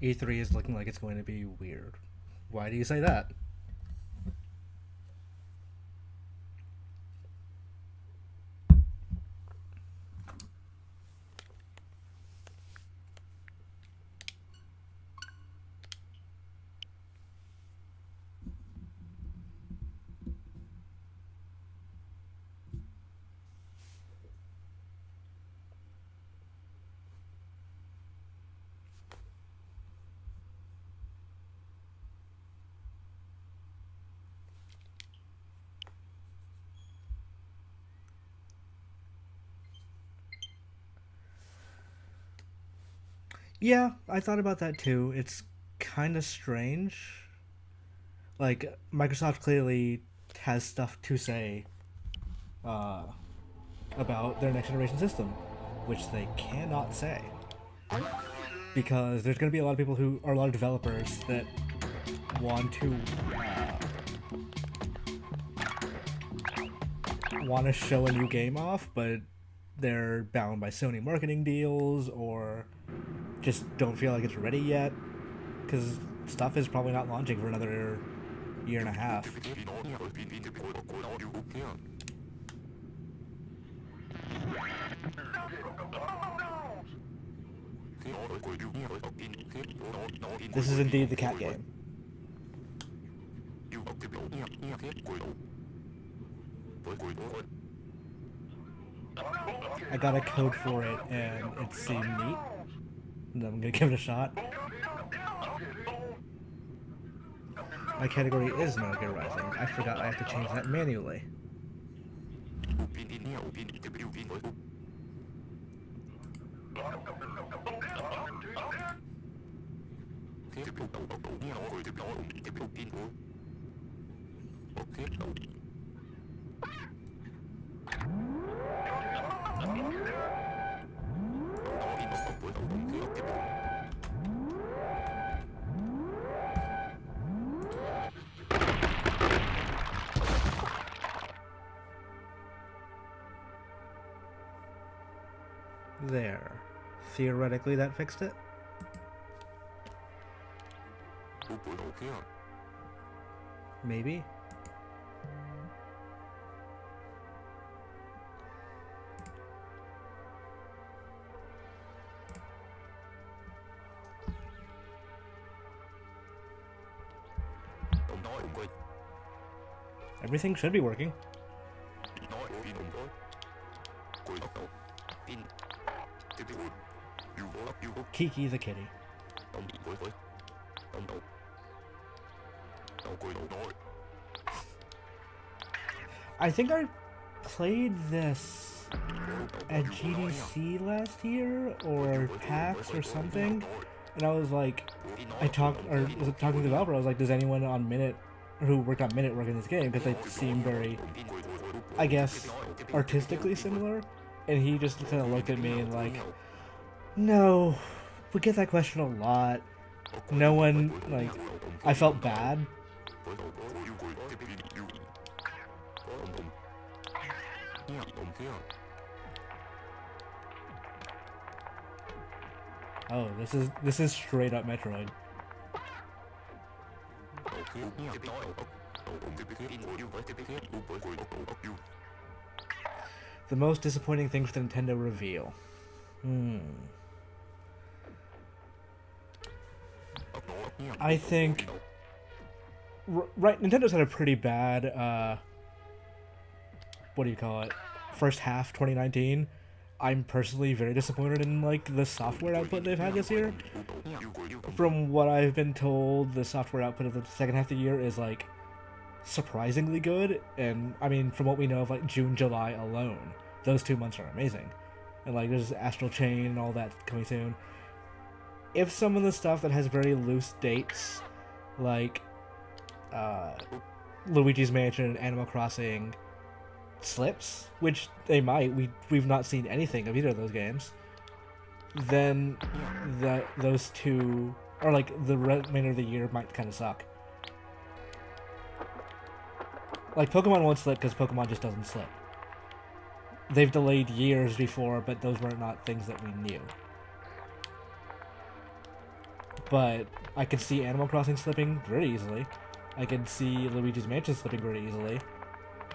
E3 is looking like it's going to be weird. Why do you say that? Yeah, I thought about that too. It's kind of strange. Like, Microsoft clearly has stuff to say uh, about their next generation system, which they cannot say. Because there's going to be a lot of people who are a lot of developers that want to show a new game off, but they're bound by Sony marketing deals or just don't feel like it's ready yet because stuff is probably not launching for another year and a half. This is indeed the cat game. I got a code for it and it seemed neat. And I'm gonna give it a shot. My category is Metal Gear Rising. I forgot I have to change that manually. There. Theoretically, that fixed it. Maybe. Everything should be working. Kiki the kitty. I think I played this at GDC last year or PAX or something, and I was like, was talking to the developer. I was like, does anyone on Minute who worked on Minute work in this game? Because they seem very, I guess, artistically similar. And he just kind of looked at me and like, no, we get that question a lot. No one, like, I felt bad. Oh, this is straight up Metroid. The most disappointing thing for the Nintendo reveal. I think right, Nintendo's had a pretty bad what do you call it? First half 2019. I'm personally very disappointed in like the software output they've had this year. From what I've been told, the software output of the second half of the year is like surprisingly good, and I mean from what we know of like June, July alone, those 2 months are amazing. And like there's Astral Chain and all that coming soon. If some of the stuff that has very loose dates, like Luigi's Mansion and Animal Crossing, slips, which they might, we've not seen anything of either of those games, then those two, or like the remainder of the year, might kind of suck. Like Pokemon won't slip because Pokemon just doesn't slip. They've delayed years before, but those were not things that we knew. but I could see Animal Crossing slipping very easily. I could see Luigi's Mansion slipping very easily.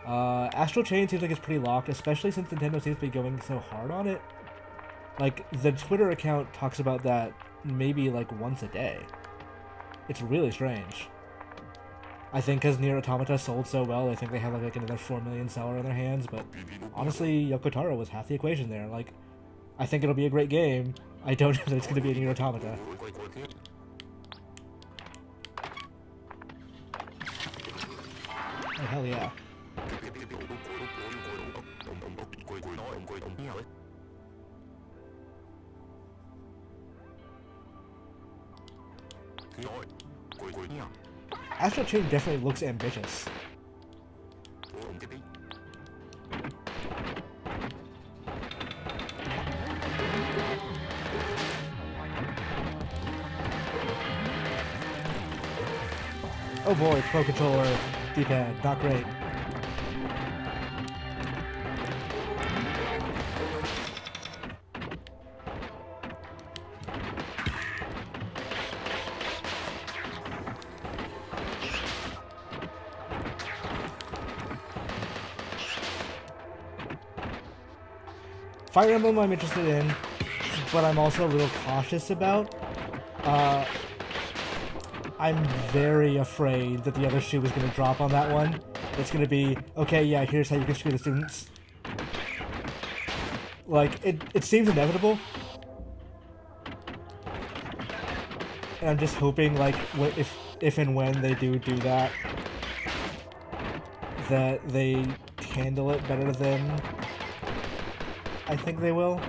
Astral Chain seems like it's pretty locked, especially since Nintendo seems to be going so hard on it. Like, the Twitter account talks about that maybe, like, once a day. It's really strange. I think because Nier Automata sold so well, I think they have, like another 4 million seller in their hands, but honestly, Yoko Taro was half the equation there. Like, I think it'll be a great game. I don't know that it's going to be a Nier Automata. Oh, hell yeah. Astral Chain definitely looks ambitious. Oh boy, Pro Controller, D-pad, not great. Fire Emblem I'm interested in, but I'm also a little cautious about. I'm very afraid that the other shoe is going to drop on that one. It's going to be, okay, yeah, here's how you can screw the students. Like, it seems inevitable. And I'm just hoping, like, if and when they do that, that they handle it better than I think they will.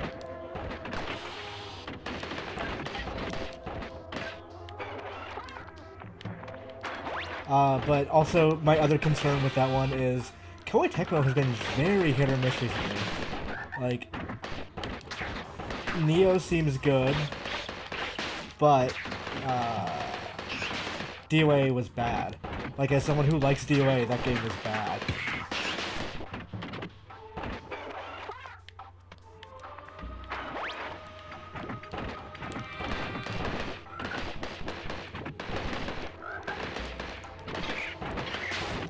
But also, my other concern with that one is Koei Tecmo has been very hit or miss recently. Like, Neo seems good, but DOA was bad. Like, as someone who likes DOA, that game was bad.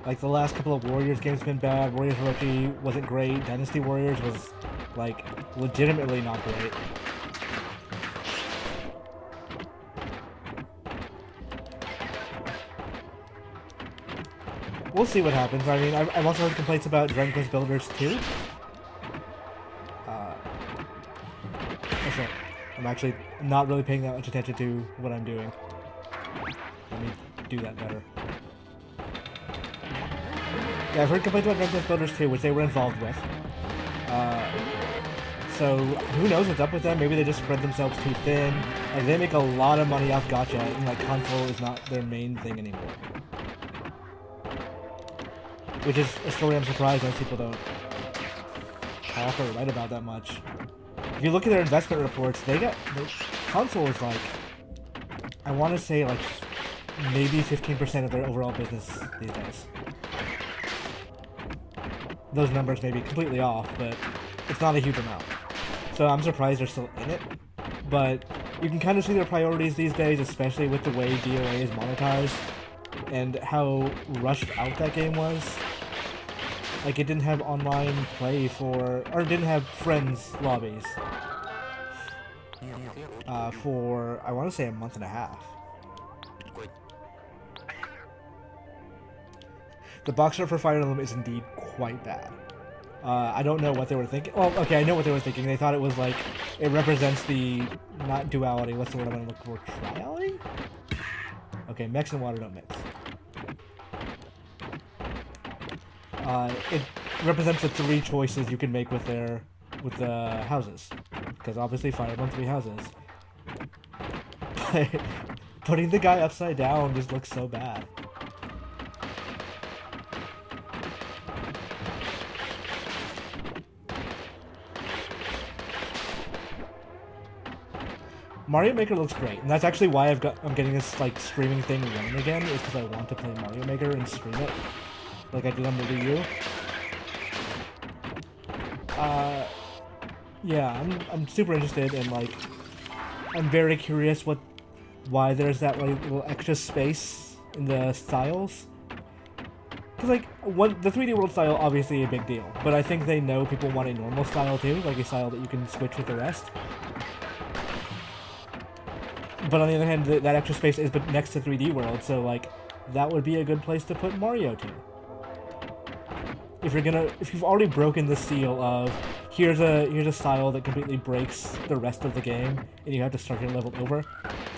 Like, the last couple of Warriors games have been bad. Warriors Orochi wasn't great. Dynasty Warriors was, like, legitimately not great. We'll see what happens. I mean, I've also heard complaints about Dragon Quest Builders 2. Oh shit. I'm actually not really paying that much attention to what I'm doing. Let me do that better. Yeah, I've heard complaints about Dragon Quest Builders 2, which they were involved with. So, who knows what's up with them? Maybe they just spread themselves too thin. Like, they make a lot of money off gacha, and, like, console is not their main thing anymore. Which is a story I'm surprised most people don't talk or write about that much. If you look at their investment reports, the console is, like, I want to say, like, maybe 15% of their overall business these days. Those numbers may be completely off, but it's not a huge amount. So I'm surprised they're still in it. But you can kind of see their priorities these days, especially with the way DOA is monetized and how rushed out that game was. Like, it didn't have online play or it didn't have friends lobbies for, I want to say, a month and a half. The box art for Fire Emblem is indeed quite bad. I don't know what they were thinking. Well, okay, I know what they were thinking. They thought it was like, it represents the, not duality, what's the word I'm going to look for? Triality? Okay, mechs and water don't mix. It represents the 3 choices you can make with the houses. Because obviously Fire Emblem 3 houses. But putting the guy upside down just looks so bad. Mario Maker looks great, and that's actually why I'm getting this, like, streaming thing running again, is because I want to play Mario Maker and stream it, like I did on the Wii U. Yeah, I'm super interested, and, like, I'm very curious what why there's that like little extra space in the styles. Because like the 3D world style obviously a big deal, but I think they know people want a normal style too, like a style that you can switch with the rest. But on the other hand, that extra space is next to 3D world, so like that would be a good place to put Mario too. If you've already broken the seal of here's a style that completely breaks the rest of the game and you have to start your level over,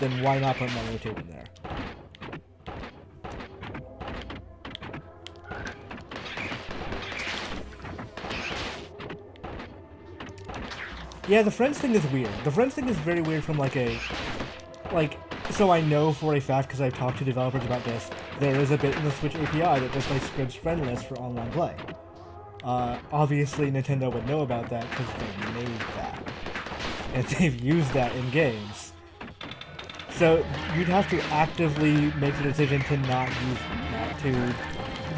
then why not put Mario 2 in there? Yeah, the friends thing is weird. The friends thing is very weird from so I know for a fact, because I've talked to developers about this, there is a bit in the Switch API that just like scripts friend lists for online play. Obviously Nintendo would know about that because they made that. And they've used that in games. So you'd have to actively make the decision to not use that, to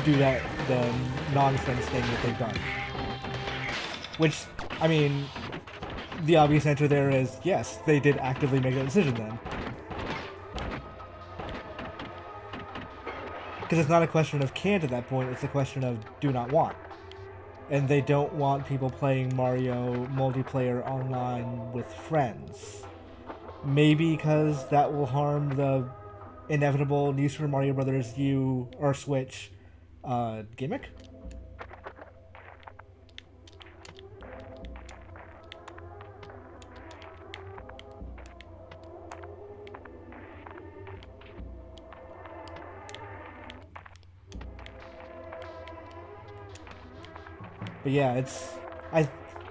do the non-friends thing that they've done. Which, I mean, the obvious answer there is yes, they did actively make that decision then. Because it's not a question of can't at that point, it's a question of do not want. And they don't want people playing Mario multiplayer online with friends. Maybe because that will harm the inevitable New Super Mario Bros. U or Switch gimmick? But yeah,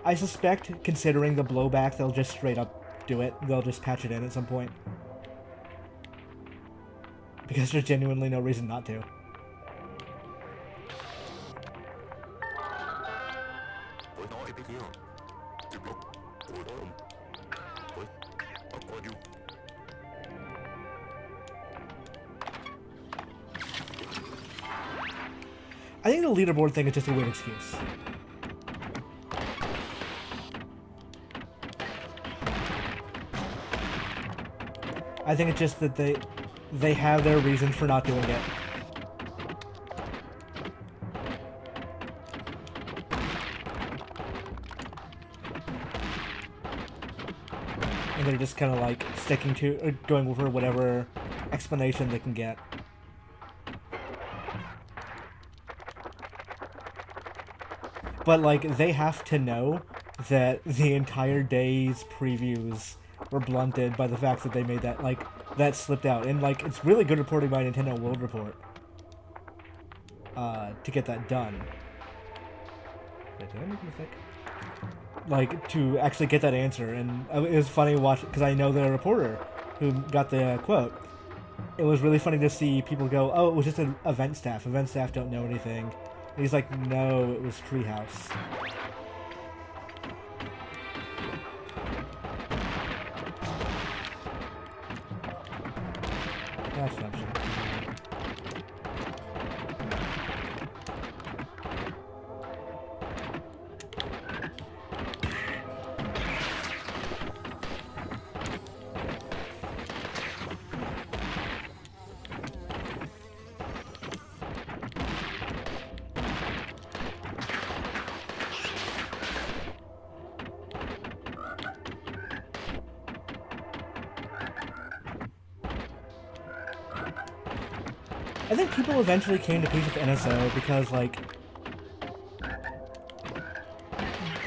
I suspect, considering the blowback, they'll just straight up do it. They'll just patch it in at some point. Because there's genuinely no reason not to. I think the leaderboard thing is just a weird excuse. I think it's just that they have their reasons for not doing it. And they're just kind of like sticking to, or going over whatever explanation they can get. But like, they have to know that the entire day's previews were blunted by the fact that they made that, like, that slipped out. And, like, it's really good reporting by Nintendo World Report to get that done. Wait, did I make a mistake? Like, to actually get that answer. And it was funny to watch, because I know the reporter who got the quote. It was really funny to see people go, oh, it was just an event staff. Event staff don't know anything. And he's like, no, it was Treehouse. That's not true. I think people eventually came to peace with NSO because, like,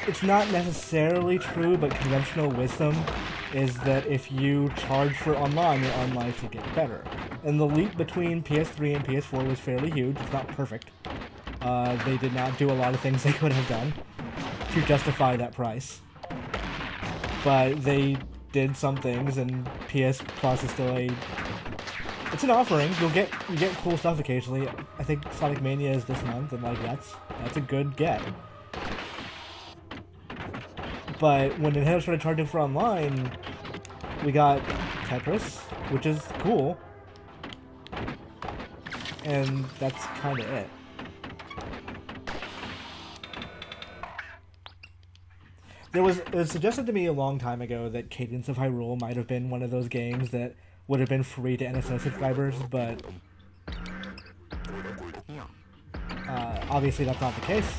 it's not necessarily true, but conventional wisdom is that if you charge for online, your online should get better. And the leap between PS3 and PS4 was fairly huge. It's not perfect. They did not do a lot of things they could have done to justify that price. But they did some things, and PS Plus is still it's an offering. You get cool stuff occasionally. I think Sonic Mania is this month, and like that's a good get. But when Nintendo started charging for online, we got Tetris, which is cool, and that's kind of it. It was suggested to me a long time ago that Cadence of Hyrule might have been one of those games that would have been free to NSO subscribers, but obviously that's not the case.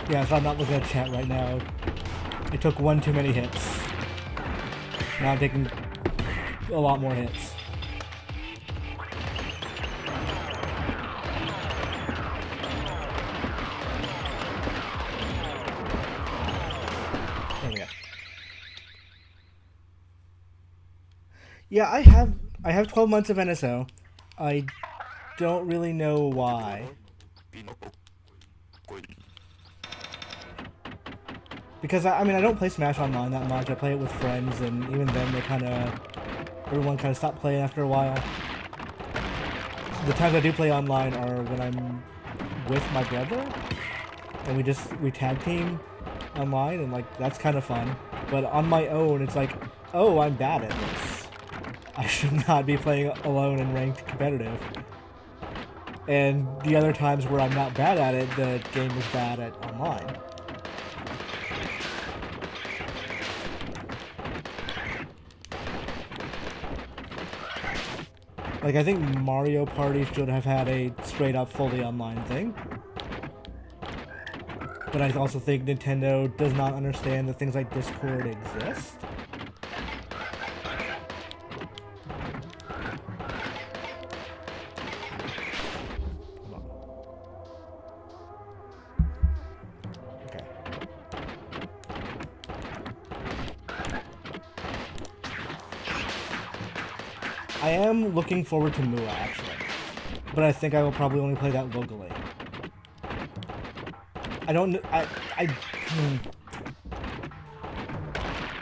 Yeah, so I'm not looking at chat right now. I took one too many hits. Now I'm taking a lot more hits. There we go. Yeah, I have 12 months of NSO. I don't really know why. Because, I mean, I don't play Smash Online that much. I play it with friends, and even then, everyone kind of stopped playing after a while. The times I do play online are when I'm with my brother, and we tag team online, and, like, that's kind of fun. But on my own, it's like, oh, I'm bad at this. I should not be playing alone in ranked competitive. And the other times where I'm not bad at it, the game is bad at online. Like, I think Mario Party should have had a straight-up fully online thing. But I also think Nintendo does not understand that things like Discord exist. Okay. I am looking forward to Mua, actually. But I think I will probably only play that locally. I don't...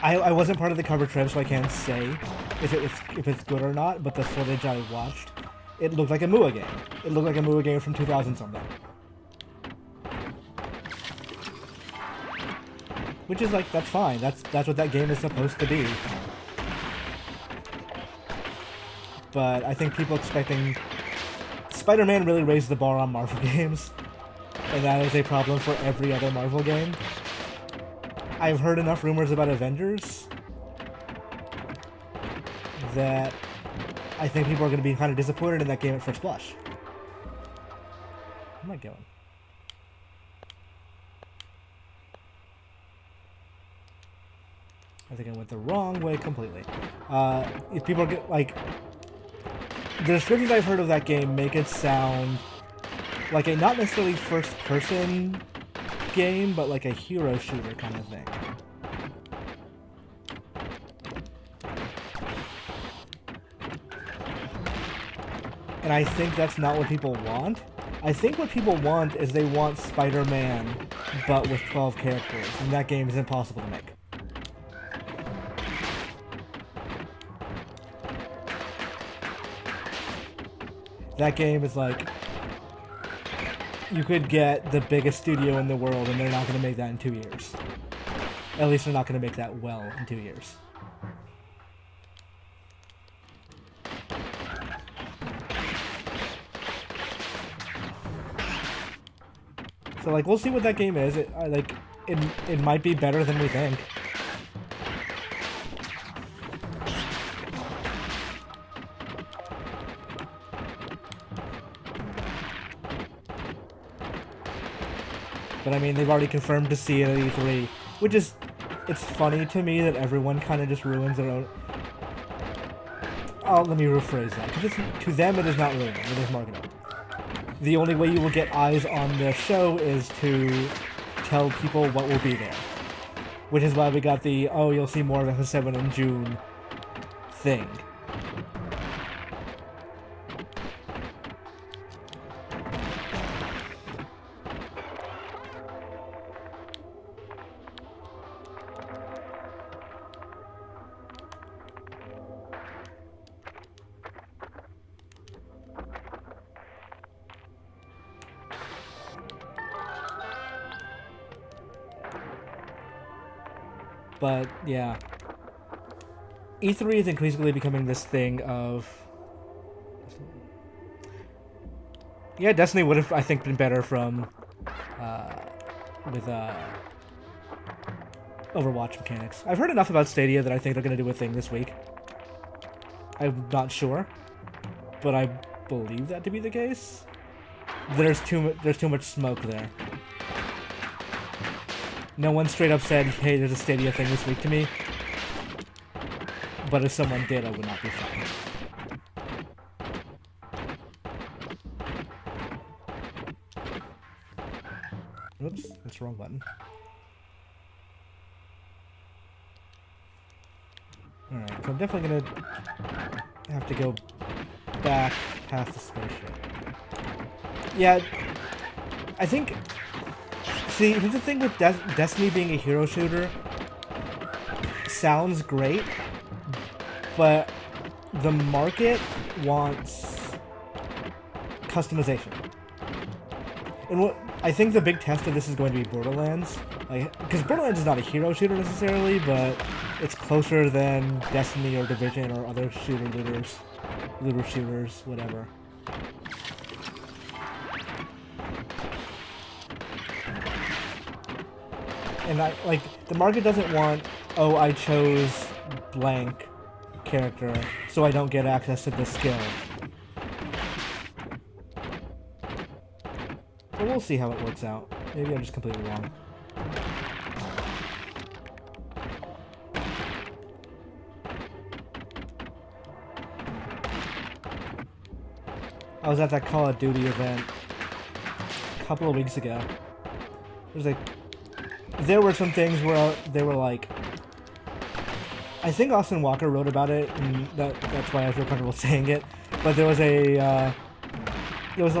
I wasn't part of the cover trip, so I can't say if it's good or not, but the footage I watched, it looked like a Mua game. It looked like a Mua game from 2000-something. Which is like, that's fine. That's what that game is supposed to be. But I think people expecting... Spider-Man really raised the bar on Marvel games. And that is a problem for every other Marvel game. I've heard enough rumors about Avengers that I think people are going to be kind of disappointed in that game at first blush. Where am I going? I think I went the wrong way completely. If people are like... The descriptions I've heard of that game make it sound like a not necessarily first-person game, but like a hero shooter kind of thing. And I think that's not what people want. I think what people want is they want Spider-Man, but with 12 characters, and that game is impossible to make. That game is like, you could get the biggest studio in the world and they're not going to make that in 2 years. At least they're not going to make that well in 2 years. So like, we'll see what that game is. It might be better than we think. But I mean, they've already confirmed to see it at E3, which is, it's funny to me that everyone kind of just ruins their own... Oh, let me rephrase that, because to them it is not ruining, it is marketing. The only way you will get eyes on the show is to tell people what will be there. Which is why we got the, oh, you'll see more of FF7 in June thing. But yeah, E3 is increasingly becoming this thing of, yeah, Destiny would have, I think, been better from with Overwatch mechanics. I've heard enough about Stadia that I think they're going to do a thing this week. I'm not sure, but I believe that to be the case. There's too much smoke there. No one straight up said, hey, there's a Stadia thing this week to me. But if someone did, I would not be shocked. Oops, that's the wrong button. Alright, so I'm definitely gonna have to go back past the spaceship. Yeah, I think... See, here's the thing with Destiny being a hero shooter. Sounds great, but the market wants customization. And what I think the big test of this is going to be Borderlands. Because Borderlands is not a hero shooter necessarily, but it's closer than Destiny or Division or other looter shooters, whatever. And the market doesn't want, oh, I chose blank character, so I don't get access to this skill. But we'll see how it works out. Maybe I'm just completely wrong. I was at that Call of Duty event a couple of weeks ago. There were some things where they were like, I think Austin Walker wrote about it, and that's why I feel comfortable saying it. But there was a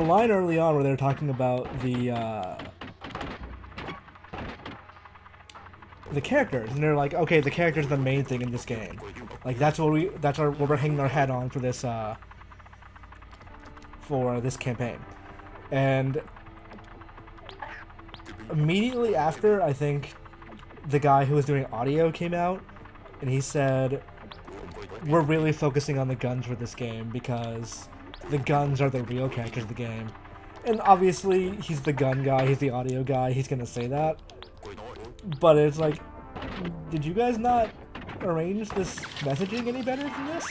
line early on where they were talking about the characters, and they're like, okay, the characters are the main thing in this game. Like that's what we're hanging our hat on for this campaign. And immediately after, I think the guy who was doing audio came out, and he said, we're really focusing on the guns for this game because the guns are the real characters of the game. And obviously, he's the gun guy, he's the audio guy, he's gonna say that. But it's like, did you guys not arrange this messaging any better than this?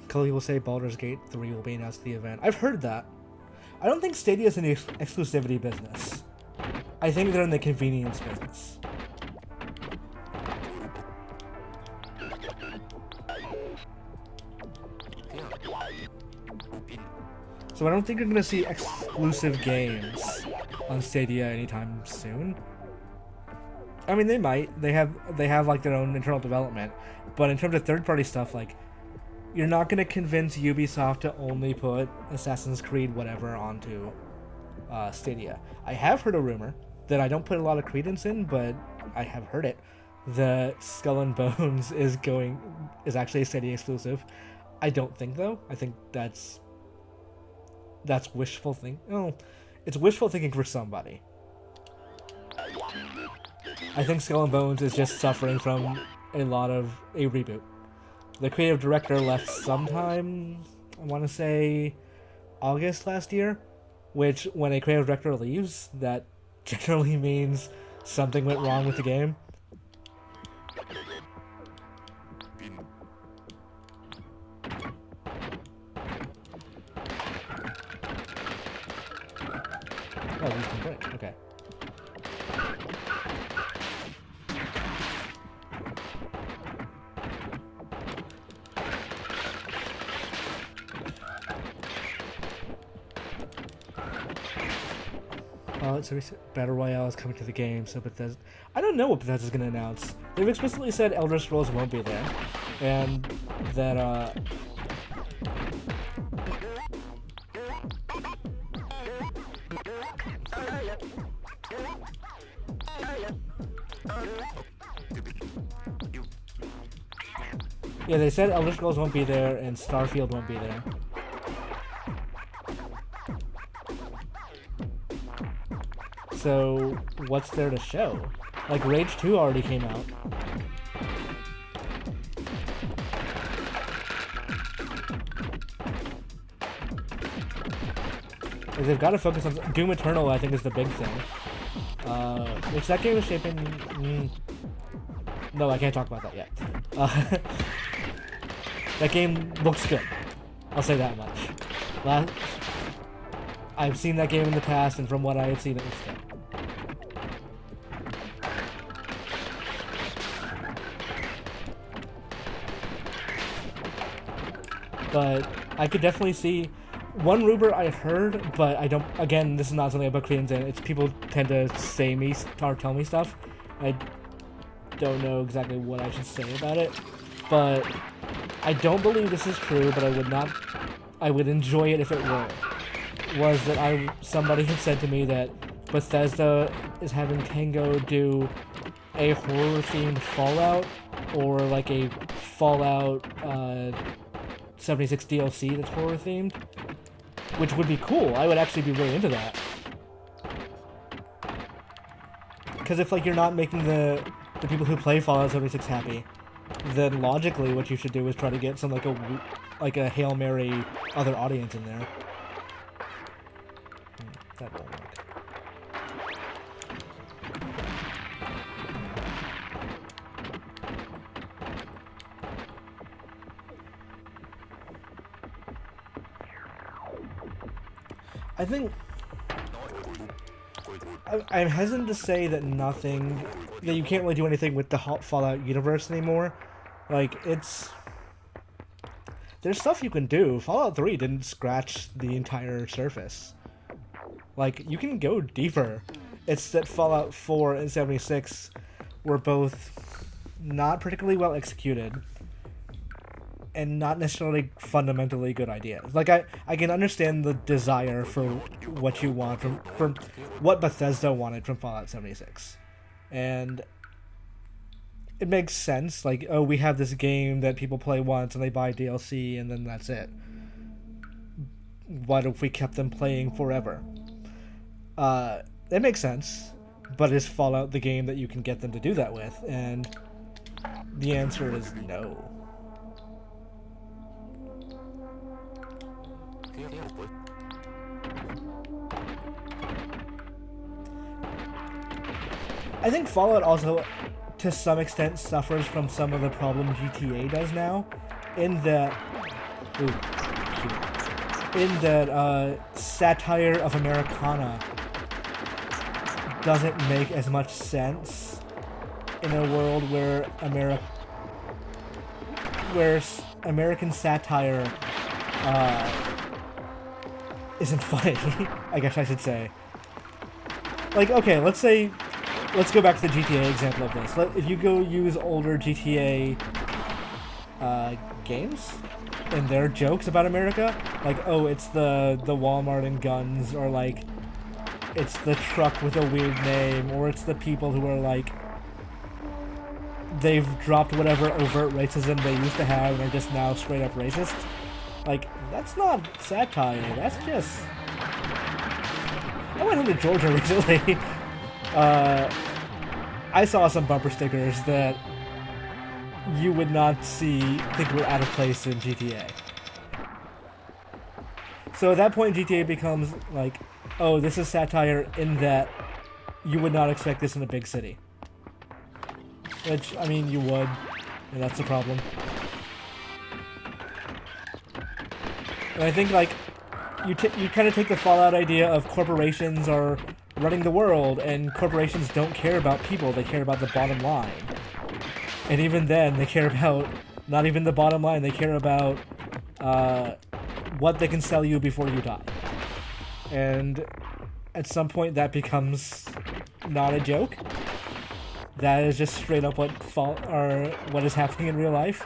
Cully will say Baldur's Gate 3 will be announced at the event. I've heard that. I don't think Stadia is in the exclusivity business. I think they're in the convenience business. So I don't think you're going to see exclusive games on Stadia anytime soon. I mean, they might. They have like their own internal development. But in terms of third-party stuff, like, you're not going to convince Ubisoft to only put Assassin's Creed whatever onto Stadia. I have heard a rumor that I don't put a lot of credence in, but I have heard it, that Skull and Bones is actually a Stadia exclusive. I don't think, though. I think that's wishful thinking. Oh, it's wishful thinking for somebody. I think Skull and Bones is just suffering from a reboot. The creative director left sometime, I want to say, August last year, which, when a creative director leaves, that generally means something went wrong with the game. Oh, these can break. Okay. So Battle Royale is coming to the game, so Bethesda... I don't know what Bethesda's going to announce. They've explicitly said Elder Scrolls won't be there, and that, yeah, they said Elder Scrolls won't be there, and Starfield won't be there. So, what's there to show? Like, Rage 2 already came out. Like, they've got to focus on... Doom Eternal, I think, is the big thing. Which that game is shaping... No, I can't talk about that yet. That game looks good. I'll say that much. I've seen that game in the past, and from what I have seen, it looks good. But I could definitely see one rumor I heard, but I don't. Again, this is not something about Koreans, and it's people tend to say me or tell me stuff. I don't know exactly what I should say about it, but I don't believe this is true. But I would not. I would enjoy it if it were. Was that somebody had said to me that Bethesda is having Tango do a horror-themed Fallout, or like a Fallout 76 DLC that's horror-themed, which would be cool. I would actually be really into that. Because if, like, you're not making the people who play Fallout 76 happy, then logically what you should do is try to get some, like a Hail Mary other audience in there. That won't work. I think I'm hesitant to say that you can't really do anything with the Fallout universe anymore. Like, there's stuff you can do. Fallout 3 didn't scratch the entire surface. Like, you can go deeper. It's that Fallout 4 and 76 were both not particularly well executed and not necessarily fundamentally good ideas. Like, I can understand the desire for what you want from what Bethesda wanted from Fallout 76. And it makes sense. Like, oh, we have this game that people play once and they buy DLC and then that's it. What if we kept them playing forever? It makes sense, but is Fallout the game that you can get them to do that with? And the answer is no. I think Fallout also, to some extent, suffers from some of the problem GTA does now, in that... satire of Americana doesn't make as much sense in a world where American satire isn't funny. I guess I should say. Like, okay, let's go back to the GTA example of this. If you go use older GTA games and their jokes about America, like, oh, it's the Walmart and guns, or like it's the truck with a weird name, or it's the people who are like, they've dropped whatever overt racism they used to have and are just now straight up racist. Like, that's not satire, that's just... I went home to Georgia recently. I saw some bumper stickers that you would not think were out of place in GTA. So at that point, GTA becomes like, oh, this is satire in that you would not expect this in a big city. Which, I mean, you would, and that's the problem. And I think, like, you kind of take the Fallout idea of corporations are running the world, and corporations don't care about people, they care about the bottom line. And even then, they care about not even the bottom line, they care about what they can sell you before you die. And at some point that becomes not a joke. That is just straight up what is happening in real life.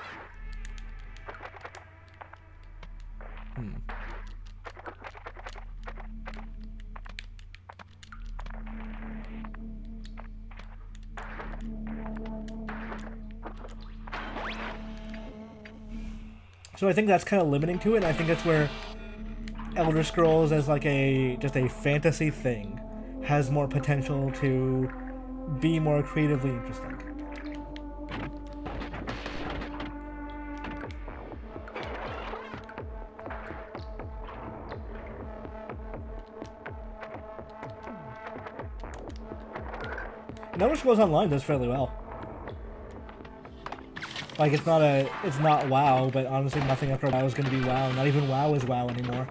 So I think that's kind of limiting to it, and I think that's where Elder Scrolls as like just a fantasy thing has more potential to be more creatively interesting. Elder Scrolls Online does fairly well. Like, it's not WoW, but honestly nothing after WoW is gonna be WoW. Not even WoW is WoW anymore.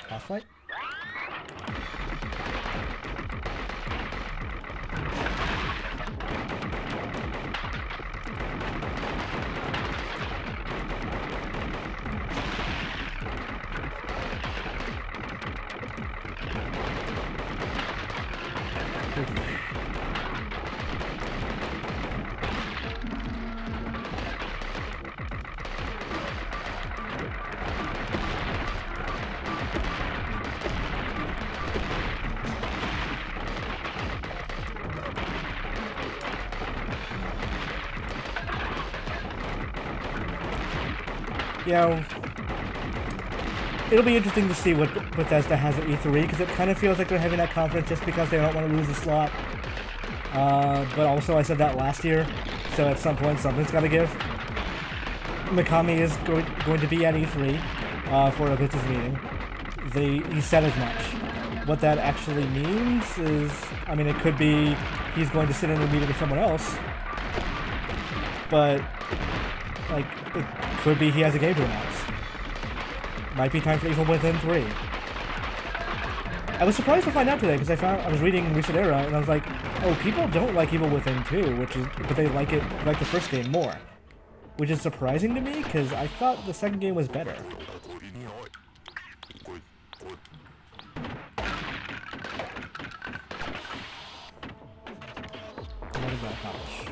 Boss fight? You know, it'll be interesting to see what Bethesda has at E3, because it kind of feels like they're having that conference just because they don't want to lose the slot. But also, I said that last year, so at some point something's got to give. Mikami is going to be at E3 for a business meeting. He said as much. What that actually means is, I mean, it could be he's going to sit in a meeting with someone else, but like, it could be he has a game to announce. Might be time for Evil Within 3. I was surprised to find out today because I was reading Recent Era and I was like, oh, people don't like Evil Within 2, but they like the first game more, which is surprising to me because I thought the second game was better. What did that accomplish?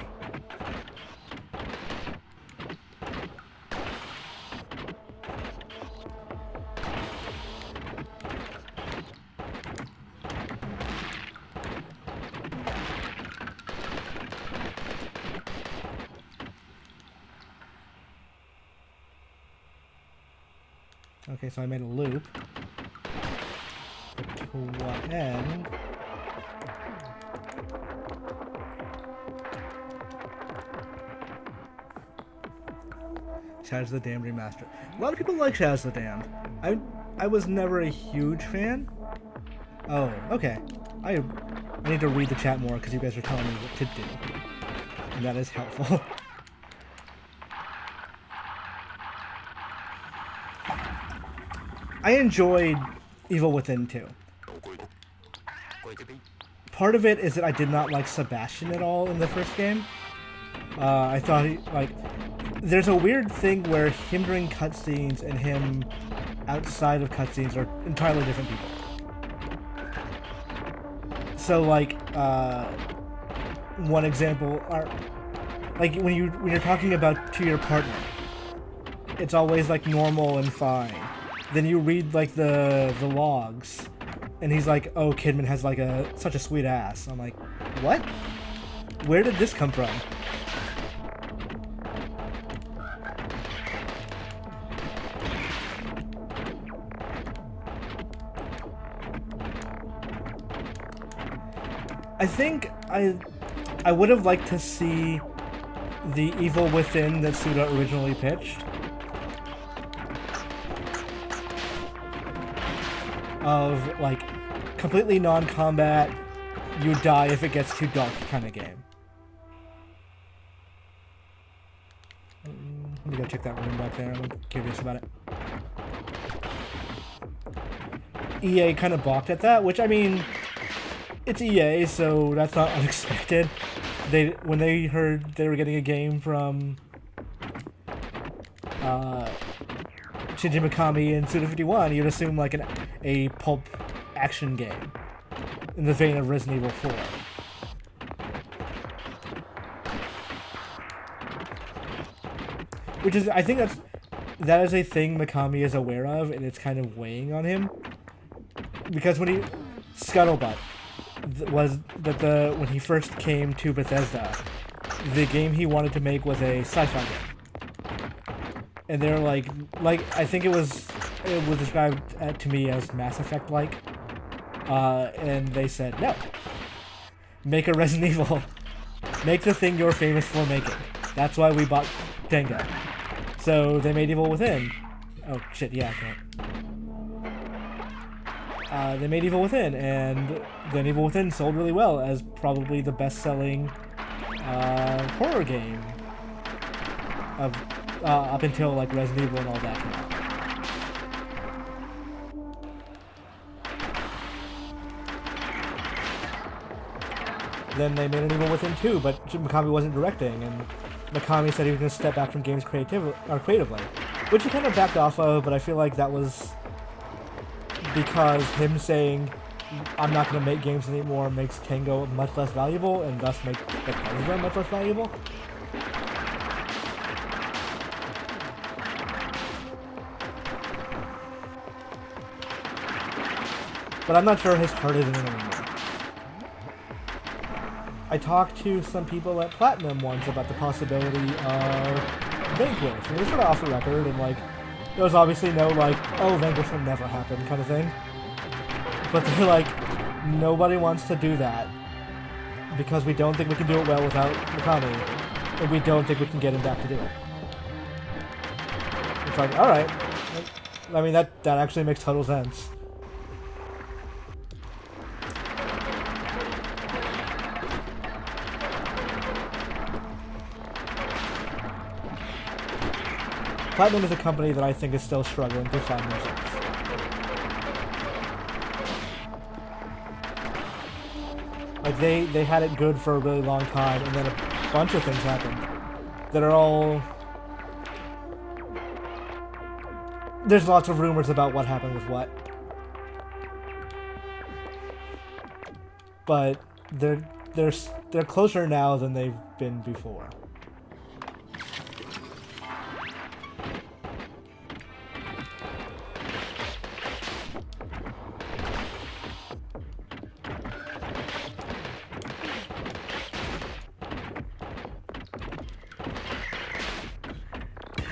Okay, so I made a loop. But to what end? Shadows of the Damned Remastered. A lot of people like Shadows of the Damned. I was never a huge fan. Oh, okay. I need to read the chat more because you guys are telling me what to do. And that is helpful. I enjoyed Evil Within 2. Part of it is that I did not like Sebastian at all in the first game. I thought there's a weird thing where him during cutscenes and him outside of cutscenes are entirely different people. So one example when you're talking to your partner, it's always like normal and fine. Then you read like the logs, and he's like, "Oh, Kidman has like such a sweet ass." I'm like, "What? Where did this come from?" I think I would have liked to see the Evil Within that Suda originally pitched. Of like completely non-combat, you die if it gets too dark kind of game. Let me go check that room back there. I'm curious about it. EA kind of balked at that, which I mean, it's EA, so that's not unexpected. When they heard they were getting a game from Shinji Mikami and Suda51, you'd assume like a pulp action game in the vein of Resident Evil 4. Which is, I think that is a thing Mikami is aware of, and it's kind of weighing on him. Because when Scuttlebutt was that when he first came to Bethesda, the game he wanted to make was a sci-fi game. And they're like I think it was described to me as Mass Effect like. And they said, no. Make a Resident Evil. Make the thing you're famous for making. That's why we bought Tango. So they made Evil Within. Oh shit, yeah, I can't. They made Evil Within, and then Evil Within sold really well as probably the best-selling horror game of up until like Resident Evil and all that came out. Then they made an Evil Within 2, but Mikami wasn't directing, and Mikami said he was going to step back from games creatively, which he kind of backed off of, but I feel like that was because him saying, I'm not going to make games anymore makes Tango much less valuable, and thus make Bethesda much less valuable. But I'm not sure his heart is in it anymore. I talked to some people at Platinum once about the possibility of Vanquish. And it was sort of off the record, and like, there was obviously no like, oh, Vanquish will never happen kind of thing. But they're like, nobody wants to do that because we don't think we can do it well without Mikami, and we don't think we can get him back to do it. It's like, all right. I mean, that actually makes total sense. Platinum is a company that I think is still struggling to find themselves. Like, they had it good for a really long time, and then a bunch of things happened that are all... There's lots of rumors about what happened with what. But they're closer now than they've been before.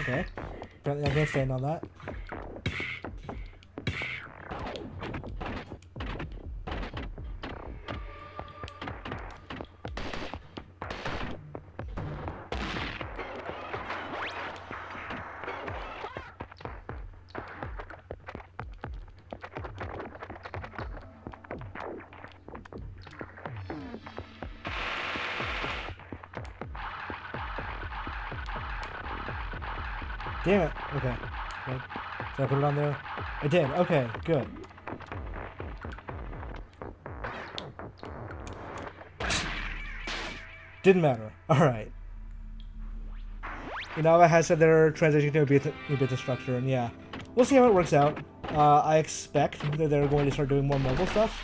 Okay. Apparently I can't stand on that. Damn it. Okay. Did I put it on there? I did. Okay, good. Didn't matter. Alright. Inaba has said they're transitioning to a beta structure, and yeah. We'll see how it works out. I expect that they're going to start doing more mobile stuff.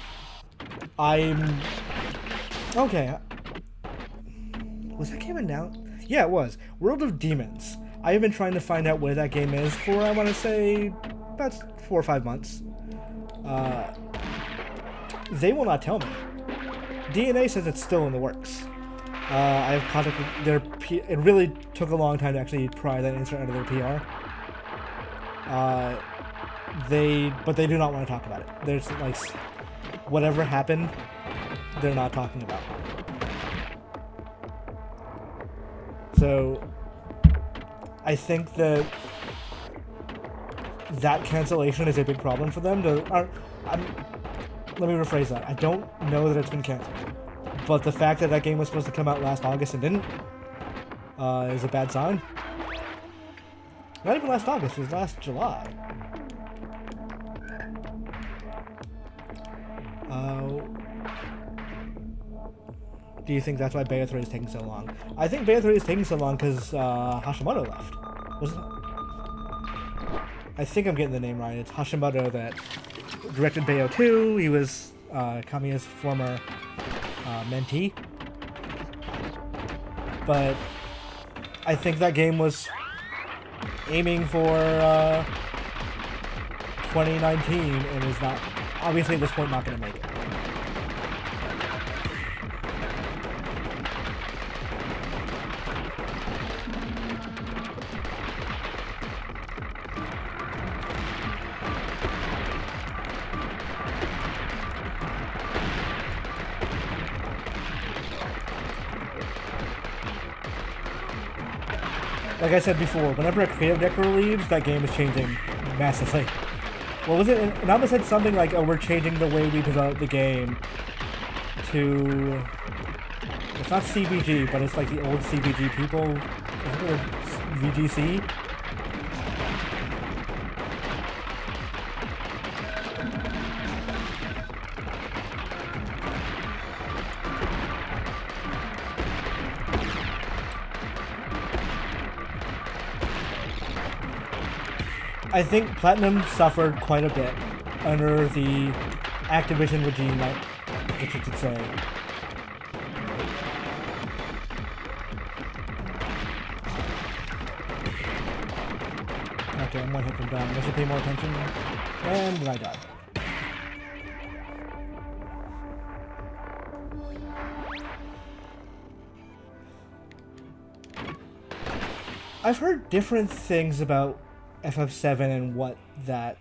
Okay. Was that game announced? Yeah, it was. World of Demons. I have been trying to find out where that game is for, I want to say, about 4 or 5 months. They will not tell me. DNA says it's still in the works. I have contacted their it really took a long time to actually pry that answer out of their PR. But they do not want to talk about it. There's like, whatever happened, they're not talking about. So I think that cancellation is a big problem for them. Let me rephrase that. I don't know that it's been canceled, but the fact that that game was supposed to come out last August and didn't is a bad sign. Not even last August, it was last July. do you think that's why Beta 3 is taking so long? I think Beta 3 is taking so long because Hashimoto left. Was it? I think I'm getting the name right. It's Hashimoto that directed Bayo 2. He was Kamiya's former mentee. But I think that game was aiming for 2019 and is not, obviously at this point, not going to make it. Like I said before, whenever a creative director leaves, that game is changing massively. What was it? It almost said something like, oh, we're changing the way we develop the game to... It's not CBG, but it's like the old CBG people. Is it VGC? I think Platinum suffered quite a bit under the Activision regime, I guess you could say. Okay, I'm one hit from done. I should pay more attention. And then I died. I've heard different things about FF7 and what that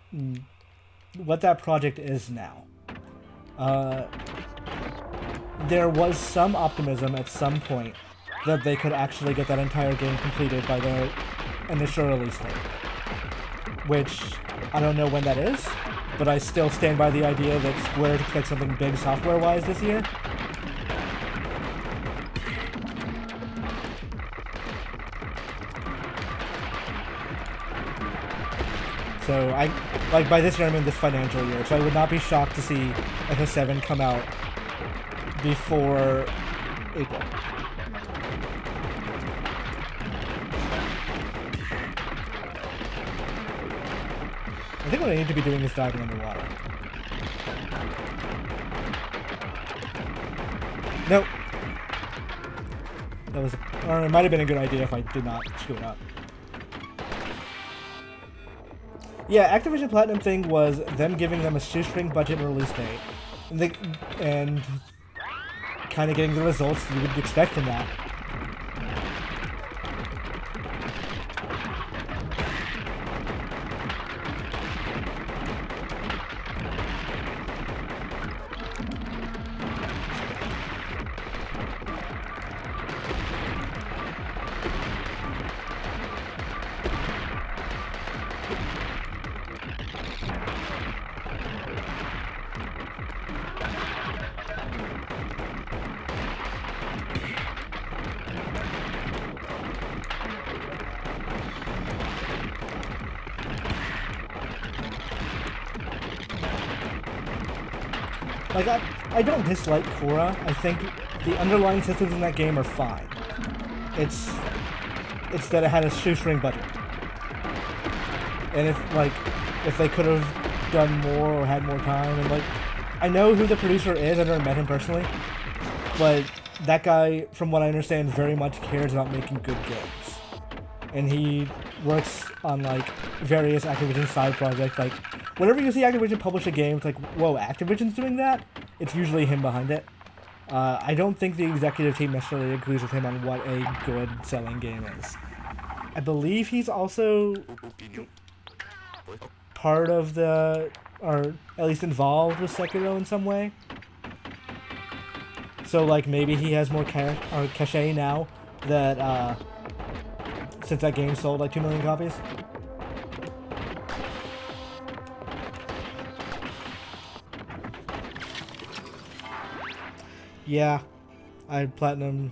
project is now. There was some optimism at some point that they could actually get that entire game completed by their initial release date. Which, I don't know when that is, but I still stand by the idea that Square expects something big software-wise this year. So by this year I mean this financial year, so I would not be shocked to see FF7 come out before April. I think what I need to be doing is diving underwater. Nope. That was, or it might have been a good idea if I did not screw it up. Yeah, Activision Platinum thing was them giving them a shoestring budget and release date, and kind of getting the results you would expect from that. Like, I don't dislike Korra. I think the underlying systems in that game are fine. It's that it had a shoestring budget. And if they could have done more or had more time, and like, I know who the producer is, I've never met him personally, but that guy, from what I understand, very much cares about making good games. And he works on like various Activision side projects. Like, whenever you see Activision publish a game, it's like, whoa, Activision's doing that? It's usually him behind it. I don't think the executive team necessarily agrees with him on what a good selling game is. I believe he's also part of the, or at least involved with Sekiro in some way. So like maybe he has more cachet now that since that game sold like 2 million copies. Yeah, Platinum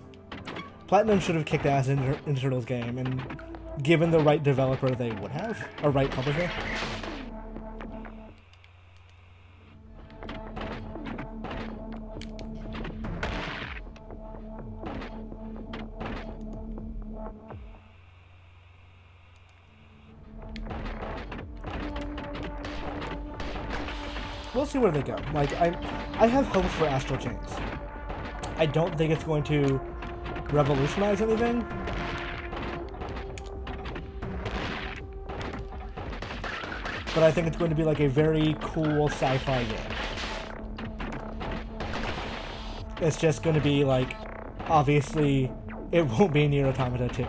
should have kicked ass in Turtles game, and given the right developer, they would have, or right publisher. we'll see where they go. Like, I have hopes for Astral Chains. I don't think it's going to revolutionize anything. But I think it's going to be like a very cool sci-fi game. It's just going to be like, obviously, it won't be Nier Automata 2.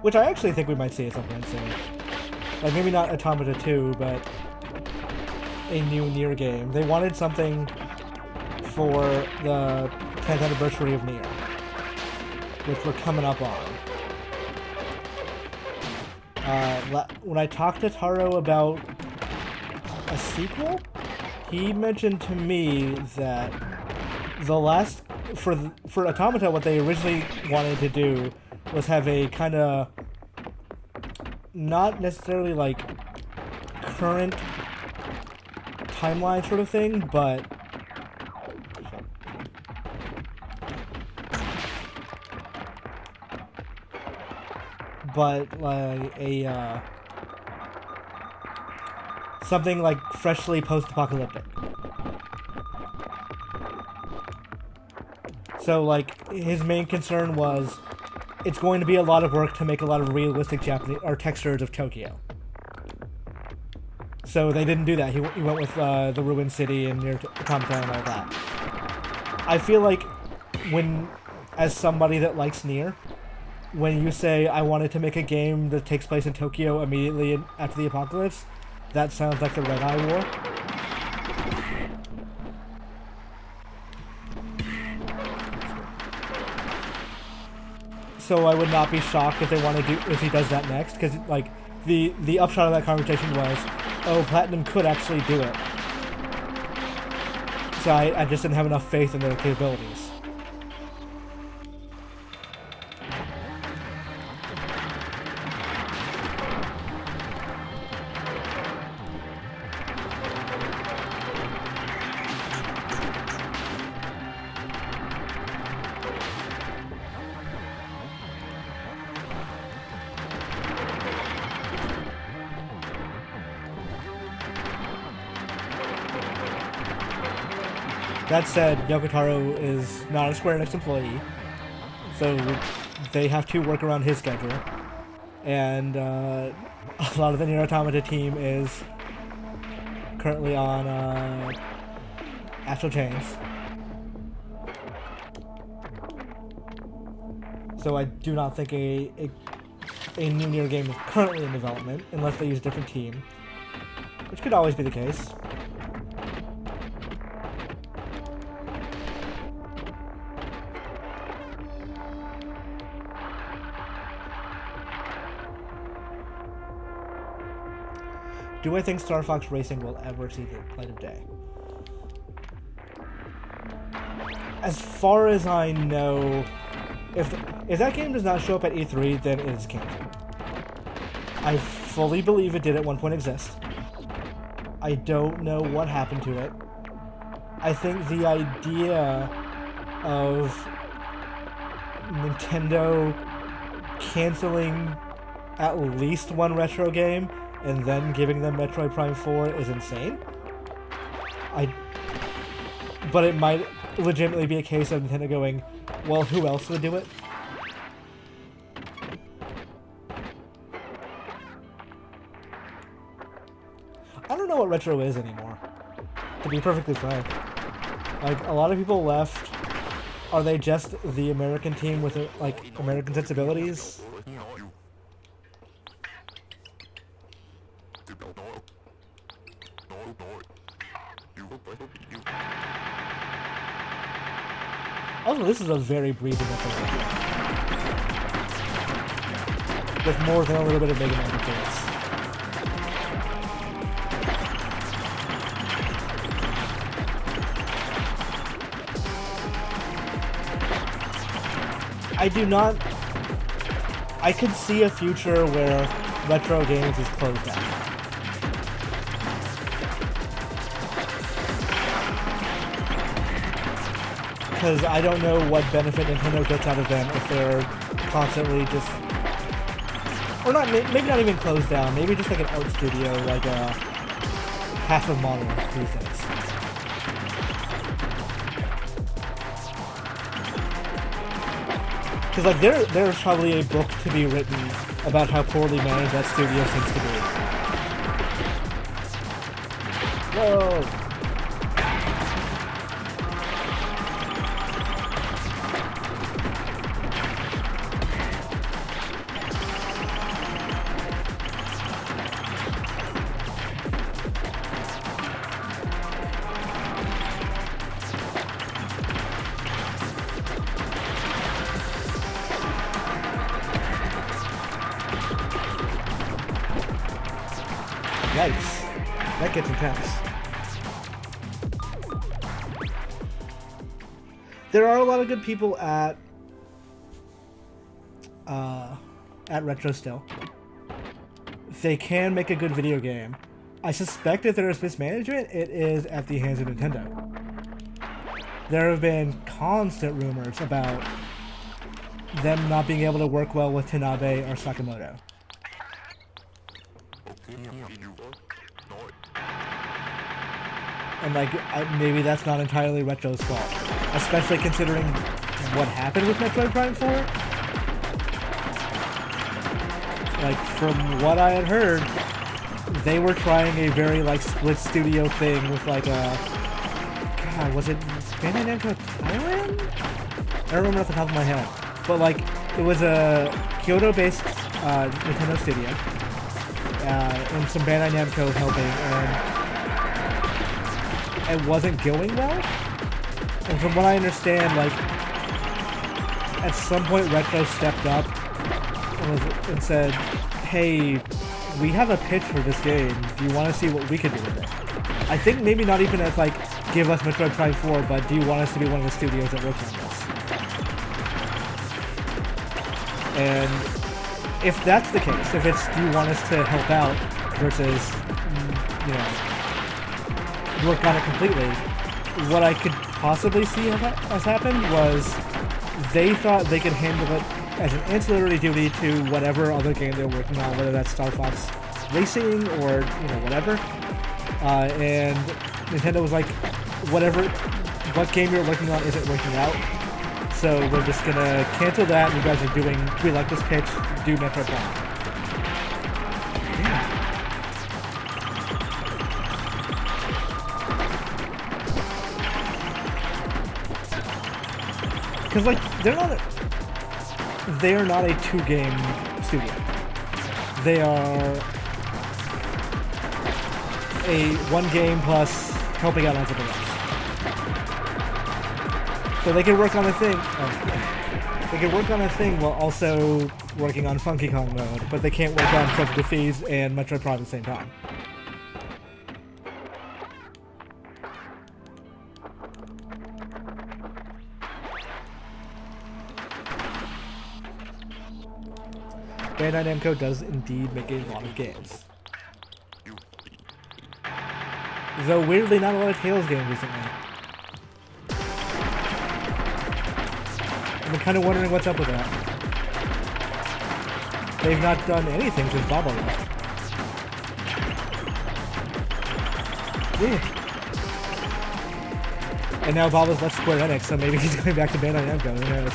Which I actually think we might see at some point soon. Like, maybe not Automata 2, but a new Nier game. They wanted something for the 10th anniversary of Nier, which we're coming up on. When I talked to Taro about a sequel, he mentioned to me that the last... For Automata, what they originally wanted to do was have a kind of... not necessarily, like, current timeline sort of thing, but... but like a something like freshly post-apocalyptic. So like his main concern was it's going to be a lot of work to make a lot of realistic Japanese or textures of Tokyo. So they didn't do that. He went with the Ruined City and Nier Automata and all that. I feel like as somebody that likes Nier, when you say, I wanted to make a game that takes place in Tokyo immediately after the apocalypse, that sounds like the Red Eye War. So I would not be shocked if he does that next, because like the upshot of that conversation was, oh, Platinum could actually do it. So I just didn't have enough faith in their capabilities. That said, Yoko Taro is not a Square Enix employee, so they have to work around his schedule. And a lot of the Nier Automata team is currently on Astral Chains. So I do not think a new Nier game is currently in development, unless they use a different team, which could always be the case. Do I think Star Fox Racing will ever see the light of day? As far as I know, if that game does not show up at E3, then it is canceled. I fully believe it did at one point exist. I don't know what happened to it. I think the idea of Nintendo canceling at least one retro game and then giving them Metroid Prime 4 is insane. But it might legitimately be a case of Nintendo going, well, who else would do it? I don't know what retro is anymore, to be perfectly frank. Like, a lot of people left. Are they just the American team with, like, American sensibilities? Also, this is a very breathable thing. With more than a little bit of Mega Man influence. I could see a future where retro games is closed down. Because I don't know what benefit Nintendo gets out of them if they're constantly just Or not, maybe not even closed down. Maybe just like an art studio, like a half a model these days. Because like there's probably a book to be written about how poorly managed that studio seems to be. Whoa! Yikes. That gets intense. There are a lot of good people at Retro still. They can make a good video game. I suspect if there is mismanagement, it is at the hands of Nintendo. There have been constant rumors about them not being able to work well with Tanabe or Sakamoto. And like, maybe that's not entirely Retro's fault. Especially considering what happened with Metroid Prime 4. Like, from what I had heard, they were trying a very, like, split studio thing with, like, God, was it Bandai Namco Thailand? I don't remember off the top of my head. But, like, it was a Kyoto-based Nintendo studio. And some Bandai Namco helping, and it wasn't going well. And from what I understand, like, at some point Retro stepped up and said, hey, we have a pitch for this game. Do you want to see what we can do with it? I think maybe not even as, like, give us Metroid Prime 4, but do you want us to be one of the studios that works on this? And if that's the case, if it's do you want us to help out versus, you know, work on it completely, what I could possibly see has happened was they thought they could handle it as an ancillary duty to whatever other game they're working on, whether that's Star Fox Racing or, you know, whatever. And Nintendo was like, what game you're working on isn't working out, so we're just gonna cancel that. You guys are doing, we like this pitch, do Metroid Prime. Because, like, they're not a two-game studio. They are a one game plus helping out on something else. So they can work on a thing. They can work on a thing while also working on Funky Kong mode, but they can't work on Trophy Defeats and Metroid Prime at the same time. Bandai Namco does indeed make a lot of games. Though weirdly not a lot of Tales games recently. I'm kind of wondering what's up with that. They've not done anything since Baba left. Yeah. And now Baba's left Square Enix, so maybe he's going back to Bandai Namco, who knows.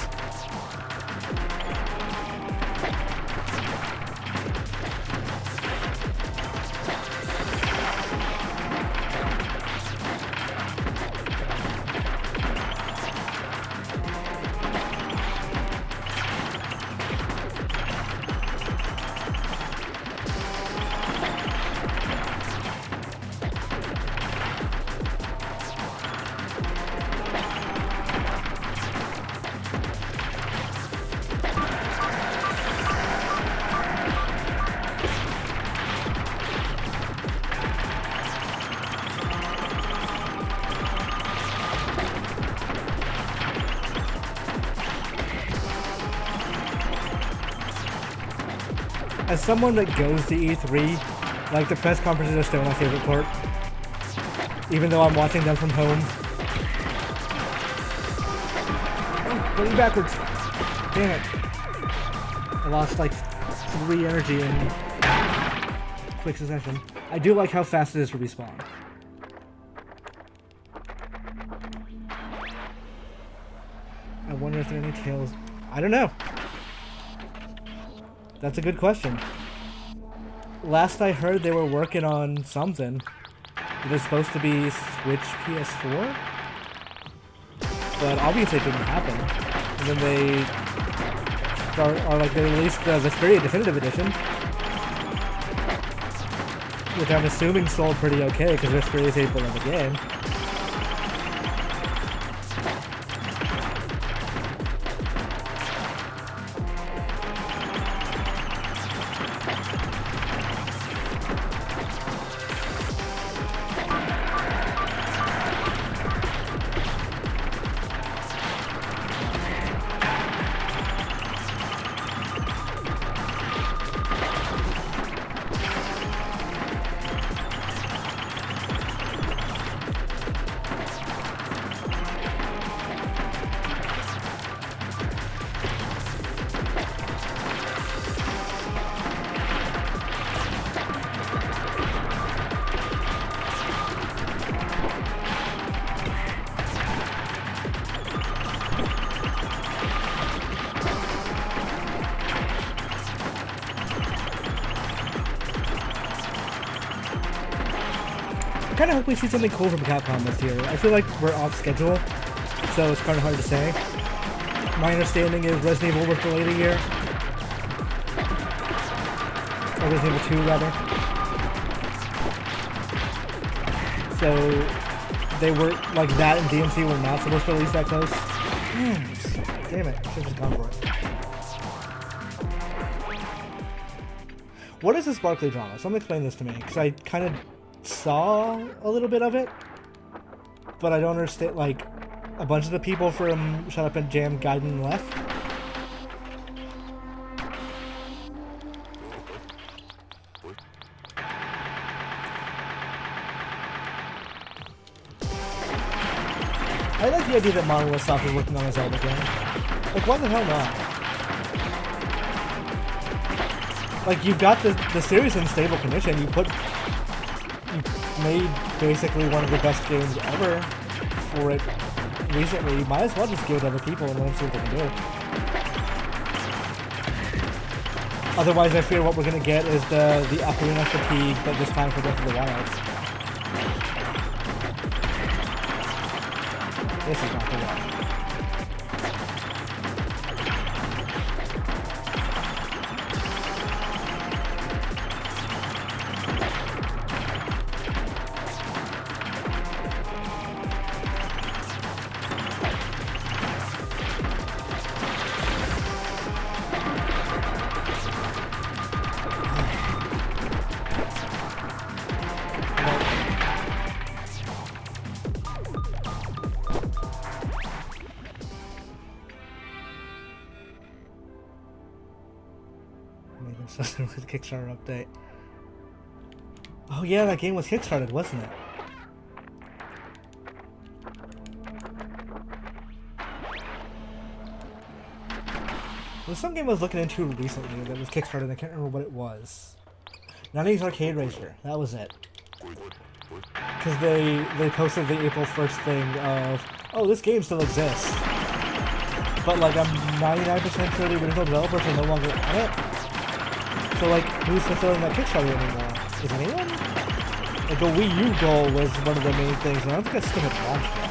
As someone that goes to E3, like, the press conferences are still my favorite part. Even though I'm watching them from home. Oh, going backwards. Damn it. I lost, like, 3 energy in quick succession. I do like how fast it is to respawn. I wonder if there are any tails. I don't know. That's a good question. Last I heard, they were working on something. It was supposed to be Switch PS4, but obviously it didn't happen. And then they released the Vesperia Definitive Edition, which I'm assuming sold pretty okay because Vesperia is able of the game. I kind of hope we see something cool from Capcom this year. I feel like we're off schedule, so it's kind of hard to say. My understanding is Resident Evil was delayed a year. Or Resident Evil 2, rather. So, they were, like, that and DMC were not supposed to release that close. Damn it, I should have gone for it. What is this Barkley drama? Someone explain this to me, because I kind of saw a little bit of it, but I don't understand. Like, a bunch of the people from Shut Up and Jam Gaiden left. I like the idea that Monolith Soft is working on a Zelda game. Like, why the hell not? Like, you've got the series in stable condition. You made basically one of the best games ever for it recently. You might as well just give it to other people and let them see what they can do. Otherwise, I fear what we're going to get is the Ocarina fatigue, but this time for Breath of the Wild. This is not the one. With the Kickstarter update. Oh yeah, that game was kickstarted, wasn't it? There was some game I was looking into recently that was kickstarted. I can't remember what it was. 90s Arcade Racer. That was it. Because they posted the April 1st thing of, oh, this game still exists. But like, I'm 99% sure the original developers are no longer on it. So, like, who's fulfilling that Kickstarter anymore? Is anyone? Like, a Wii U goal was one of the main things, and I don't think that's still been launched yet.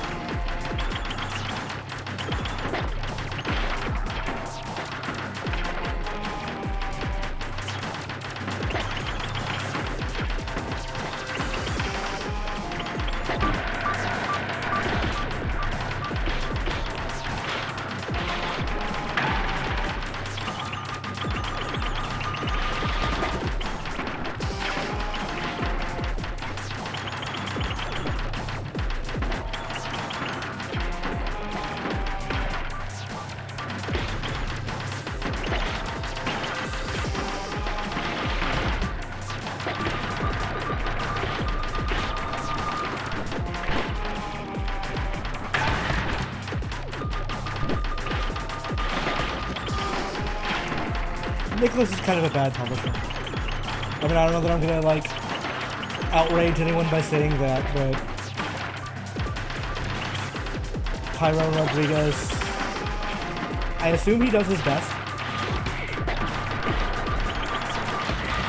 Nicholas is kind of a bad publisher. I mean, I don't know that I'm gonna like outrage anyone by saying that, but Tyrone Rodriguez, I assume he does his best.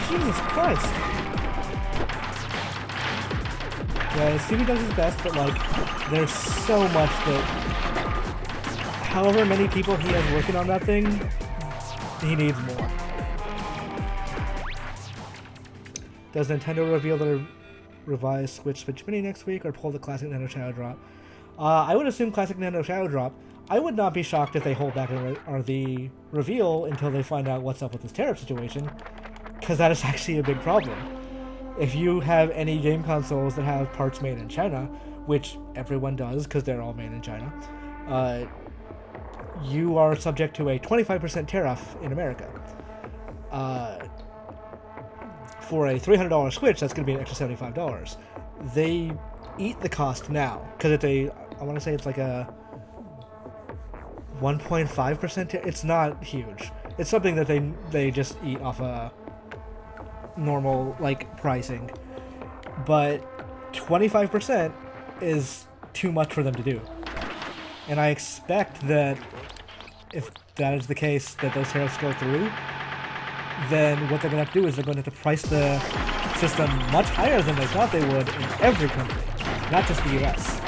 Jesus Christ. Yeah, I assume he does his best, but like, there's so much that, however many people he has working on that thing, he needs more. Does Nintendo reveal their revised Switch Mini next week or pull the classic Nintendo Shadow Drop? I would assume classic Nintendo Shadow Drop. I would not be shocked if they hold back on the reveal until they find out what's up with this tariff situation, because that is actually a big problem. If you have any game consoles that have parts made in China, which everyone does because they're all made in China, you are subject to a 25% tariff in America. For a $300 Switch, that's going to be an extra $75. They eat the cost now because it's I want to say it's like a 1.5%. It's not huge. It's something that they just eat off a normal like pricing, but 25% is too much for them to do, and I expect that if that is the case, that those tariffs go through, then what they're going to have to do is they're going to have to price the system much higher than they thought they would in every country, not just the US.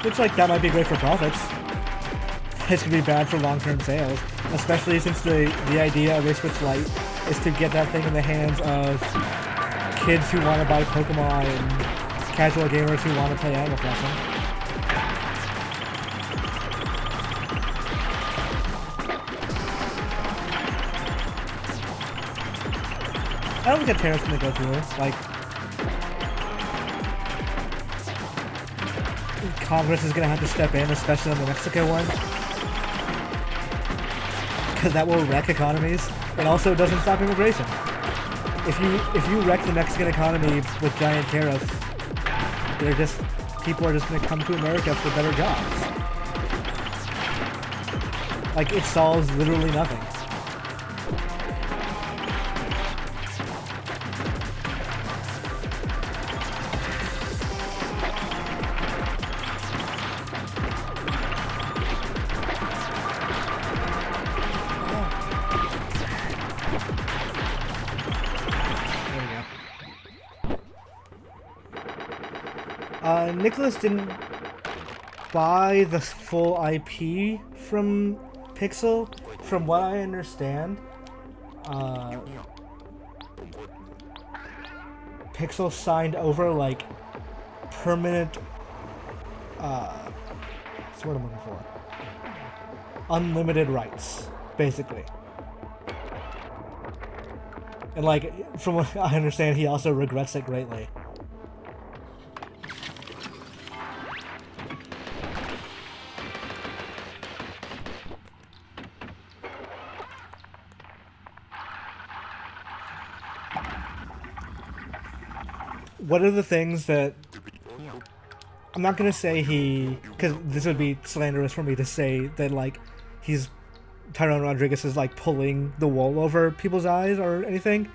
Looks like that might be great for profits. It's going to be bad for long-term sales, especially since the idea of a Switch Lite is to get that thing in the hands of kids who want to buy Pokemon and casual gamers who want to play Animal Crossing. I don't think that tariff's going to go through. Like, Congress is going to have to step in, especially on the Mexico one, because that will wreck economies. It also doesn't stop immigration. If you wreck the Mexican economy with giant tariffs, people are just going to come to America for better jobs. Like, it solves literally nothing. Nicholas didn't buy the full IP from Pixel. From what I understand, Pixel signed over like permanent, what's the word I'm looking for? Unlimited rights, basically. And like, from what I understand, he also regrets it greatly. What are the things that... I'm not going to say because this would be slanderous for me to say that, like, Tyrone Rodriguez is, like, pulling the wool over people's eyes or anything.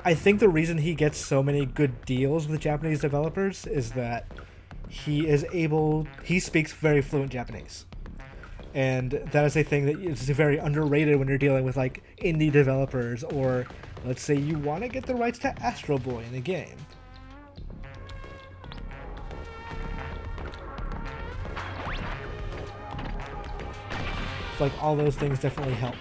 I think the reason he gets so many good deals with Japanese developers is that he speaks very fluent Japanese. And that is a thing that is very underrated when you're dealing with, like, indie developers, or let's say you want to get the rights to Astro Boy in a game. It's like all those things definitely help.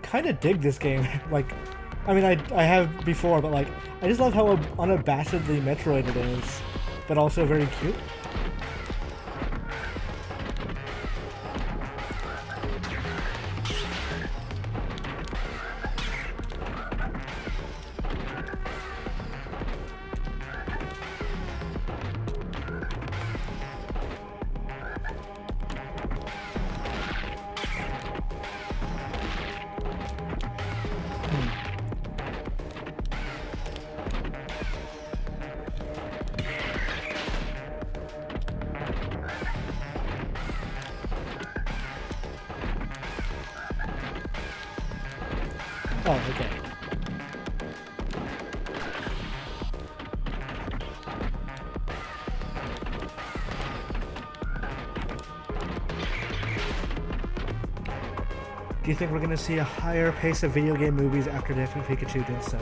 Kind of dig this game. Like, I mean, I have before, but like, I just love how unabashedly Metroid it is, but also very cute. Oh, okay. Do you think we're going to see a higher pace of video game movies after Detective Pikachu did so?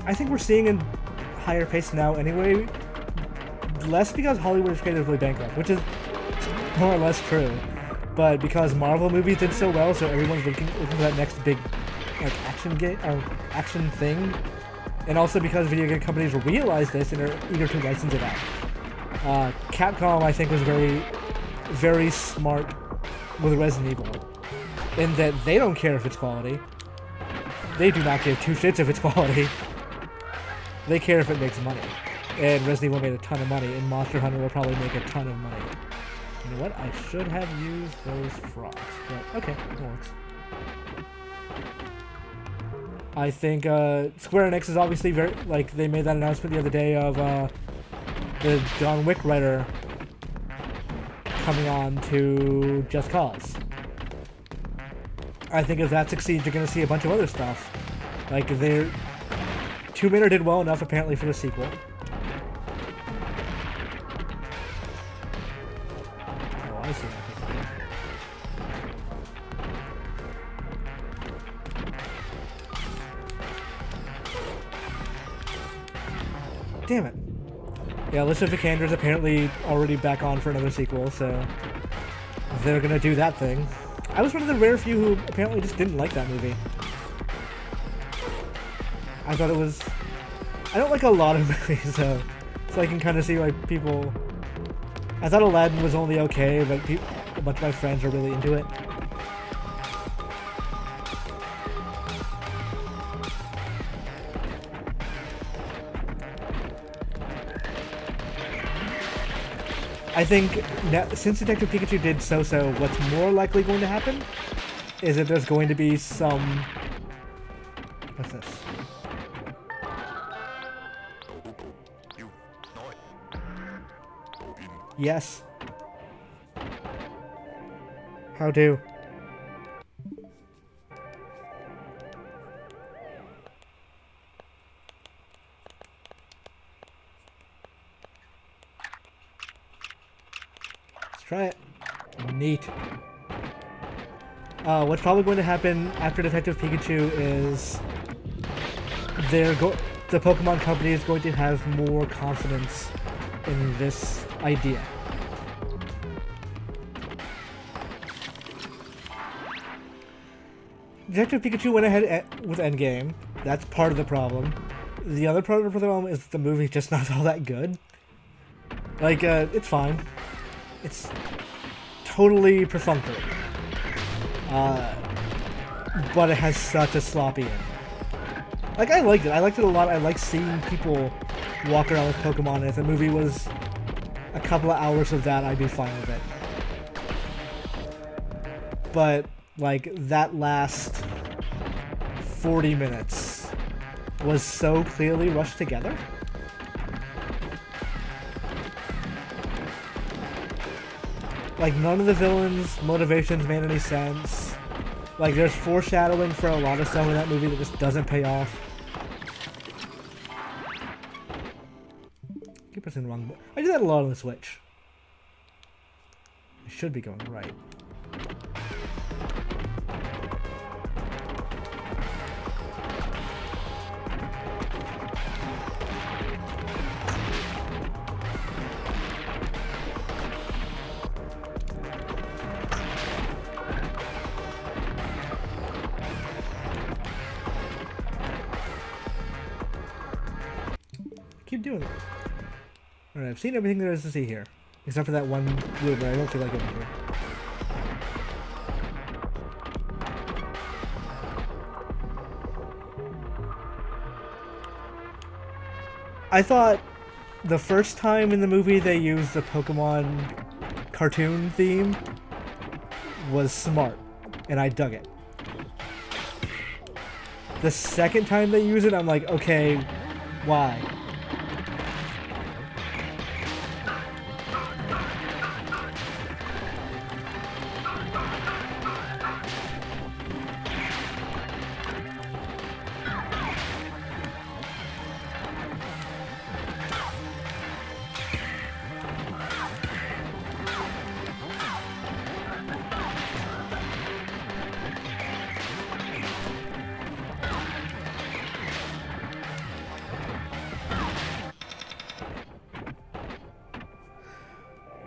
I think we're seeing a higher pace now anyway, less because Hollywood is creatively bankrupt, which is more or less true, but because Marvel movies did so well, so everyone's looking for that next big like action game or action thing, and also because video game companies realize this and are eager to license it out. Capcom, I think, was very smart with Resident Evil, in that they don't care if it's quality. They do not give two shits if it's quality. They care if it makes money. And Resident Evil made a ton of money, and Monster Hunter will probably make a ton of money. You know what? I should have used those frogs. But okay, it works. I think Square Enix is obviously very, like, they made that announcement the other day of the John Wick writer coming on to Just Cause. I think if that succeeds, you're going to see a bunch of other stuff. Like, Tomb Raider did well enough, apparently, for the sequel. Oh, I see that. Damn it. Yeah, List of Vikander's apparently already back on for another sequel, so they're gonna do that thing. I was one of the rare few who apparently just didn't like that movie. I thought it was... I don't like a lot of movies, so I can kind of see why people... I thought Aladdin was only okay, but a bunch of my friends are really into it. I think since Detective Pikachu did so-so, what's more likely going to happen is that there's going to be some... What's this? Yes. How do? Let's try it. Neat. What's probably going to happen after Detective Pikachu is the Pokemon Company is going to have more confidence in this idea. Detective Pikachu went ahead with Endgame. That's part of the problem. The other part of the problem is that the movie's just not all that good. Like, it's fine. It's totally perfunctory. But it has such a sloppy ending. Like, I liked it. I liked it a lot. I like seeing people walk around with Pokemon, and if the movie was a couple of hours of that, I'd be fine with it. But, like, that last 40 minutes was so clearly rushed together. Like, none of the villains' motivations made any sense. Like, there's foreshadowing for a lot of stuff in that movie that just doesn't pay off. Keep pressing the wrong button. I do that a lot on the Switch. I should be going right. keep doing it. Alright, I've seen everything there is to see here. Except for that one room where I don't feel like going here. I thought the first time in the movie they used the Pokemon cartoon theme was smart, and I dug it. The second time they use it, I'm like, okay, why?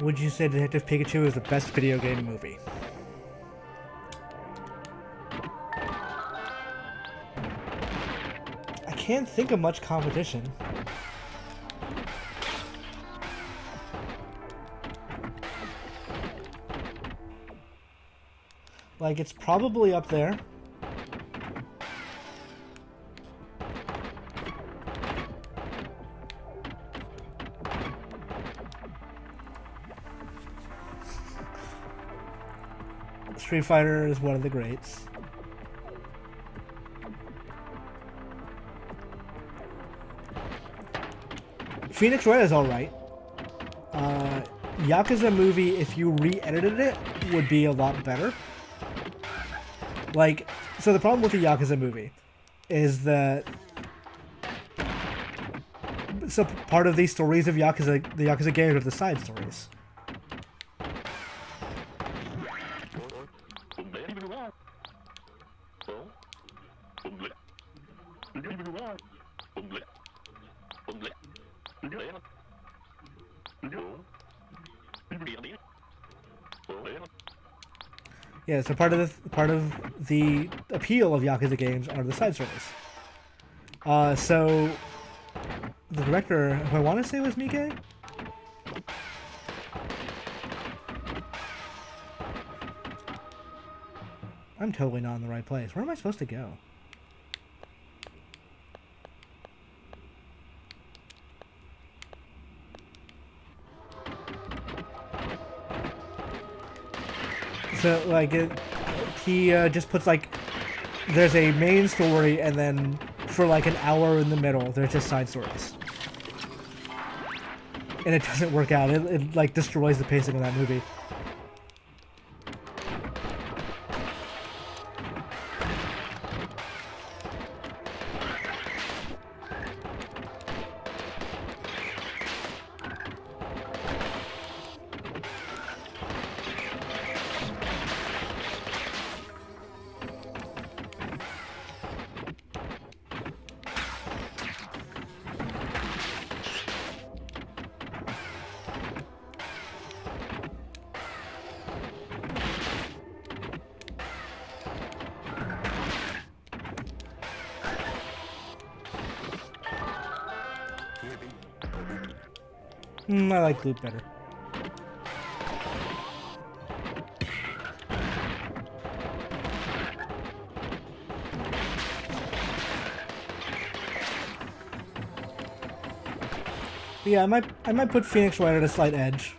Would you say Detective Pikachu is the best video game movie? I can't think of much competition. Like, it's probably up there. Street Fighter is one of the greats. Phoenix Wright is alright. Yakuza movie, if you re-edited it, would be a lot better. Like, so the problem with the Yakuza movie is that so part of these stories of Yakuza, the Yakuza games, are the side stories. Yeah, so part of the appeal of Yakuza games are the side stories. So the director, who I want to say was Mike. I'm totally not in the right place. Where am I supposed to go? So, like, he just puts, like, there's a main story, and then for, like, an hour in the middle, there's just side stories. And it doesn't work out. It like, destroys the pacing of that movie. I like Loop better. But yeah, I might put Phoenix Wright at a slight edge.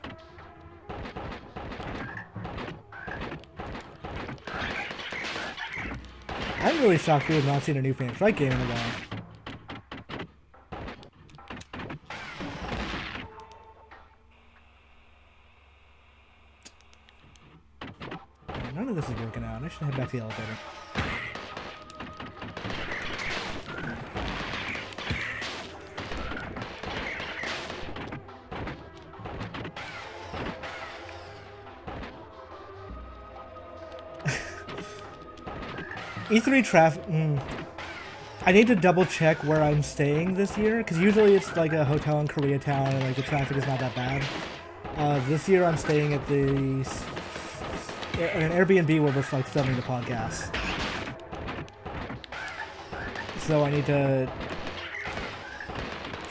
I'm really shocked we have not seen a new Phoenix Wright game in a while. None of this is working out. I should head back to the elevator. E3 traffic. I need to double check where I'm staying this year, because usually it's like a hotel in Koreatown and like the traffic is not that bad. This year I'm staying at an Airbnb where we're like filming the podcast. So I need to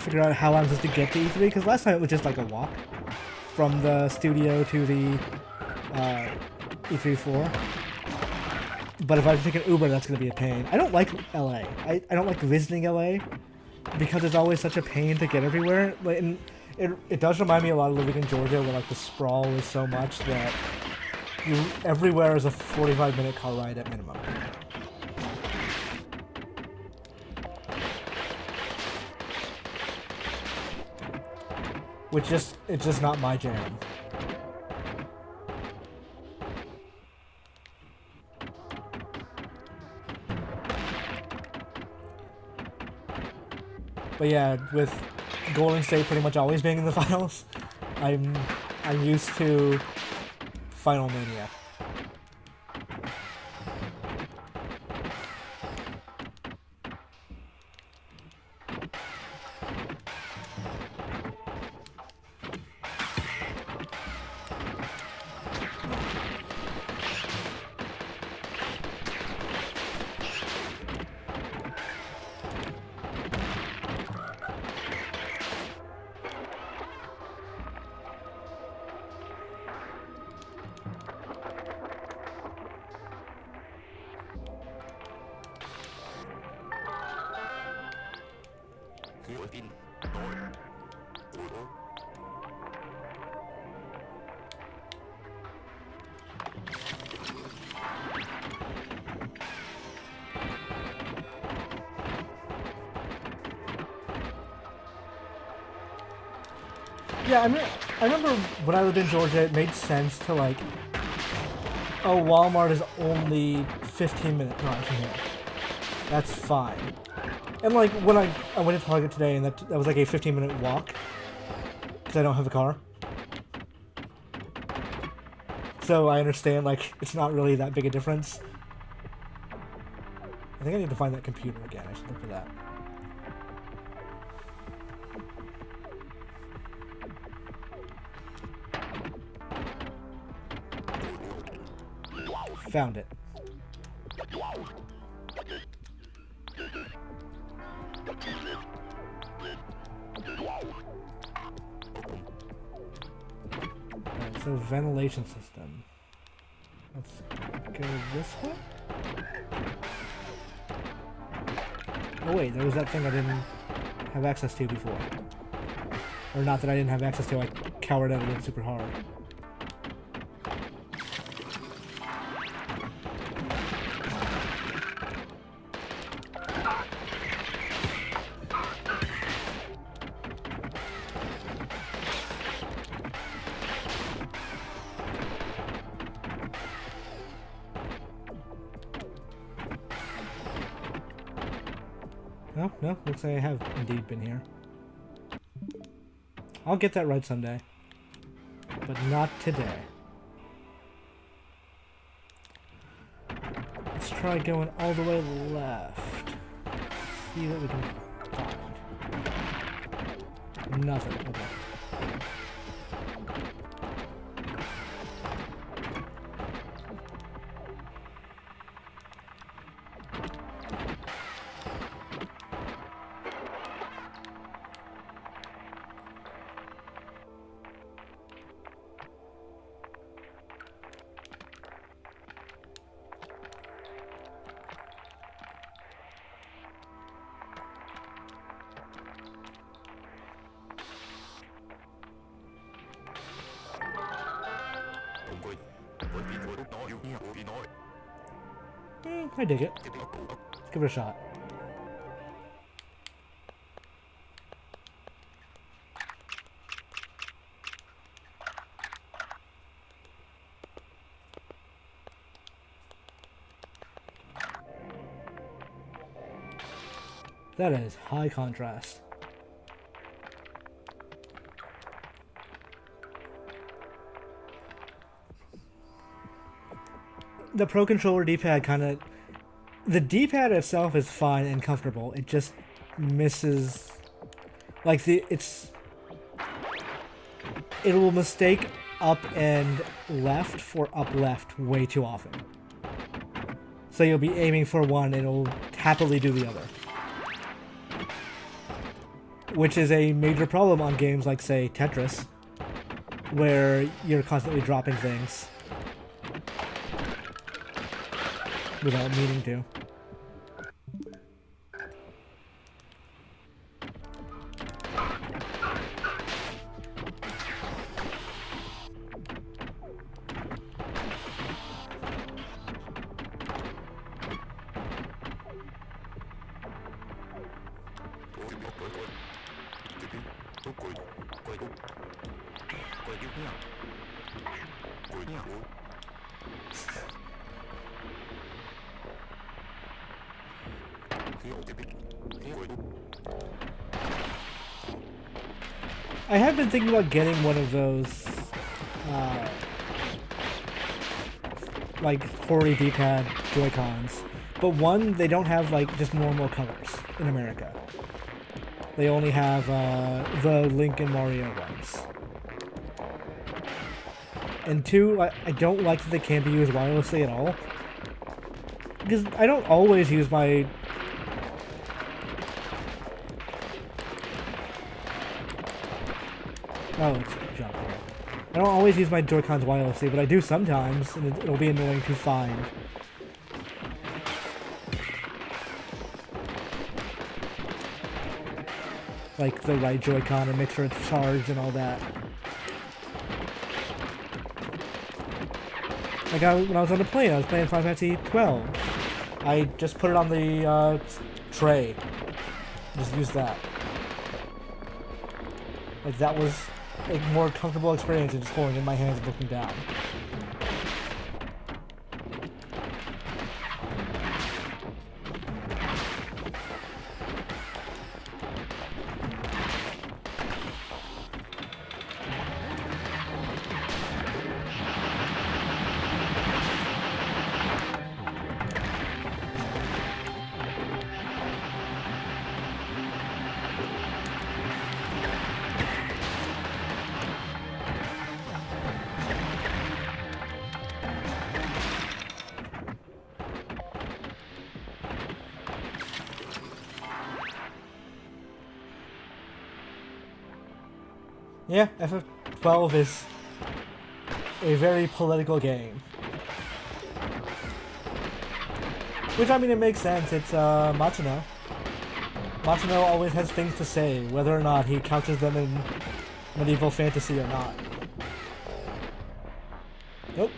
figure out how I'm supposed to get to E3, because last time it was just like a walk from the studio to the E3 floor. But if I take an Uber, that's going to be a pain. I don't like LA. I don't like visiting LA because it's always such a pain to get everywhere. And it does remind me a lot of living in Georgia, where like the sprawl is so much that everywhere is a 45-minute car ride at minimum. It's just not my jam. But yeah, with Golden State pretty much always being in the finals, I'm used to Final Mania. Yeah, I remember when I lived in Georgia, it made sense to like, oh, Walmart is only 15-minute drive from here. That's fine. And like when I went to Target today, and that was like a 15-minute walk because I don't have a car. So I understand like it's not really that big a difference. I think I need to find that computer again. I should look for that. Found it. Alright, so ventilation system. Let's go this way? Oh wait, there was that thing I didn't have access to before. Or not that I didn't have access to, I cowered out of it super hard. No, looks like I have indeed been here. I'll get that right someday. But not today. Let's try going all the way left. See what we can find. Nothing. Okay. I dig it. Let's give it a shot. That is high contrast. The Pro Controller D-pad kind of... The D-pad itself is fine and comfortable. It just misses... Like, it will mistake up and left for up left way too often. So you'll be aiming for one and it'll happily do the other. which is a major problem on games like, say, Tetris, where you're constantly dropping things without meaning to. I have been thinking about getting one of those, like, 4D D-pad Joy-Cons. But one, they don't have, like, just normal colors in America. They only have, the Link and Mario ones. And two, I don't like that they can't be used wirelessly at all. Because I don't always use my... Oh, it's jump. I don't always use my Joy-Cons wirelessly, but I do sometimes, and it'll be annoying to find. Like, the right Joy-Con and make sure it's charged and all that. Like, when I was on the plane, I was playing Final Fantasy 12. I just put it on the, tray. Just used that. Like, that was a more comfortable experience than just holding it in my hands and looking down. Yeah, FF12 is a very political game. Which, I mean, it makes sense. It's, Matsuno. Matsuno always has things to say, whether or not he couches them in medieval fantasy or not. Nope.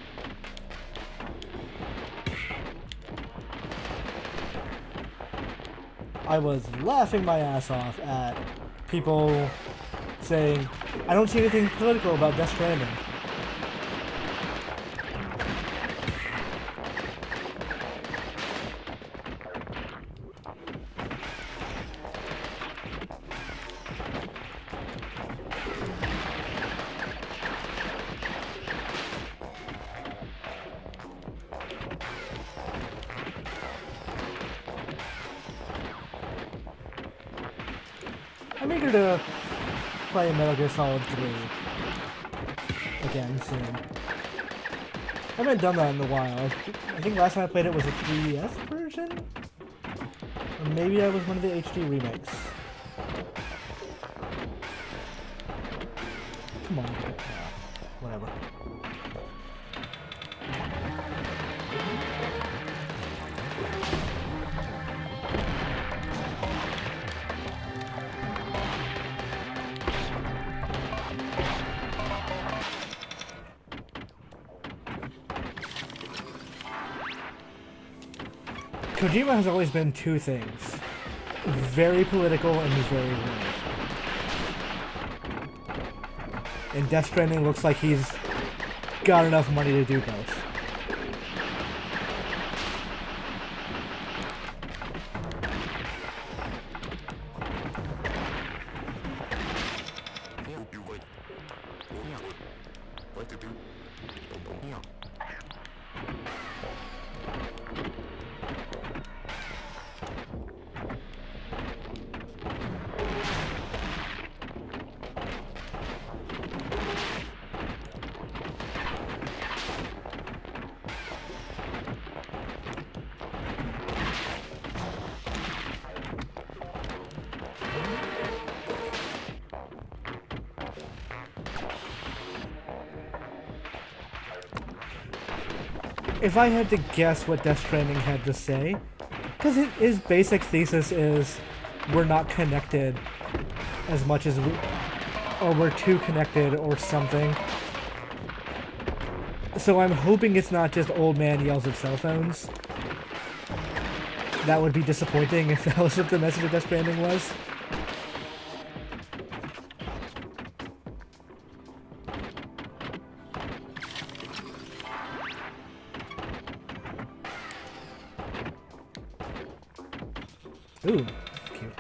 I was laughing my ass off at people saying, I don't see anything political about Death Stranding. I'm eager to play Metal Gear Solid 3 again soon. I haven't done that in a while. I think last time I played it was a 3DS version? Or maybe I was one of the HD remakes. Come on. Whatever. Kojima has always been two things. Very political and very weird. And Death Stranding looks like he's got enough money to do both. if I had to guess what Death Stranding had to say, because his basic thesis is we're not connected as much as we, or we're too connected or something. So I'm hoping it's not just old man yells at cell phones. That would be disappointing if that was what the message of Death Stranding was. Ooh, cute.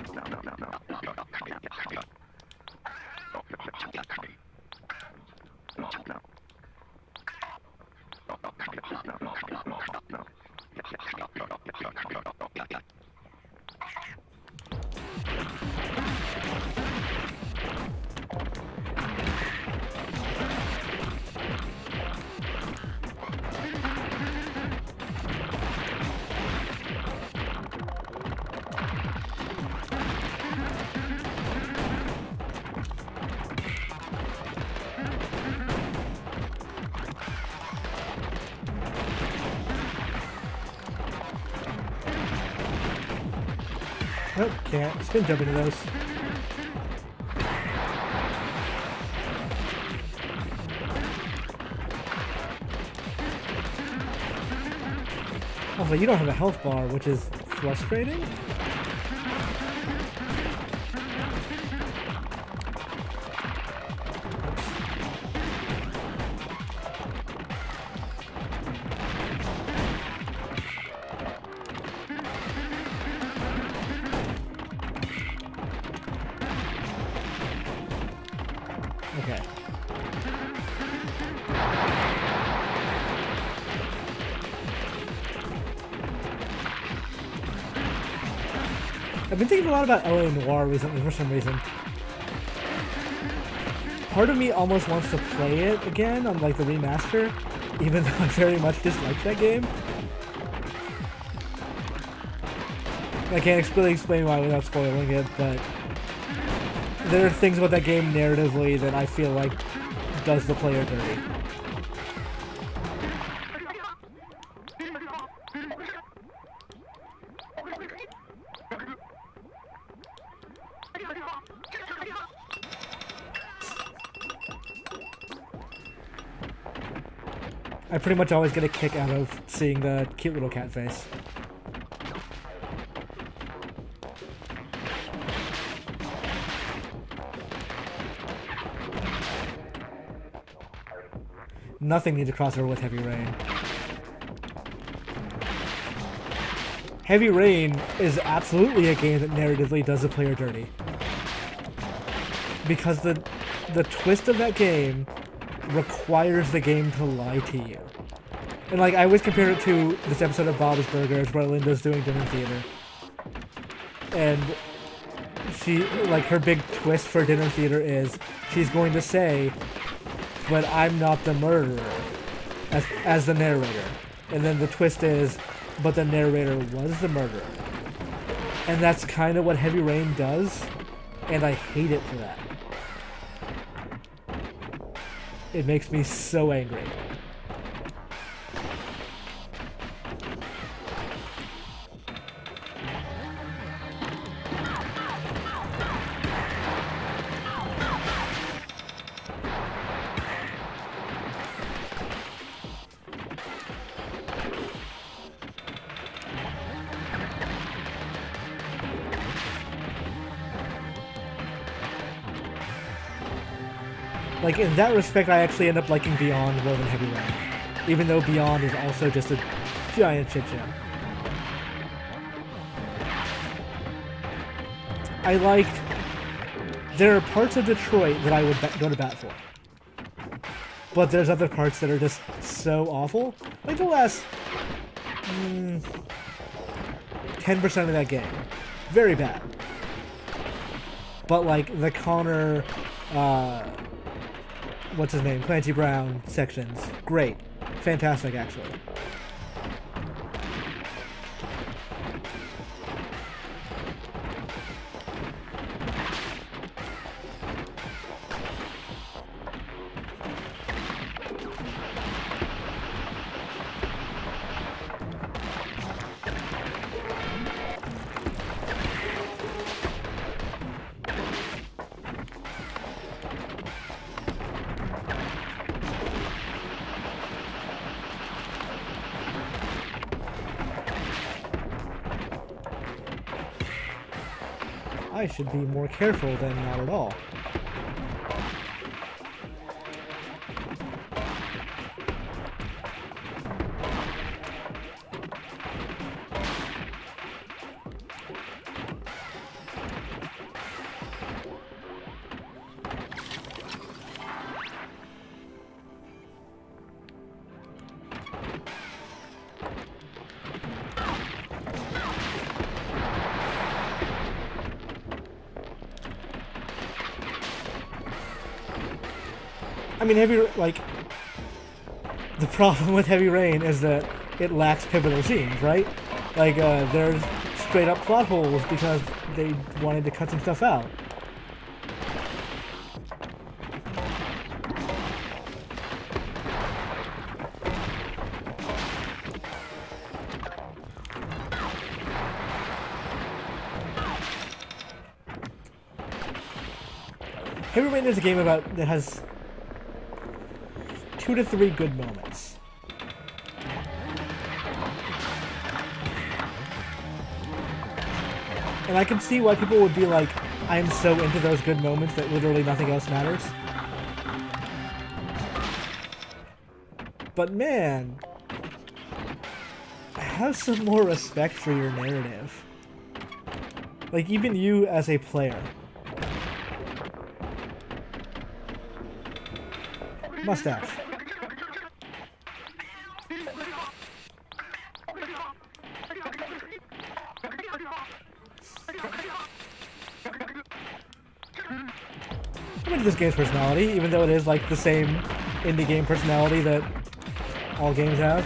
Nope, can't. Spin jump into those. Also, you don't have a health bar, which is frustrating. Okay. I've been thinking a lot about LA Noire recently for some reason. Part of me almost wants to play it again on like the remaster, even though I very much dislike that game. I can't really explain why without spoiling it, but there are things about that game narratively that I feel like does the player dirty. I pretty much always get a kick out of seeing the cute little cat face. Nothing needs a crossover with Heavy Rain. Heavy Rain is absolutely a game that narratively does the player dirty. Because the twist of that game requires the game to lie to you. And like, I always compare it to this episode of Bob's Burgers where Linda's doing dinner theater. And she, like, her big twist for dinner theater is she's going to say, but I'm not the murderer, as the narrator. And then the twist is, but the narrator was the murderer. And that's kind of what Heavy Rain does, and I hate it for that. It makes me so angry. Like, in that respect, I actually end up liking Beyond more than Heavy Rain. Even though Beyond is also just a giant shit show. I liked... There are parts of Detroit that I would go to bat for. But there's other parts that are just so awful. Like the last... 10% of that game. Very bad. But, like, the Connor... what's his name? Clancy Brown sections. Great. Fantastic, actually. I should be more careful than not at all. I mean, the problem with Heavy Rain is that it lacks pivotal scenes, right? Like, there's straight up plot holes because they wanted to cut some stuff out. Heavy Rain is a game that has 2 to 3 good moments. And I can see why people would be like, I'm so into those good moments that literally nothing else matters. But man, have some more respect for your narrative. Like, even you as a player. Mustache. I'm into this game's personality, even though it is like the same indie game personality that all games have.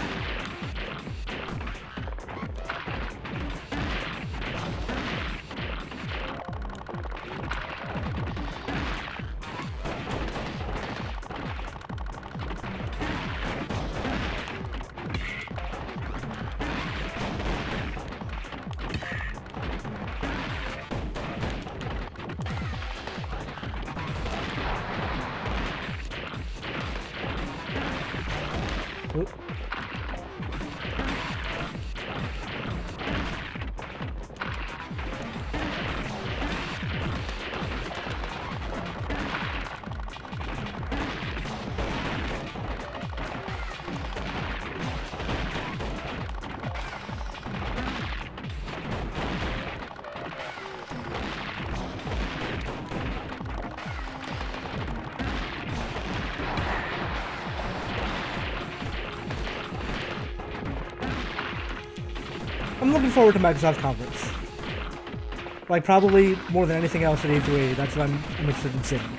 I'm looking forward to Microsoft's conference. Like, probably more than anything else at E3, that's what I'm interested in seeing.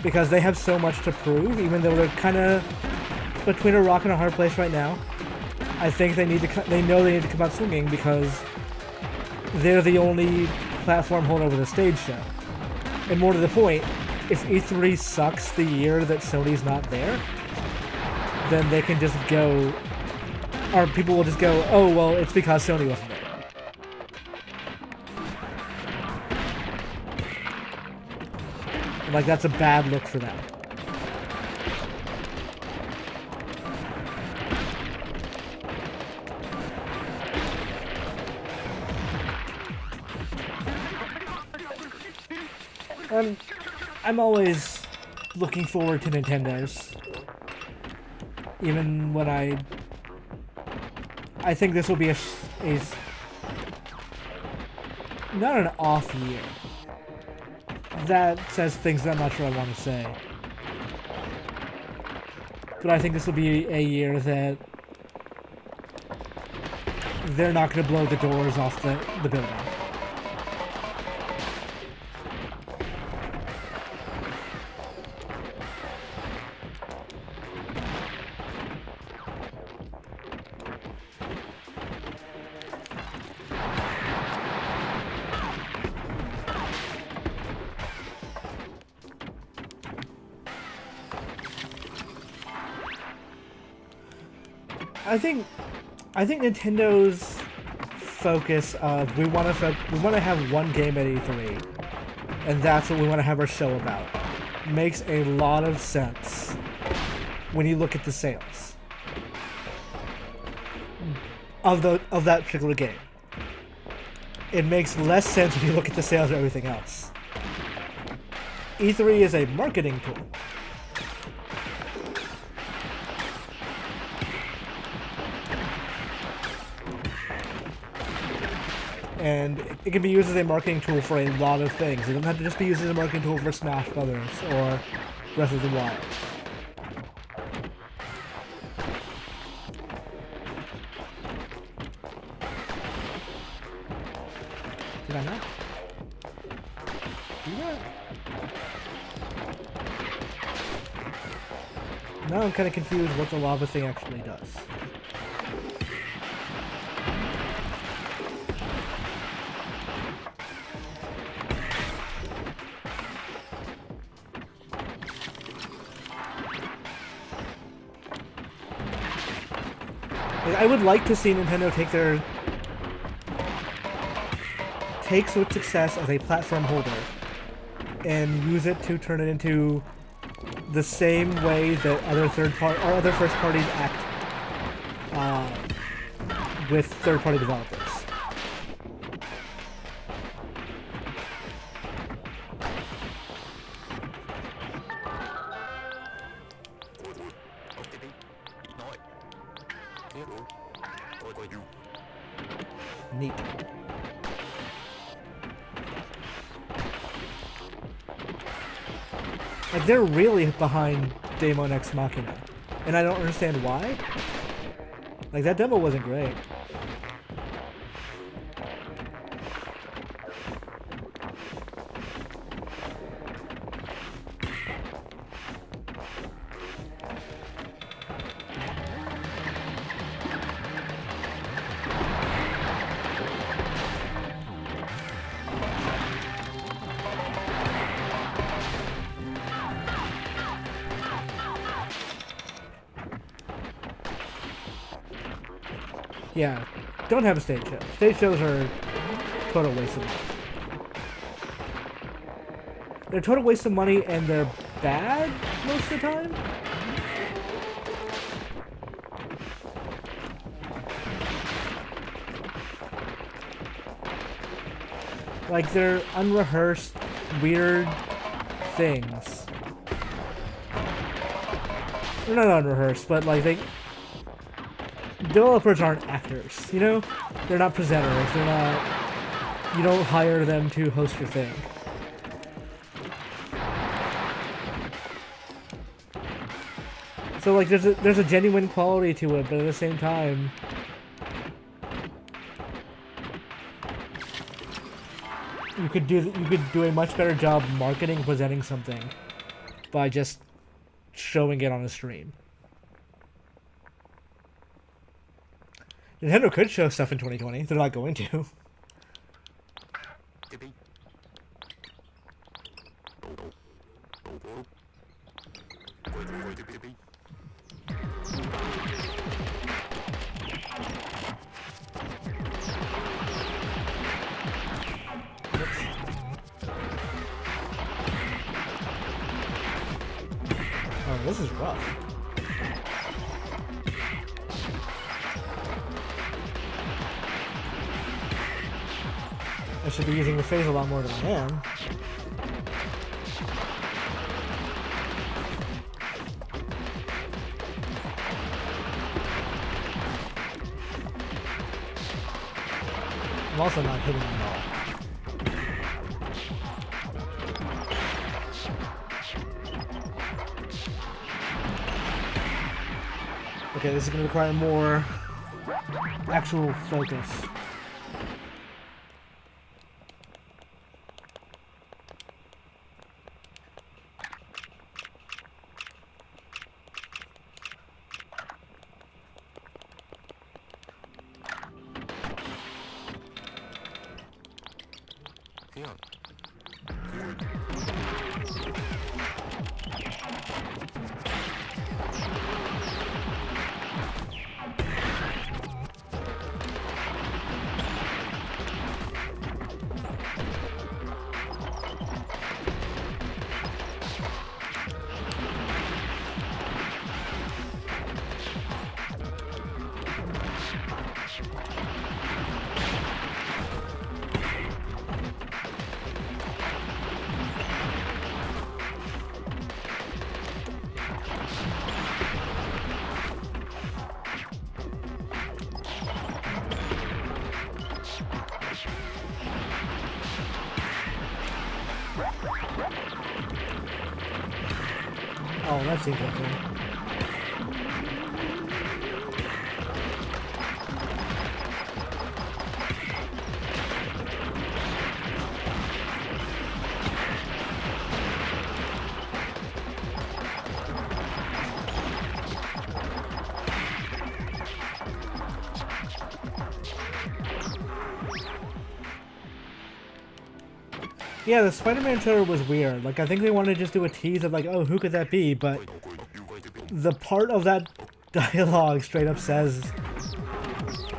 Because they have so much to prove, even though they're kind of between a rock and a hard place right now. I think they know they need to come out swinging because they're the only platform holding over the stage show. And more to the point, if E3 sucks the year that Sony's not there, then they can just go, or people will just go, oh, well, it's because Sony wasn't there. Like, that's a bad look for them. I'm always looking forward to Nintendo's. Even when I think this will be a not an off year. That says things that I'm not sure I want to say. But I think this will be a year that they're not going to blow the doors off the building. I think Nintendo's focus of we want to have one game at E3, and that's what we want to have our show about, makes a lot of sense when you look at the sales of that particular game. it makes less sense when you look at the sales of everything else. E3 is a marketing tool. And it can be used as a marketing tool for a lot of things. It doesn't have to just be used as a marketing tool for Smash Brothers or Breath of the Wild. Did I not do that? Now I'm kind of confused what the lava thing actually does. I would like to see Nintendo take Switch success as a platform holder and use it to turn it into the same way that other first parties act with third-party developers. Neat. Like, they're really behind Daemon X Machina, and I don't understand why. Like, that demo wasn't great. Yeah, don't have a stage show. Stage shows are total waste of money. They're a total waste of money, and they're bad most of the time. Like, they're unrehearsed, weird things. They're not unrehearsed, but like developers aren't actors, you know? They're not presenters, they're not... You don't hire them to host your thing. So, like, there's a genuine quality to it, but at the same time... You could do a much better job marketing and presenting something by just showing it on a stream. Nintendo could show stuff in 2020. They're not going to. Oh, this is rough. I should be using the phase a lot more than I am. I'm also not hitting them all. Okay, this is going to require more actual focus. Oh, that's interesting. Yeah, the Spider-Man trailer was weird. Like, I think they wanted to just do a tease of like, oh, who could that be? But the part of that dialogue straight up says,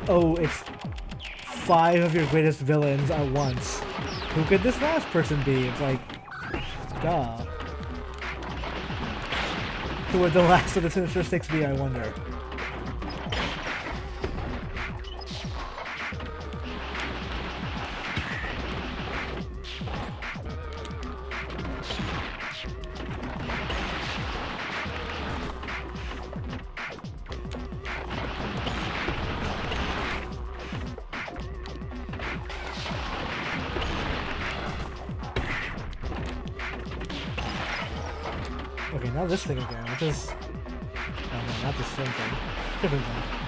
oh, it's 5 of your greatest villains at once. Who could this last person be? It's like, duh. Who would the last of the Sinister Six be, I wonder? Okay, now this thing again, which is... Oh no, not the same thing. Different thing.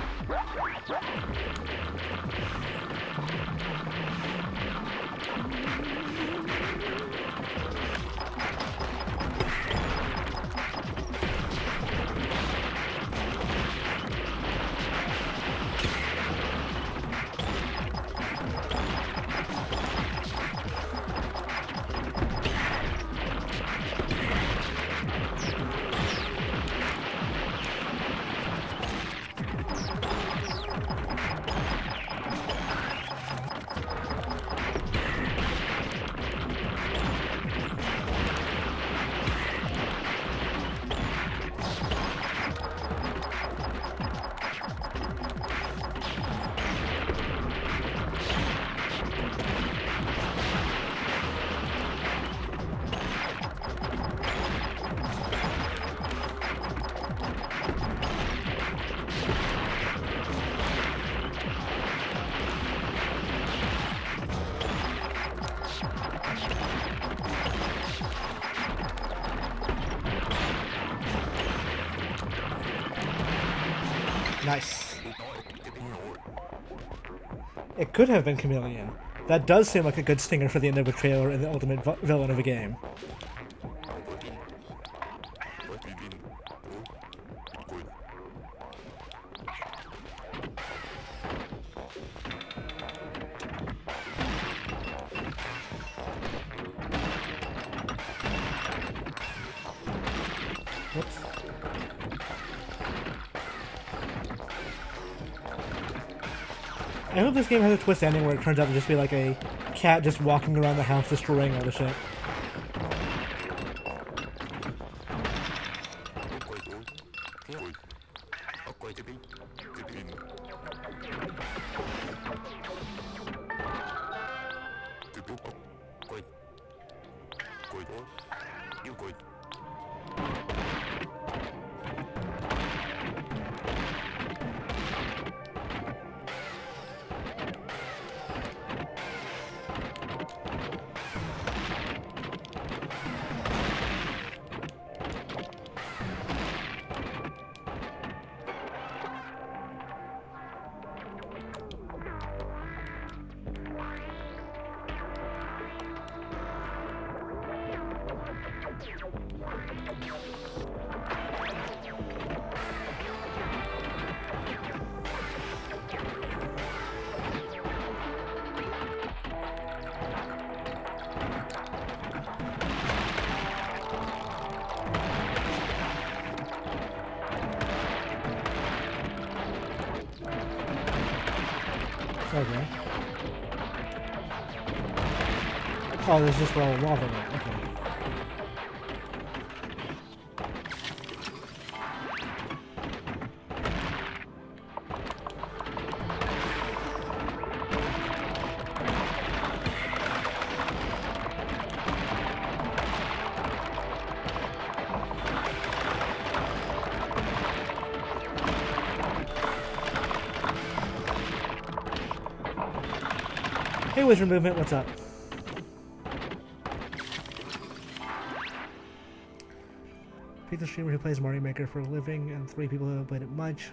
Nice. It could have been Chameleon. That does seem like a good stinger for the end of a trailer and the ultimate villain of a game. Whoops. I hope this game has a twist ending where it turns out to just be like a cat just walking around the house destroying all the shit. Okay. Oh, there's just where all the lava went. Okay. Hey, Wizard Movement, what's up? speaks to a streamer who plays Mario Maker for a living and 3 people who have played it much.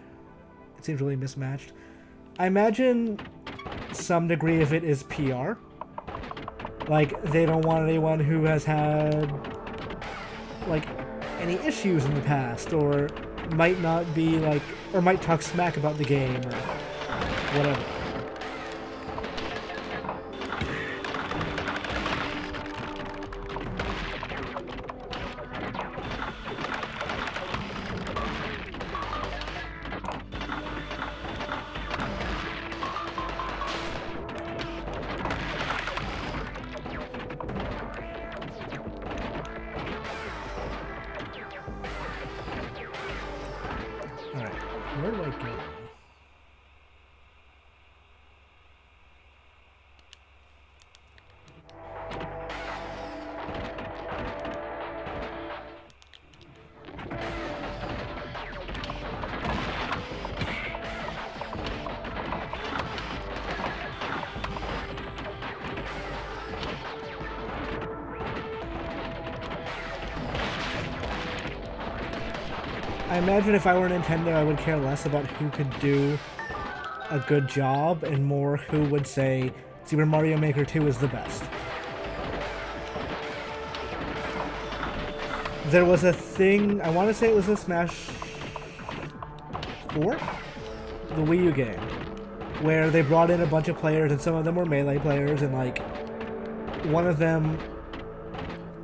It seems really mismatched. I imagine some degree of it is PR. Like, they don't want anyone who has had, like, any issues in the past, or might not be, like, or might talk smack about the game, or whatever. Where do I go? I imagine if I were Nintendo, I would care less about who could do a good job and more who would say Super Mario Maker 2 is the best. There was a thing, I want to say it was a Smash 4? The Wii U game, where they brought in a bunch of players and some of them were Melee players, and like one of them,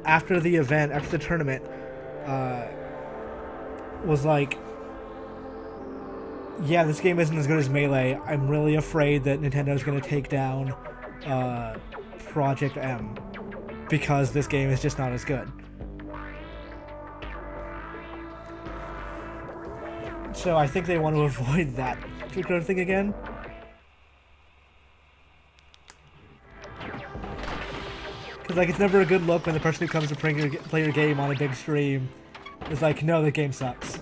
after the event, after the tournament, was like, yeah, this game isn't as good as Melee. I'm really afraid that Nintendo's going to take down Project M because this game is just not as good. So I think they want to avoid that particular thing again. Because like, it's never a good look when the person who comes to play your game on a big stream is like, no, the game sucks.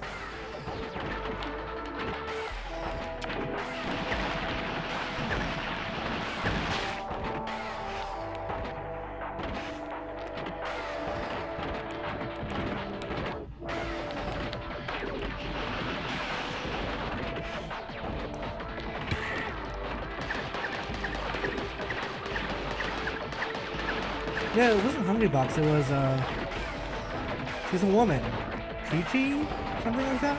Yeah, it wasn't Hungry Box, it was, she's a woman. Peachy? Something like that?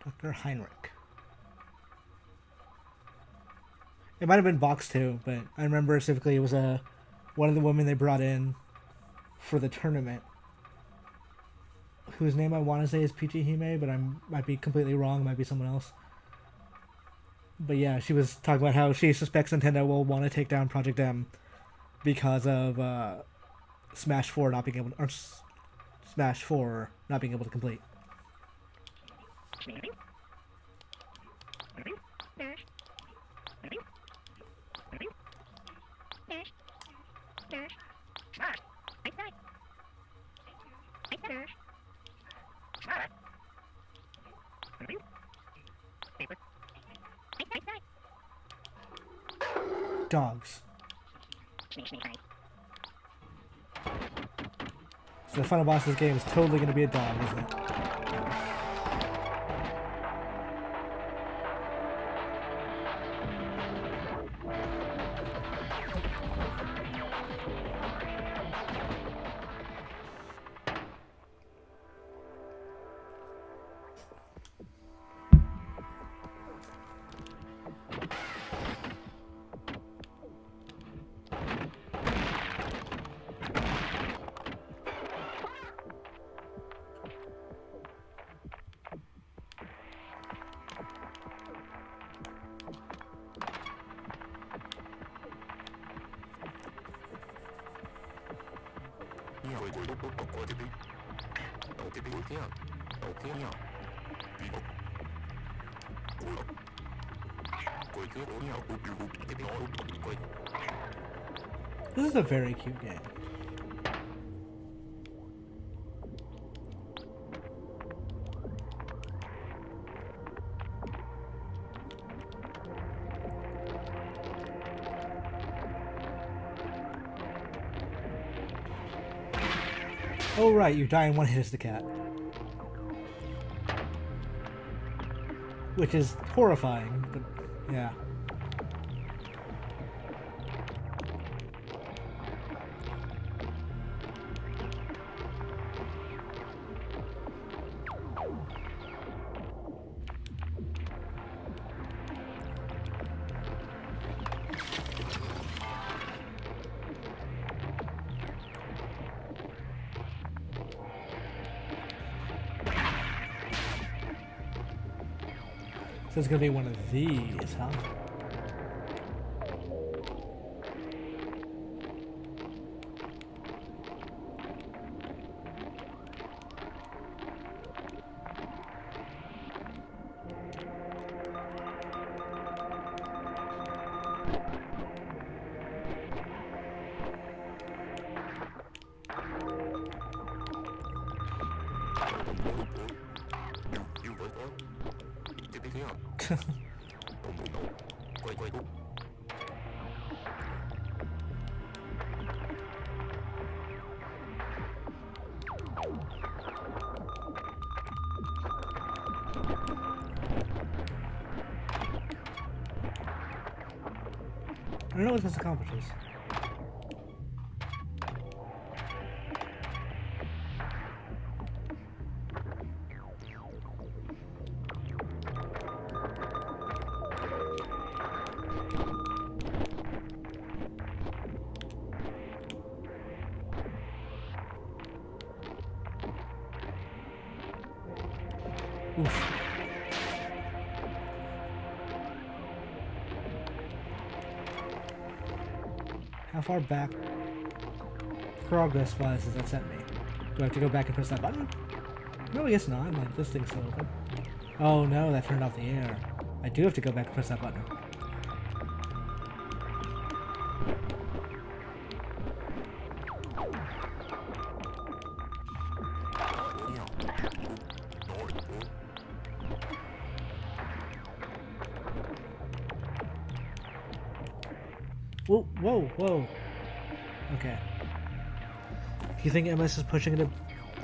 Dr. Heinrich. It might have been Box 2, but I remember specifically it was one of the women they brought in for the tournament, whose name I want to say is Peachy Hime, but I might be completely wrong. It might be someone else. But yeah, she was talking about how she suspects Nintendo will want to take down Project M because of Smash 4 not being able to, or Smash 4 not being able to complete. Dogs. So the final boss of this game is totally going to be a dog, isn't it? This is a very cute game. Oh right, you die in one hit as the cat. Which is horrifying, but yeah. So it's gonna be one of these, huh? I don't know what this accomplishes. Oof. How far back progress-wise does that send me? Do I have to go back and press that button? No, I guess not. Like, this thing's still open. Oh no, that turned off the air. I do have to go back and press that button. Whoa, whoa, whoa. Okay. Do you think MS is pushing it a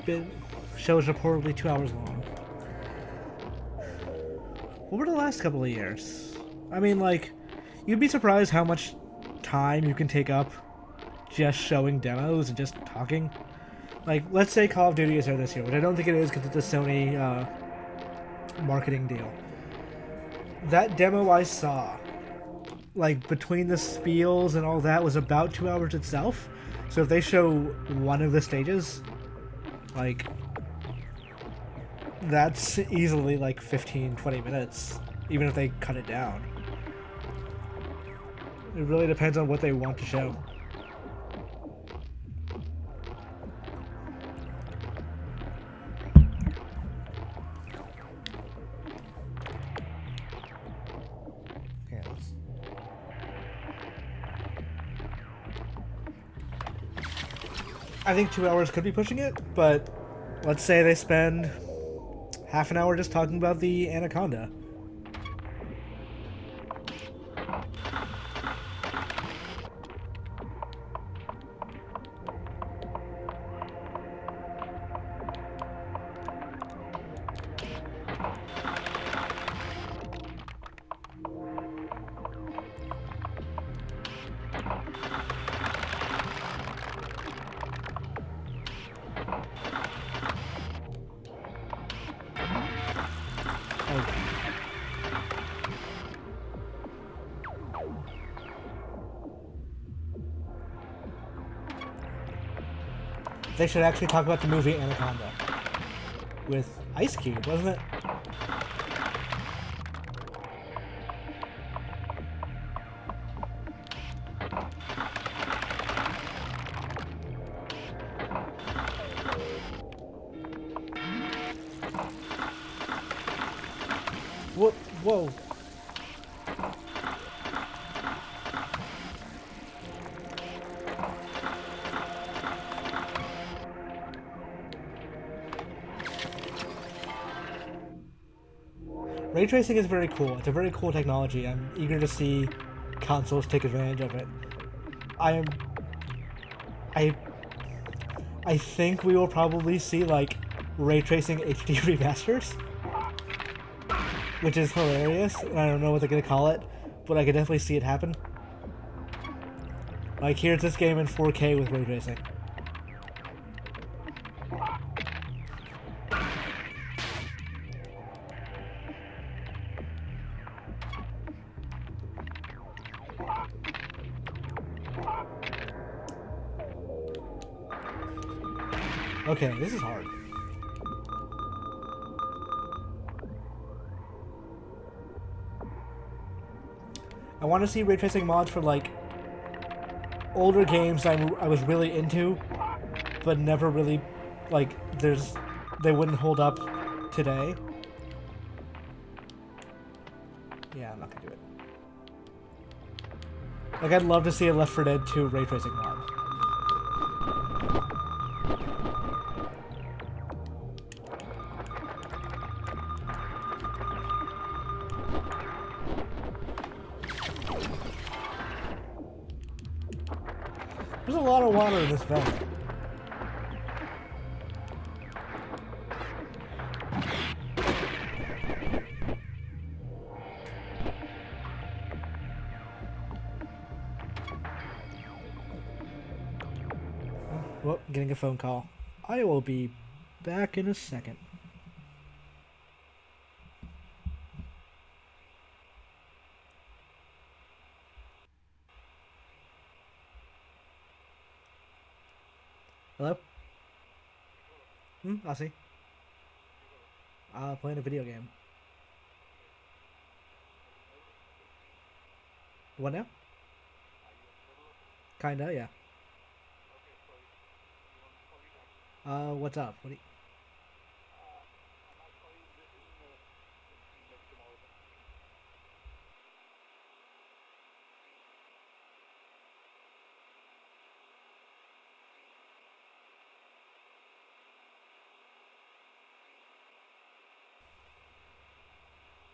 bit? Show is reportedly 2 hours long. What were the last couple of years? I mean, like, you'd be surprised how much time you can take up just showing demos and just talking. Like, let's say Call of Duty is there this year, which I don't think it is because it's a Sony marketing deal. That demo I saw, like, between the spiels and all that, was about 2 hours itself. So if they show one of the stages, like, that's easily like 15-20 minutes, even if they cut it down. It really depends on what they want to show. I think 2 hours could be pushing it, but let's say they spend half an hour just talking about the Anaconda. They should actually talk about the movie Anaconda with Ice Cube, wasn't it? What? Whoa. Ray tracing is very cool. It's a very cool technology. I'm eager to see consoles take advantage of it. I think we will probably see like ray tracing HD remasters, which is hilarious. I don't know what they're gonna call it, but I could definitely see it happen. Like here's this game in 4K with ray tracing. Okay, this is hard. I want to see ray tracing mods for like older games I was really into, but never really like they wouldn't hold up today. Yeah, I'm not gonna do it. Like I'd love to see a Left 4 Dead 2 ray tracing mod. There's a lot of water in this vent. Well, getting a phone call. I will be back in a second. Hello? I see. Playing a video game. What now? Kinda, yeah. What's up? What do you...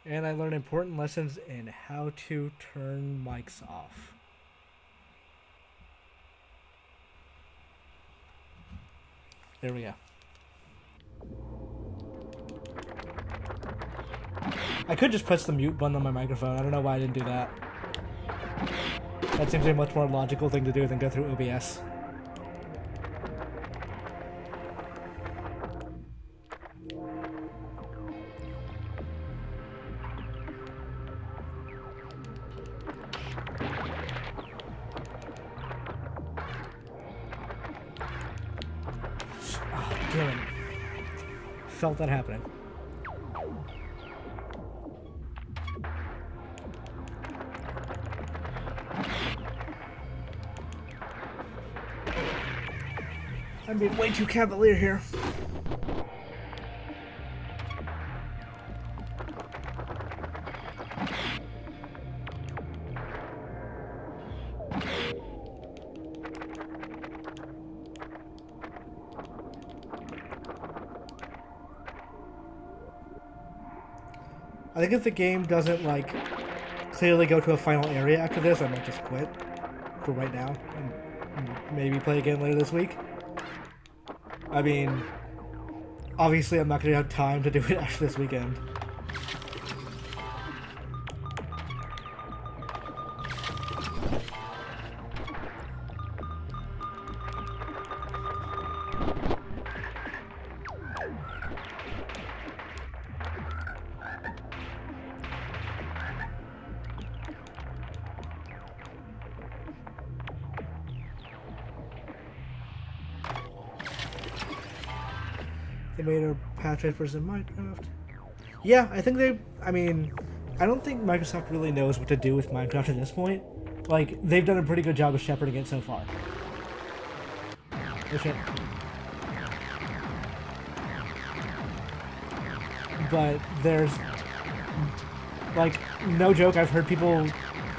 And I learned important lessons in how to turn mics off. There we go. I could just press the mute button on my microphone. I don't know why I didn't do that. That seems a much more logical thing to do than go through OBS. Damn it. Felt that happening. I'm being way too cavalier here. I think if the game doesn't, like, clearly go to a final area after this, I might just quit for right now and maybe play again later this week. I mean, obviously I'm not going to have time to do it after this weekend. They made a patch version of Minecraft. Yeah, I think they. I mean, I don't think Microsoft really knows what to do with Minecraft at this point. Like, they've done a pretty good job of shepherding it so far. But there's, like, no joke, I've heard people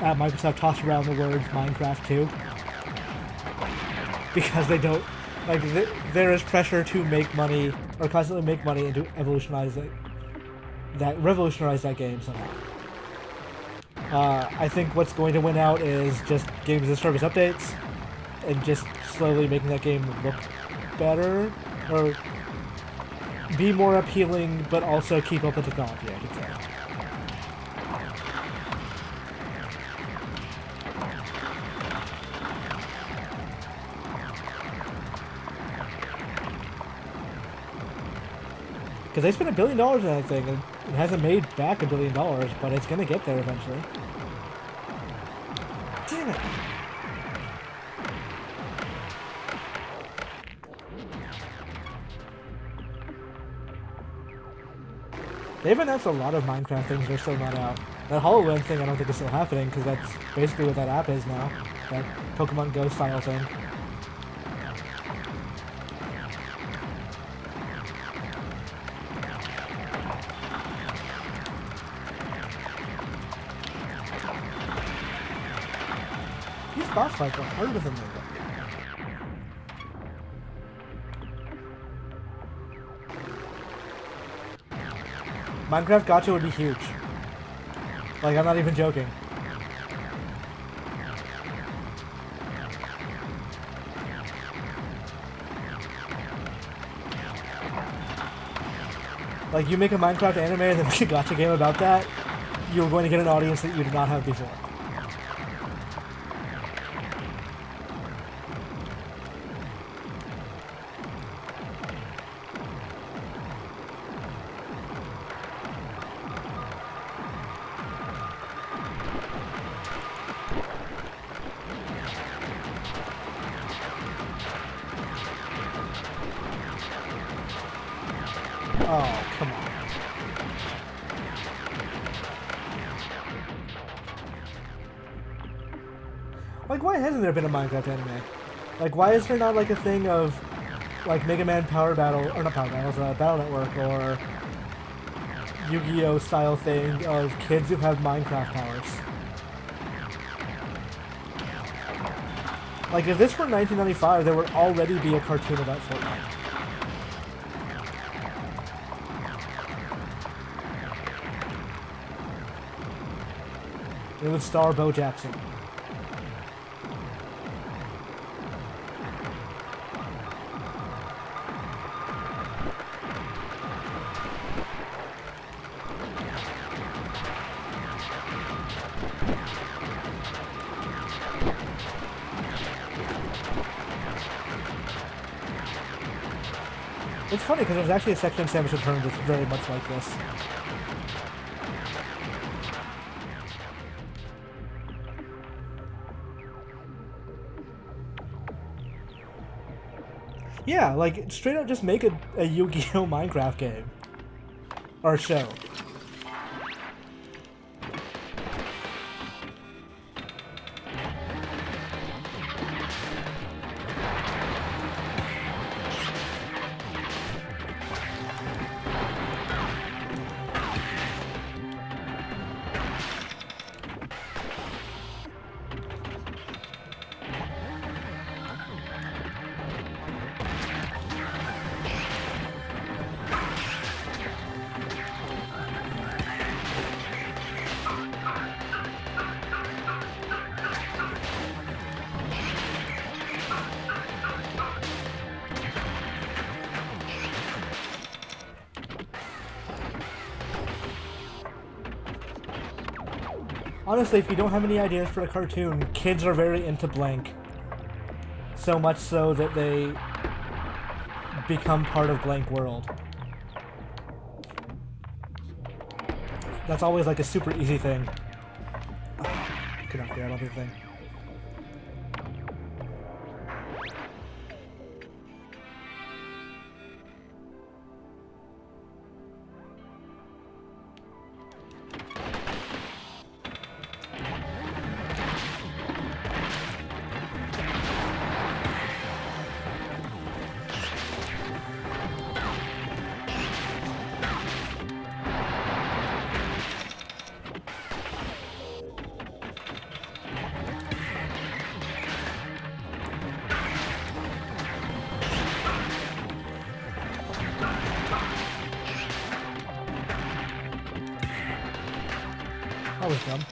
at Microsoft toss around the words Minecraft 2. Because they don't, like, there is pressure to make money, or constantly make money and to revolutionize that game somehow. I think what's going to win out is just games as a service updates, and just slowly making that game look better, or be more appealing, but also keep up with technology, I could say. Because they spent $1 billion on that thing, and it hasn't made back $1 billion, but it's gonna get there eventually. Damn it! They've announced a lot of Minecraft things that are still not out. That HoloLens thing I don't think is still happening, because that's basically what that app is now. That Pokemon Go style thing. These boss fights are harder than they look. Minecraft Gato would be huge. Like, I'm not even joking. Like, you make a Minecraft anime and then make a gacha game about that, you're going to get an audience that you did not have before. Oh, come on. Like, why hasn't there been a Minecraft anime? Like, why is there not, like, a thing of, like, Mega Man Power Battle, or not Power Battles, Battle Network, or Yu-Gi-Oh! Style thing of kids who have Minecraft powers? Like, if this were 1995, there would already be a cartoon about Fortnite. It would star Bo Jackson. It's funny because there's actually a section in Samus Returns that's very much like this. Yeah, like, straight up just make a Yu-Gi-Oh! Minecraft game. Or show. Honestly, if you don't have any ideas for a cartoon, kids are very into blank. So much so that they become part of blank world. That's always like a super easy thing. Oh, could not get out of the thing. That was dumb.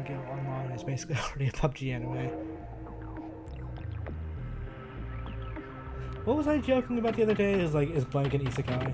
Online is basically already a PUBG anime. What was I joking about the other day? Is blank an isekai?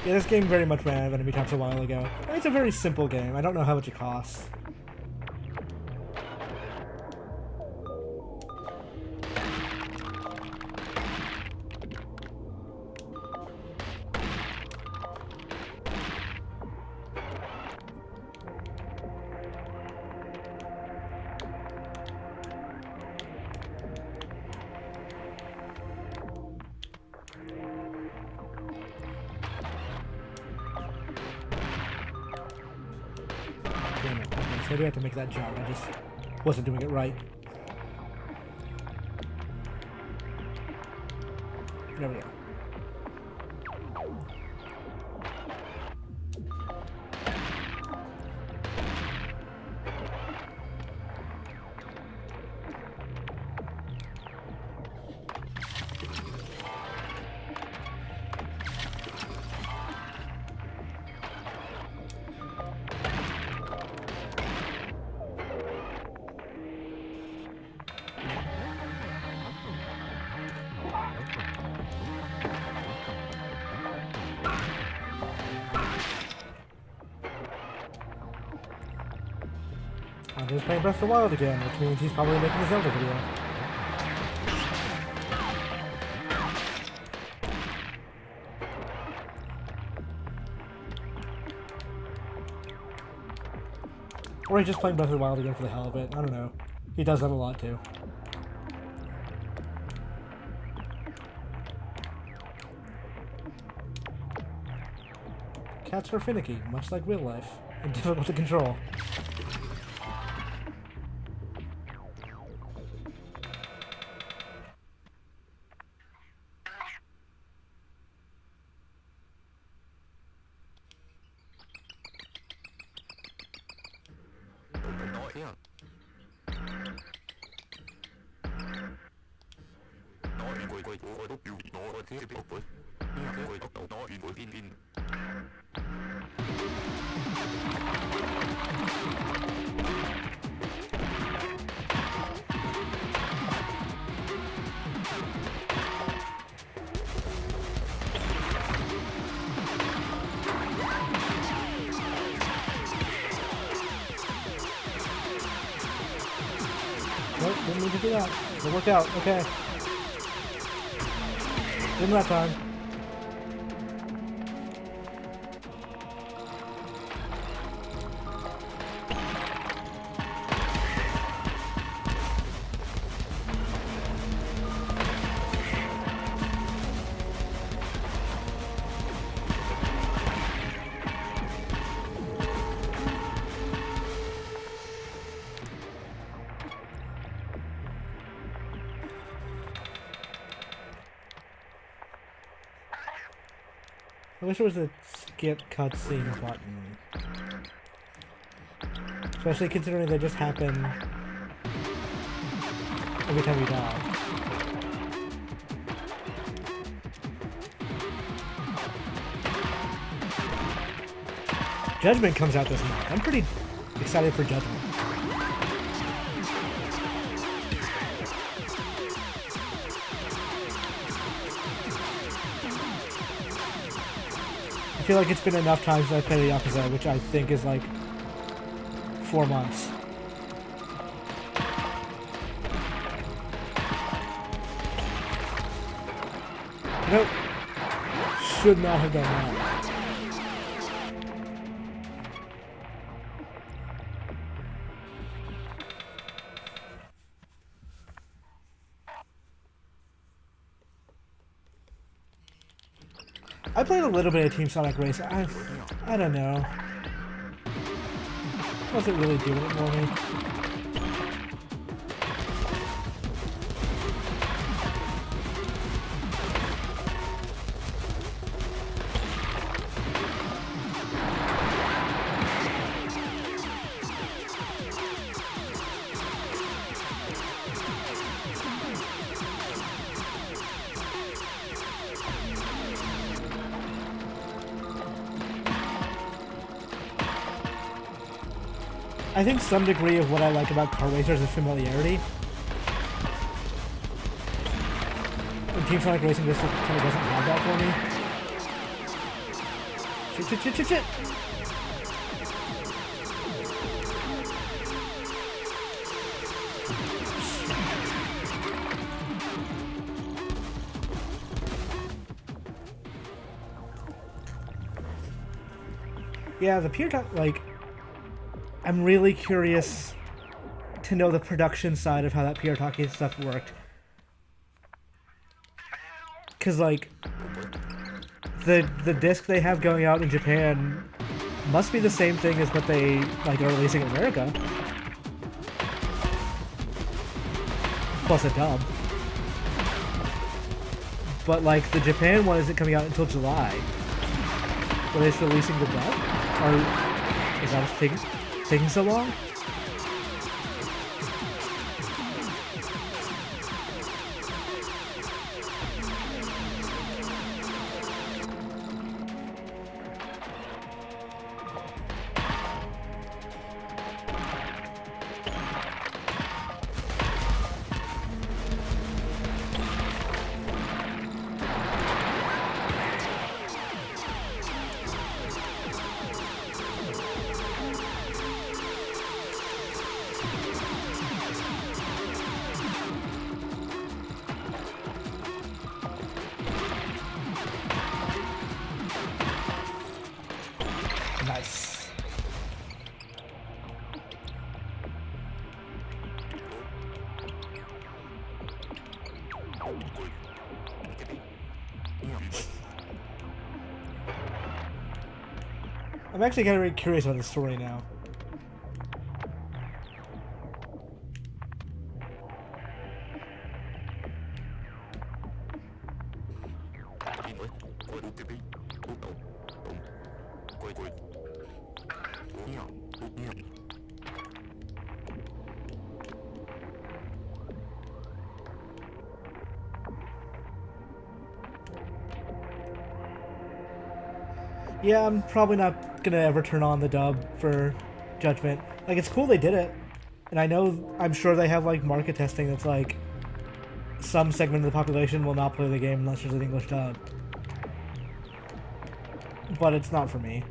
Yeah, this game very much ran out of enemy types a while ago. It's a very simple game. I don't know how much it costs. So I do have to make that jump. I just wasn't doing it right. There we go. He's playing Breath of the Wild again, which means he's probably making a Zelda video. Or he's just playing Breath of the Wild again for the hell of it. I don't know. He does that a lot too. Cats are finicky, much like real life, and difficult to control. Nope, didn't need to do that. It worked out, okay. Didn't that time. I wish there was a skip cutscene button. Especially considering they just happen every time you die. Judgment comes out this month. I'm pretty excited for Judgment. I feel like it's been enough times that I played the Yakuza, which I think is like 4 months. Nope. Should not have done that. I played a little bit of Team Sonic Race. I don't know. Wasn't really doing it for me. I think some degree of what I like about car racers is familiarity. And Team Sonic Racing just kind of doesn't have that for me. Shit. Yeah, the pure time, like, I'm really curious to know the production side of how that Piyotaki stuff worked. Cause like the disc they have going out in Japan must be the same thing as what they like are releasing in America. Plus a dub. But like the Japan one isn't coming out until July. When it's releasing the dub? Or is that what's taking so long? Nice. I'm actually kind of curious about the story now. Yeah, I'm probably not gonna ever turn on the dub for Judgment. Like, it's cool they did it. And I'm sure they have, like, market testing that's like, some segment of the population will not play the game unless there's an English dub. But it's not for me.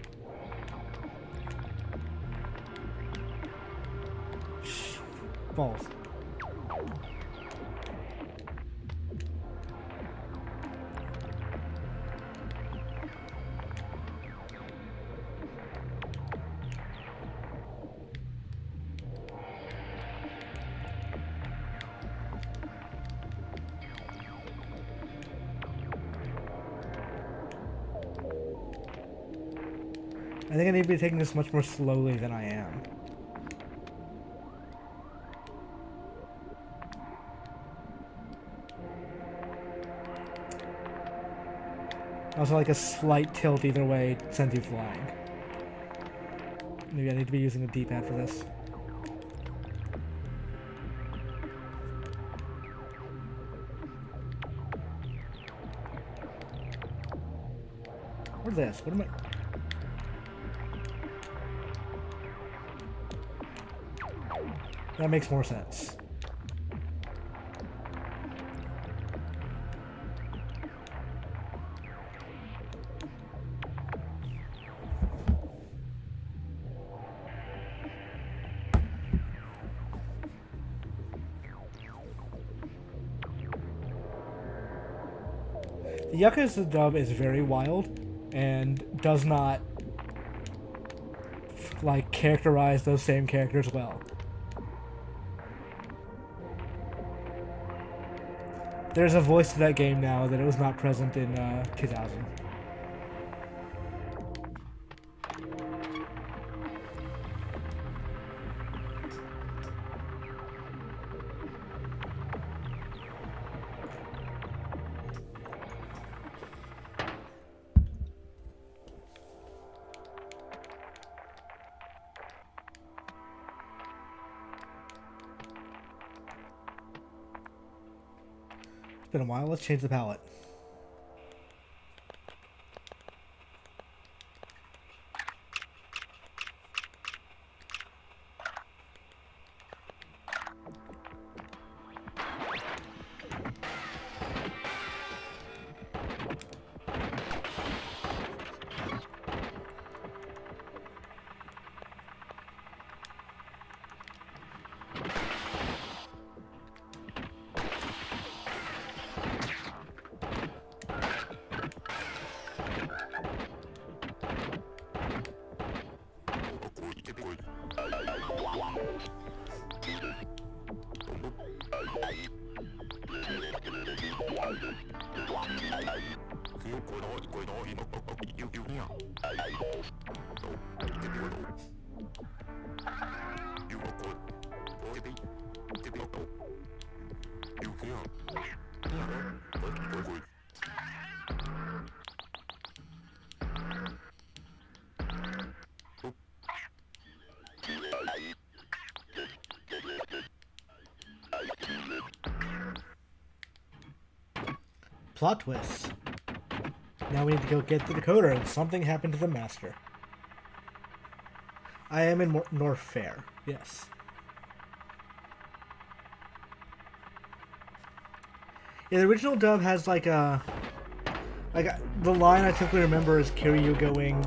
Balls. I think I need to be taking this much more slowly than I am. Also, like a slight tilt either way sends you flying. Maybe I need to be using the D-pad for this. Or this. What am I... That makes more sense. The Yakuza dub is very wild and does not like characterize those same characters well. There's a voice to that game now that it was not present in 2000. It's been a while. Let's change the palette. Plot twist. Now we need to go get the decoder and something happened to the master. I am in North Fair. Yes. Yeah, the original dub has like the line I typically remember is Kiryu going,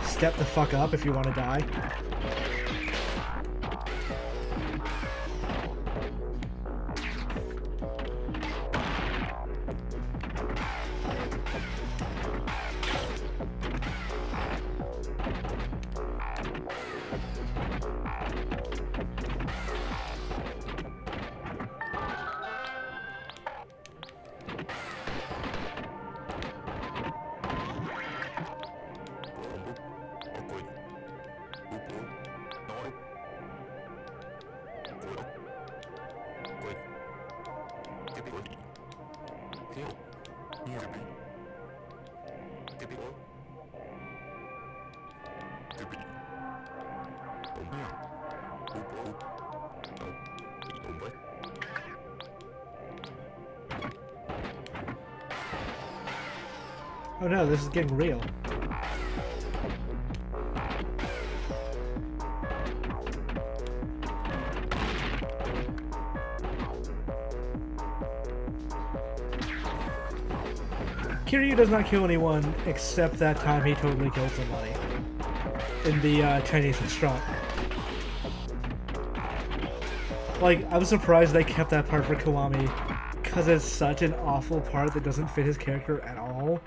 "Step the fuck up if you want to die." Oh no, this is getting real. Kiryu does not kill anyone except that time he totally killed somebody in the Chinese restaurant. Like, I was surprised they kept that part for Kiwami because it's such an awful part that doesn't fit his character at all.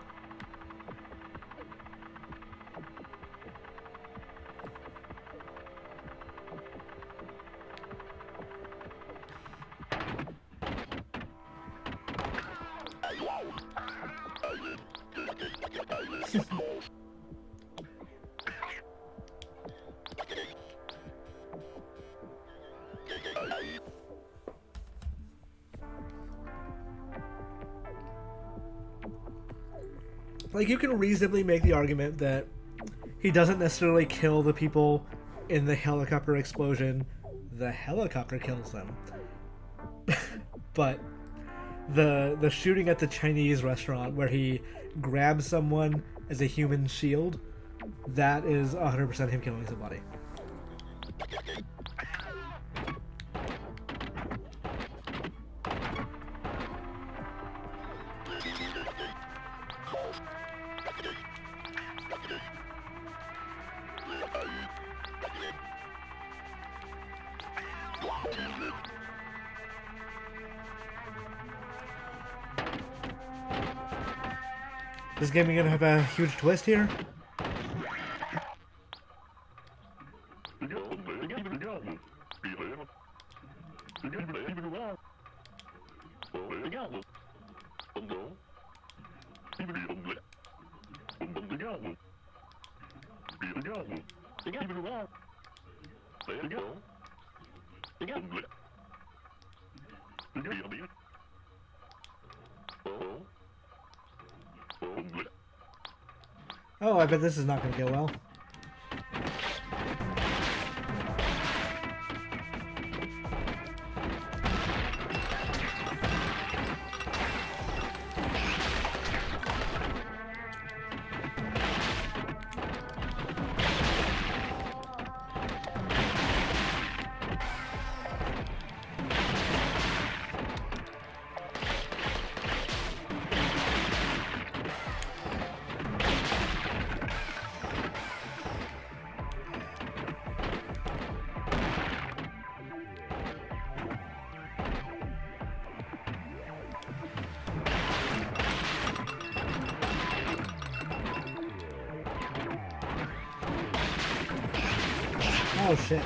like, you can reasonably make the argument that he doesn't necessarily kill the people in the helicopter explosion. The helicopter kills them. But the shooting at the Chinese restaurant where he grabs someone as a human shield, that is 100% him killing somebody. This game is gonna have a huge twist here. Oh, I bet this is not gonna go well. Oh shit.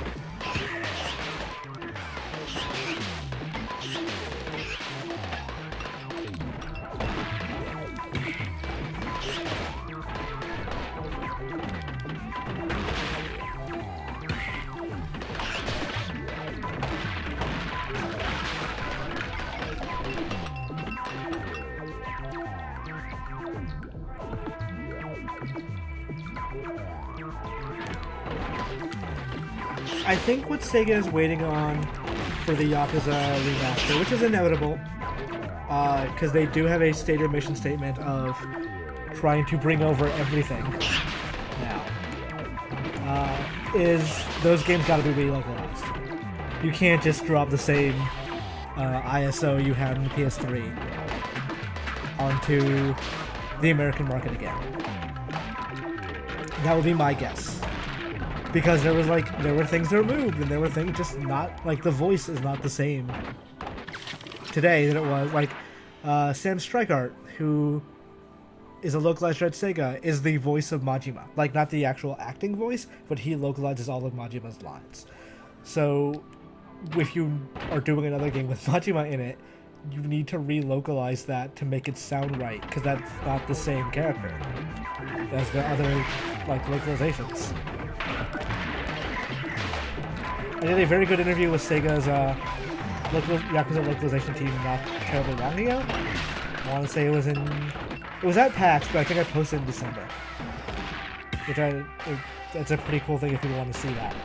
I think what Sega is waiting on for the Yakuza remaster, which is inevitable, because they do have a stated mission statement of trying to bring over everything now, is those games gotta be relocalized. You can't just drop the same ISO you had in the PS3 onto the American market again. That would be my guess. Because there were things that were moved, and there were things just not, like, the voice is not the same today than it was. Like, Sam Strikeart, who is a localized at Sega, is the voice of Majima. Like, not the actual acting voice, but he localizes all of Majima's lines. So, if you are doing another game with Majima in it, you need to relocalize that to make it sound right, because that's not the same character as the other, like, localizations. I did a very good interview with Sega's Yakuza localization team not terribly long ago. I want to say it was at PAX, but I think I posted in December. That's a pretty cool thing if people want to see that.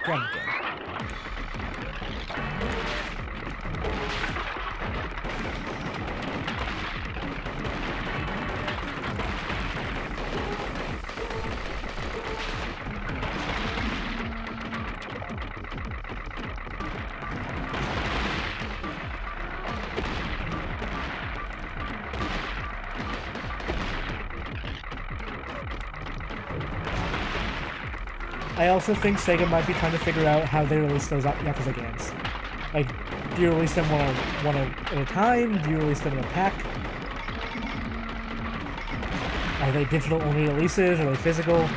Come on. I also think Sega might be trying to figure out how they release those Yakuza games. Like, do you release them one at a time? Do you release them in a pack? Are they digital-only releases? Are they physical?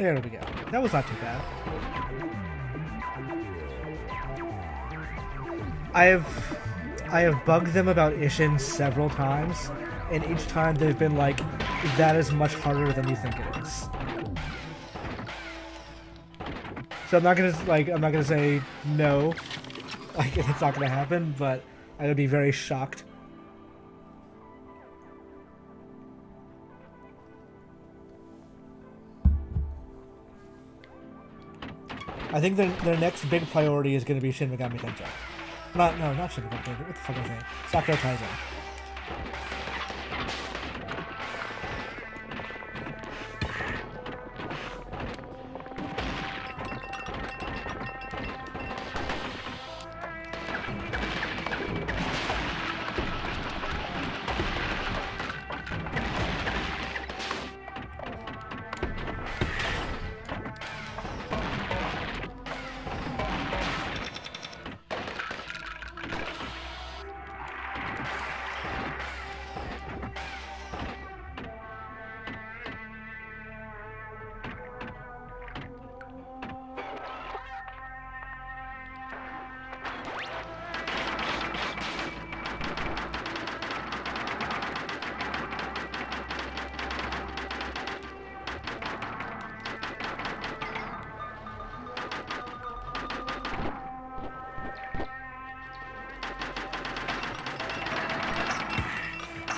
There we go. That was not too bad. I have bugged them about Ishin several times, and each time they've been like, that is much harder than you think it is. So I'm not gonna say no, like it's not gonna happen, but I would be very shocked. I think their next big priority is gonna be Shin Megami Tensei. Not Shin Megami Tensei. What the fuck was I saying? Sakura Taisen.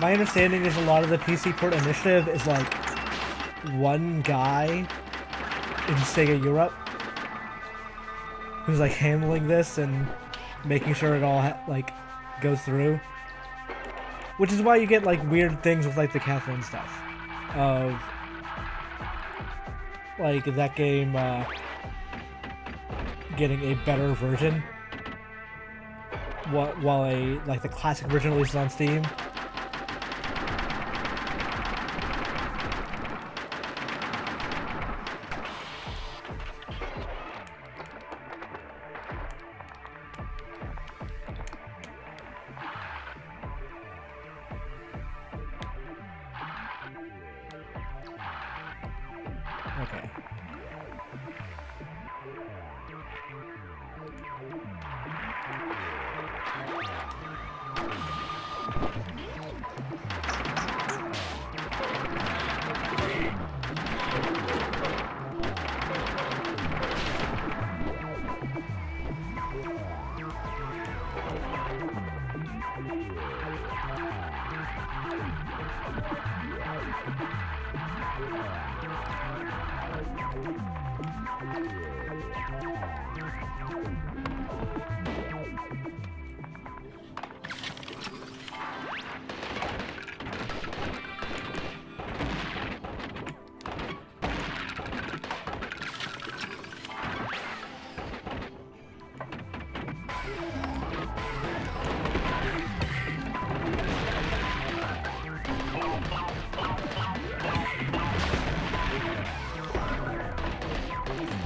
My understanding is a lot of the PC port initiative is like one guy in Sega Europe who's like handling this and making sure it all like goes through, which is why you get like weird things with like the Catherine stuff of like that game getting a better version while the classic version releases on Steam. Okay.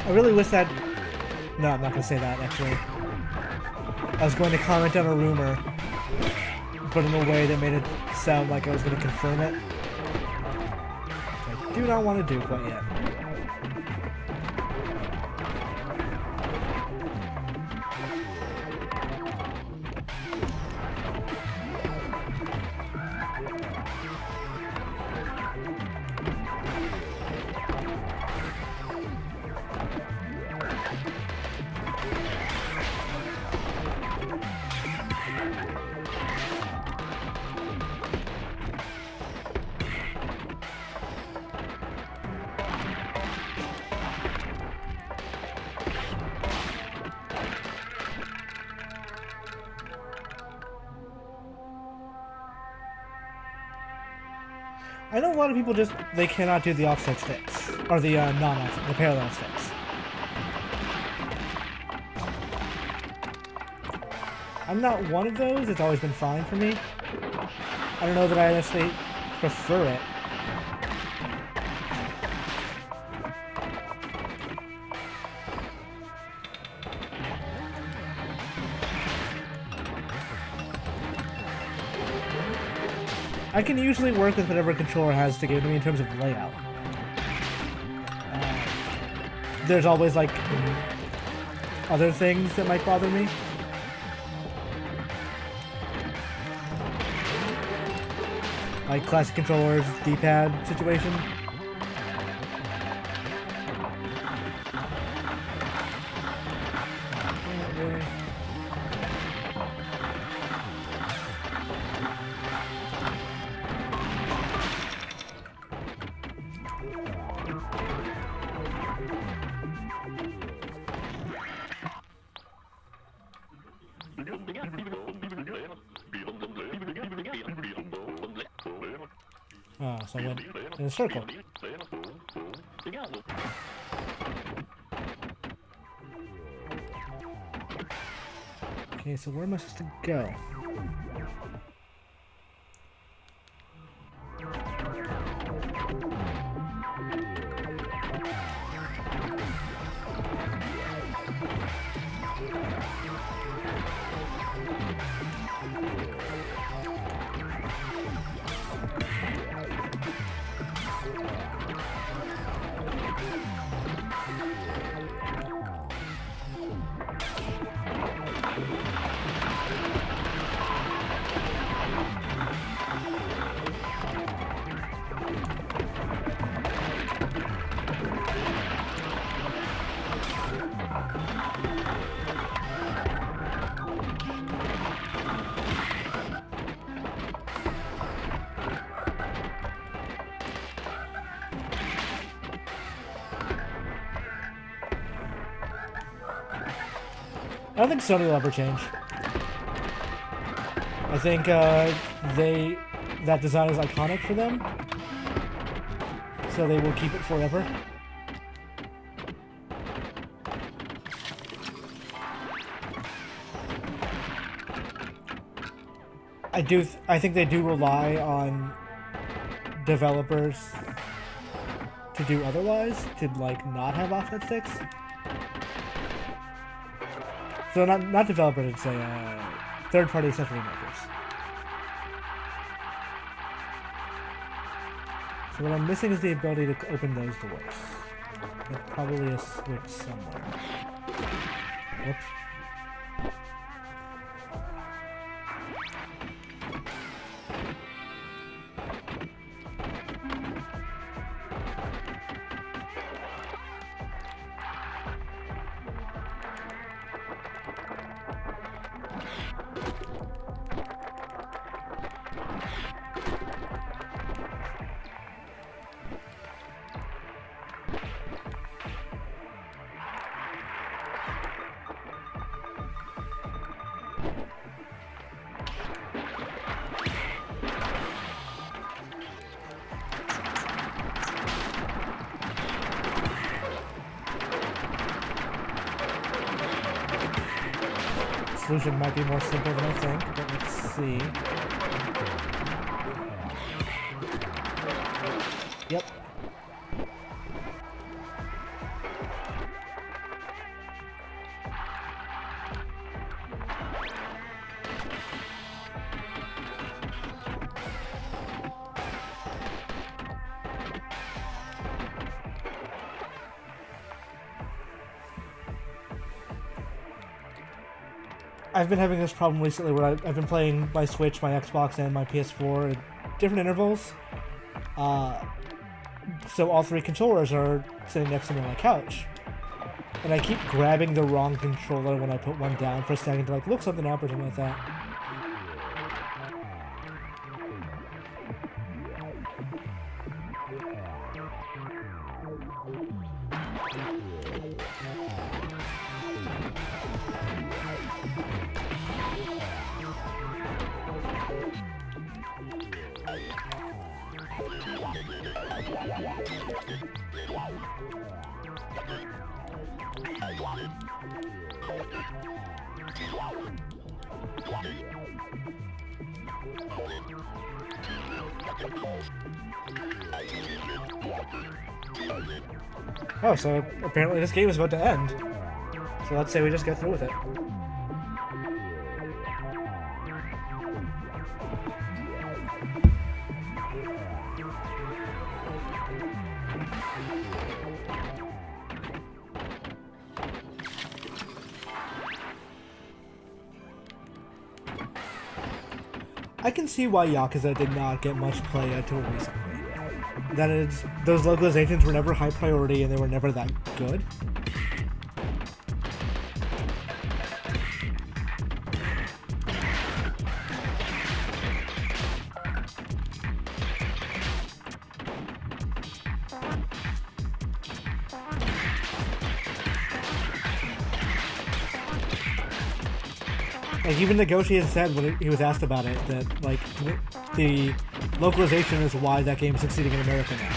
I really wish that... No, I'm not going to say that, actually. I was going to comment on a rumor, but in a way that made it sound like I was going to confirm it. I do not want to do quite yet. I know a lot of people just, they cannot do the offset sticks, or the non-offset, the parallel sticks. I'm not one of those, it's always been fine for me. I don't know that I actually prefer it. I can usually work with whatever controller has to give me in terms of layout. there's always like other things that might bother me. Like classic controllers, D-pad situation. Oh, so I went in a circle. Okay, so where am I supposed to go? I don't think Sony will ever change. I think that design is iconic for them, so they will keep it forever. I think they do rely on developers to do otherwise, to like not have offset sticks. So not developers, I'd say third-party accessory makers. So what I'm missing is the ability to open those doors. There's probably a switch somewhere. Whoops. Solution might be more simple than I think, but let's see. Yep. I've been having this problem recently where I've been playing my Switch, my Xbox, and my PS4 at different intervals. So all three controllers are sitting next to me on my couch. And I keep grabbing the wrong controller when I put one down for a second to like look something up or something like that. Oh, so apparently this game is about to end. So let's say we just get through with it. I can see why Yakuza did not get much play until recently. That is, those localizations were never high priority and they were never that good. Like, even Nagoshi has said when he was asked about it that, like, the localization is why that game is succeeding in America now.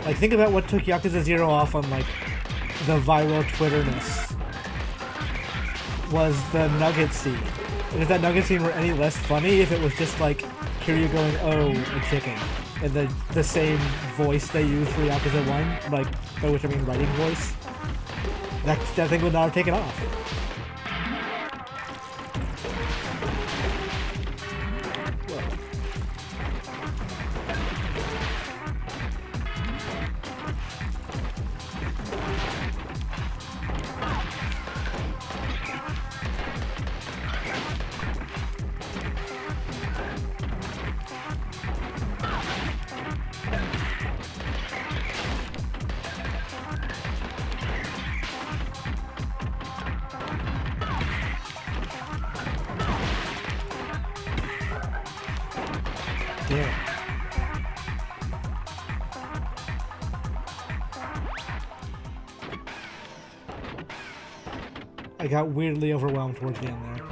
Like, think about what took Yakuza 0 off on, like, the viral Twitterness. Was the nugget scene. And if that nugget scene were any less funny, if it was just like, Kiryu going, oh, a chicken. And the same voice they used for Yakuza 1, like, by which I mean writing voice, that thing would not have taken off. Yeah. I got weirdly overwhelmed towards the end there.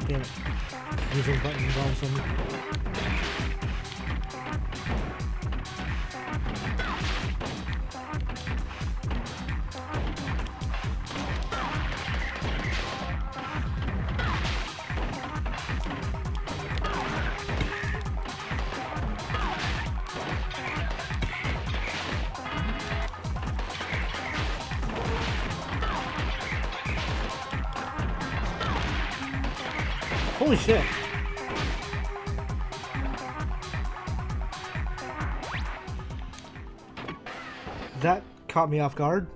Damn it. Using button involves some... Holy shit. That caught me off guard.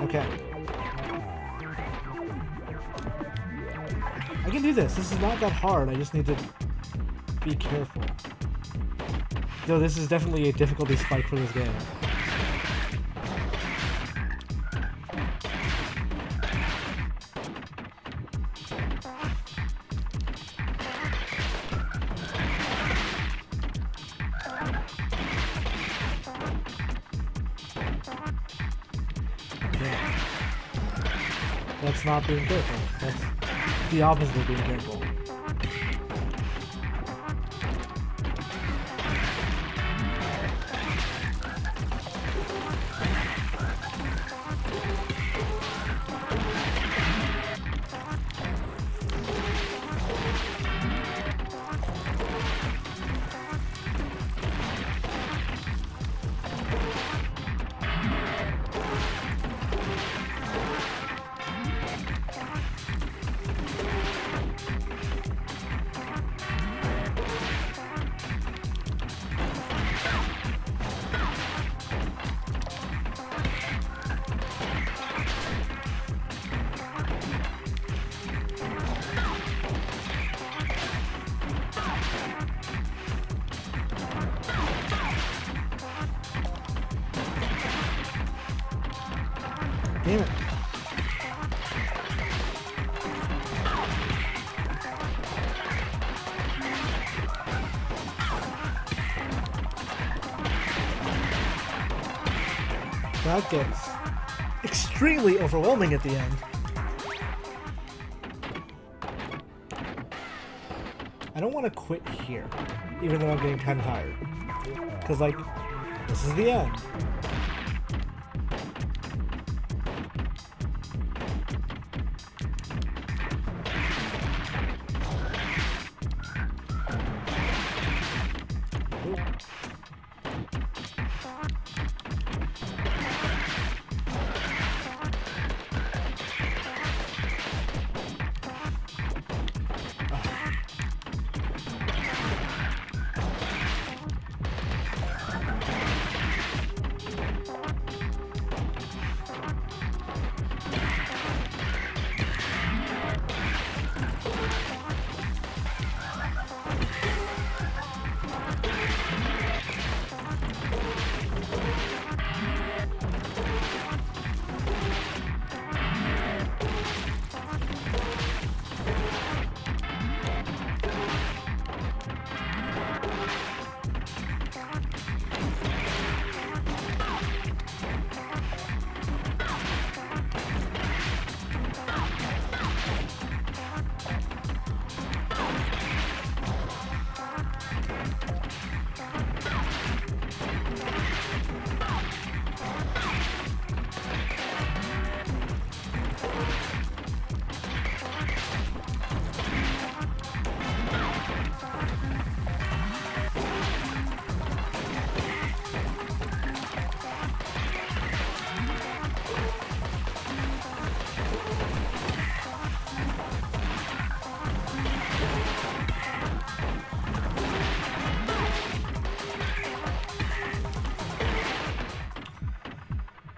Okay. I can do this. This is not that hard. I just need to be careful. Though this is definitely a difficulty spike for this game. That's not being careful. That's the opposite of being careful. Damn it. That gets extremely overwhelming at the end. I don't want to quit here, even though I'm getting kind of tired. Because, like, this is the end.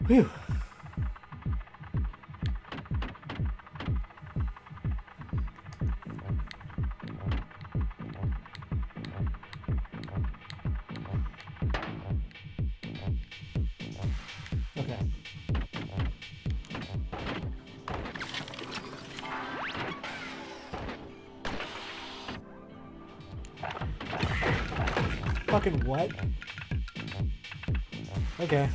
Whew. Okay. Fucking what? Okay.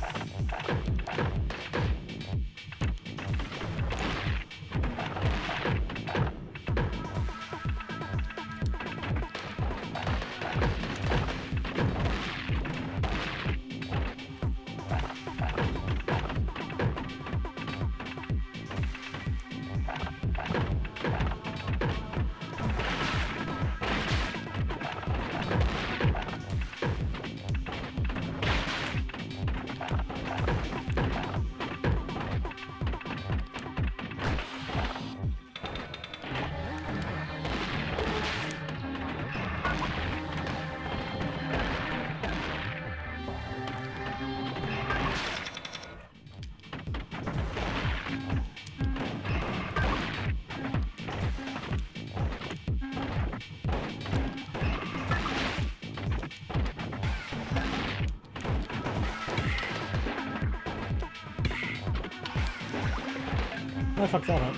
I fucked that up.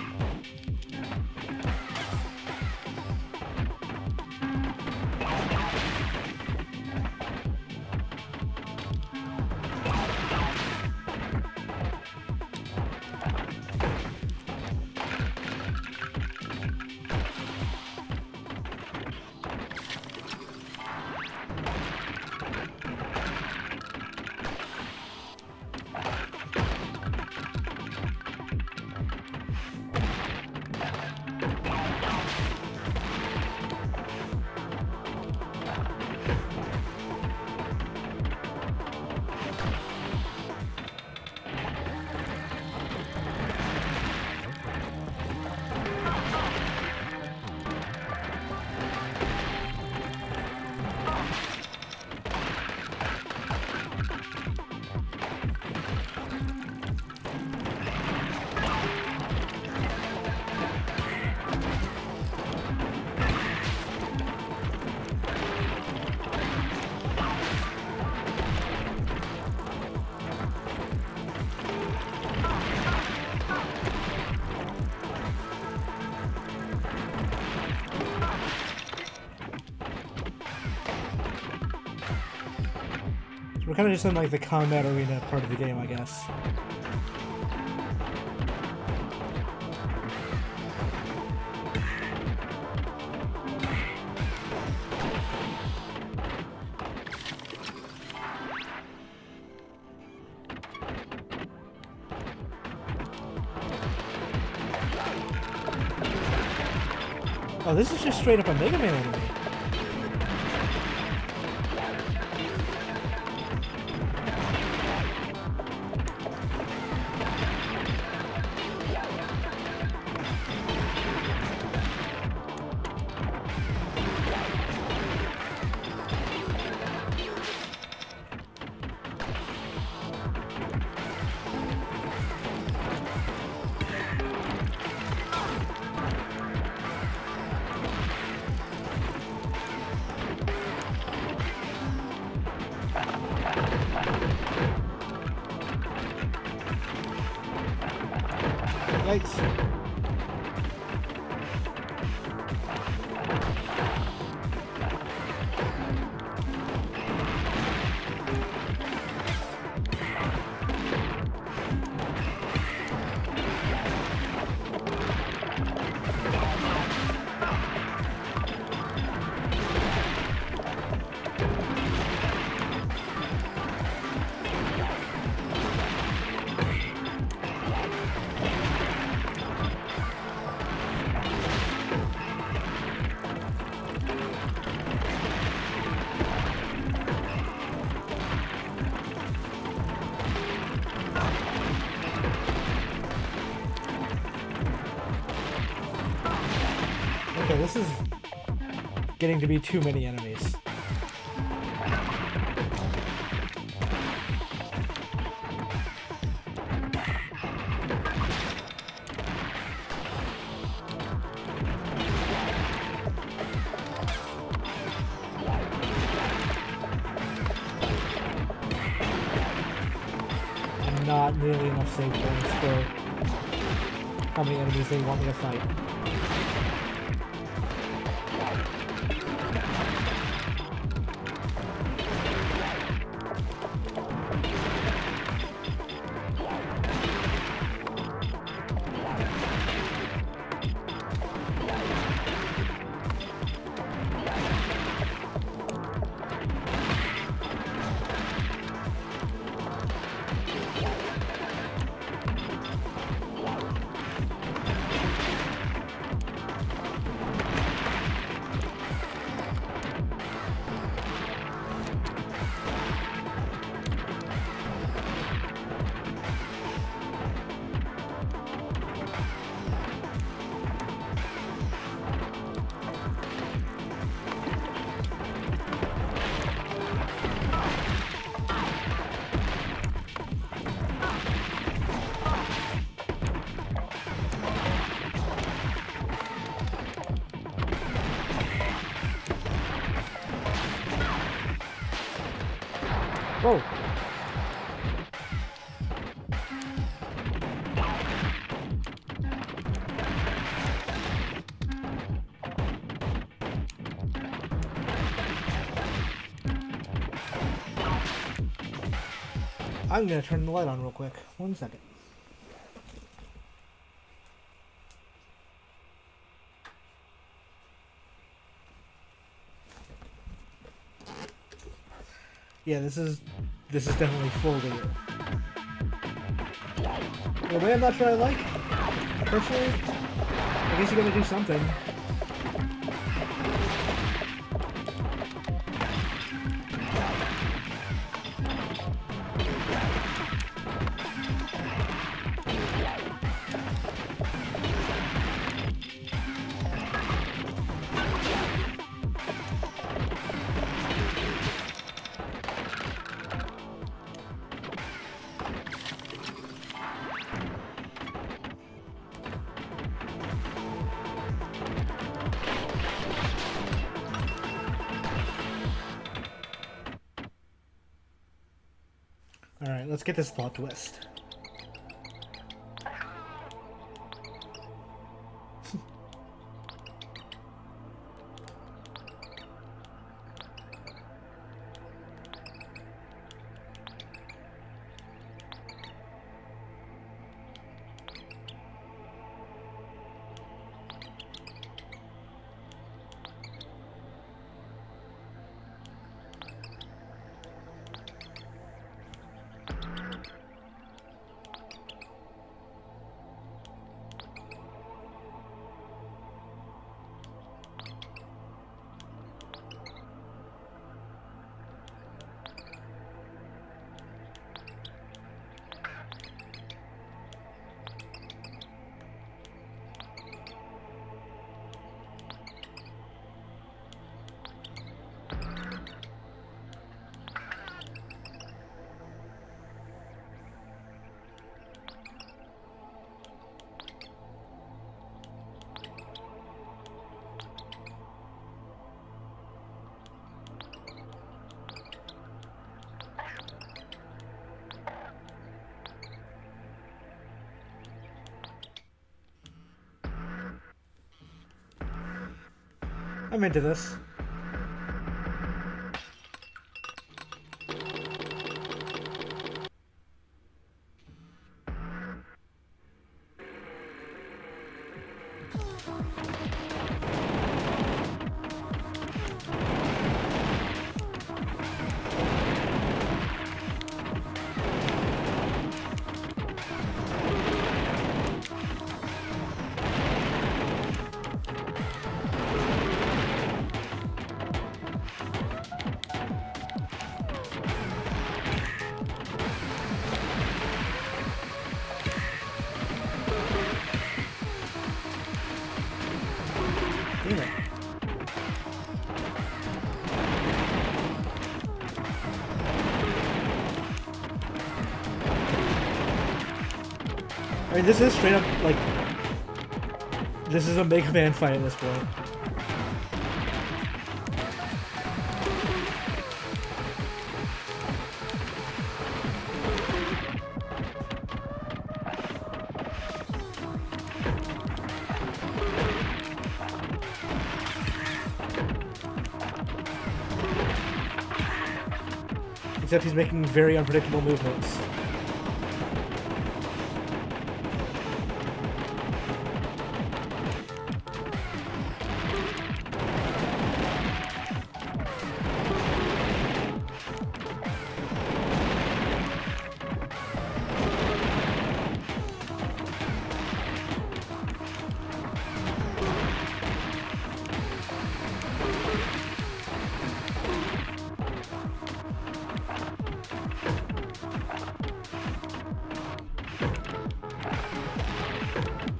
We're kind of just in like the combat arena part of the game, I guess. Oh, this is just straight up a Mega Man enemy. Yikes. Okay, this is getting to be too many enemies. And not nearly enough save points for how many enemies they want me to fight. Whoa! I'm gonna turn the light on real quick. 1 second. Yeah, this is definitely full video. The way I'm not sure I like, personally, I guess you gotta do something. Alright, let's get this plot twist. I'm into this. I mean, this is straight up, like, this is a Mega Man fight at this point. Except he's making very unpredictable movements.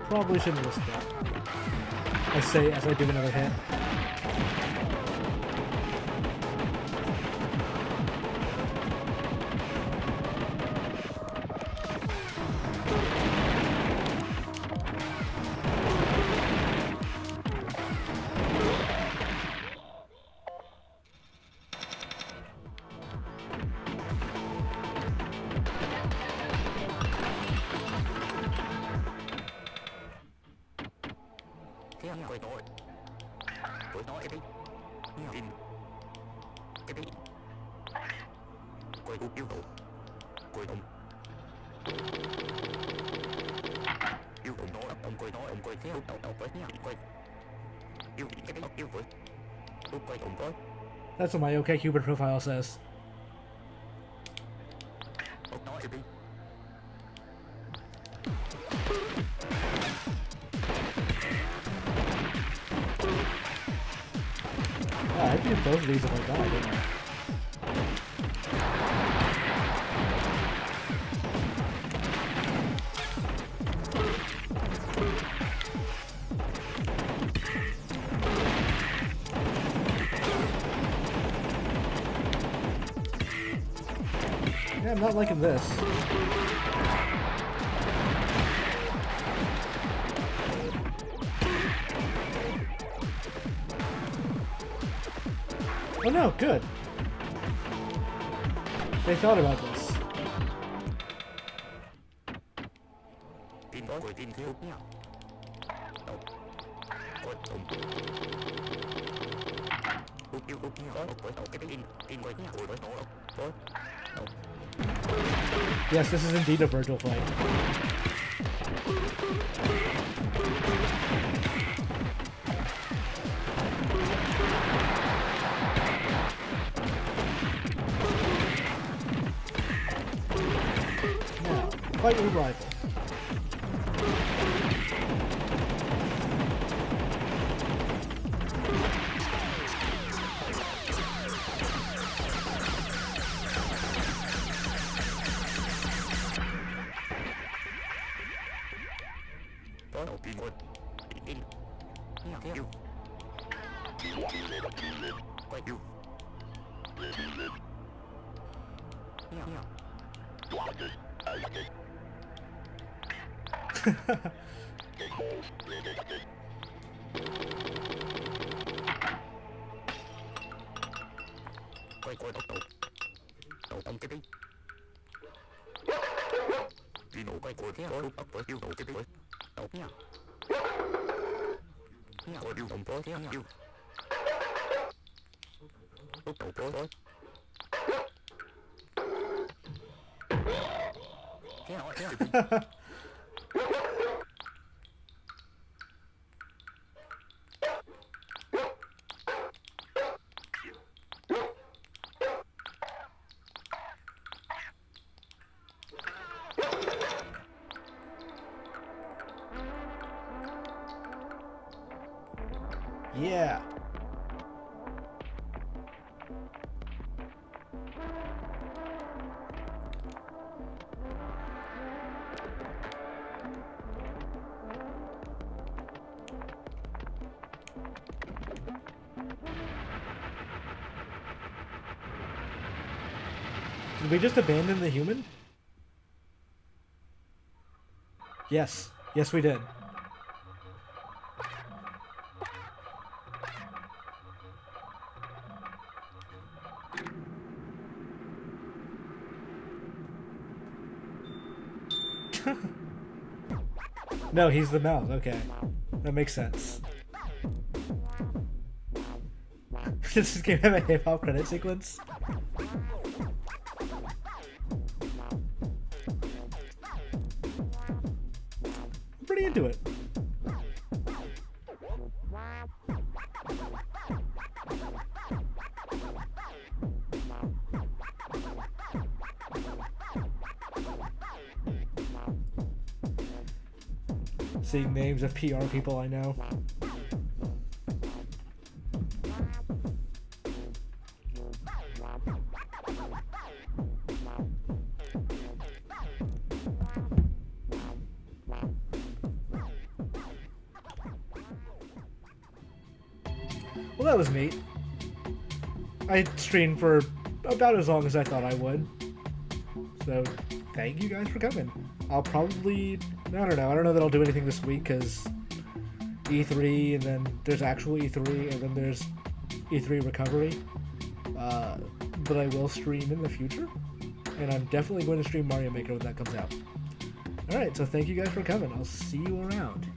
Probably shouldn't risk that. I say as I do another hit. That's what my OkCupid profile says. Yeah, I did both of these if I died, didn't I? Yeah, I'm not liking this. Oh no, good. They thought about this. Yes, this is indeed a Virgil fight. Now, fight your rival. Yeah. Did we just abandon the human? Yes. Yes, we did. No, he's the mouse. Okay. That makes sense. Does this game have a hip-hop credit sequence? I'm pretty into it. Seeing names of PR people I know. Well, that was neat. I streamed for about as long as I thought I would. So, thank you guys for coming. I'll probably... I don't know that I'll do anything this week, because E3, and then there's actual E3, and then there's E3 recovery. But I will stream in the future, and I'm definitely going to stream Mario Maker when that comes out. Alright, so thank you guys for coming. I'll see you around.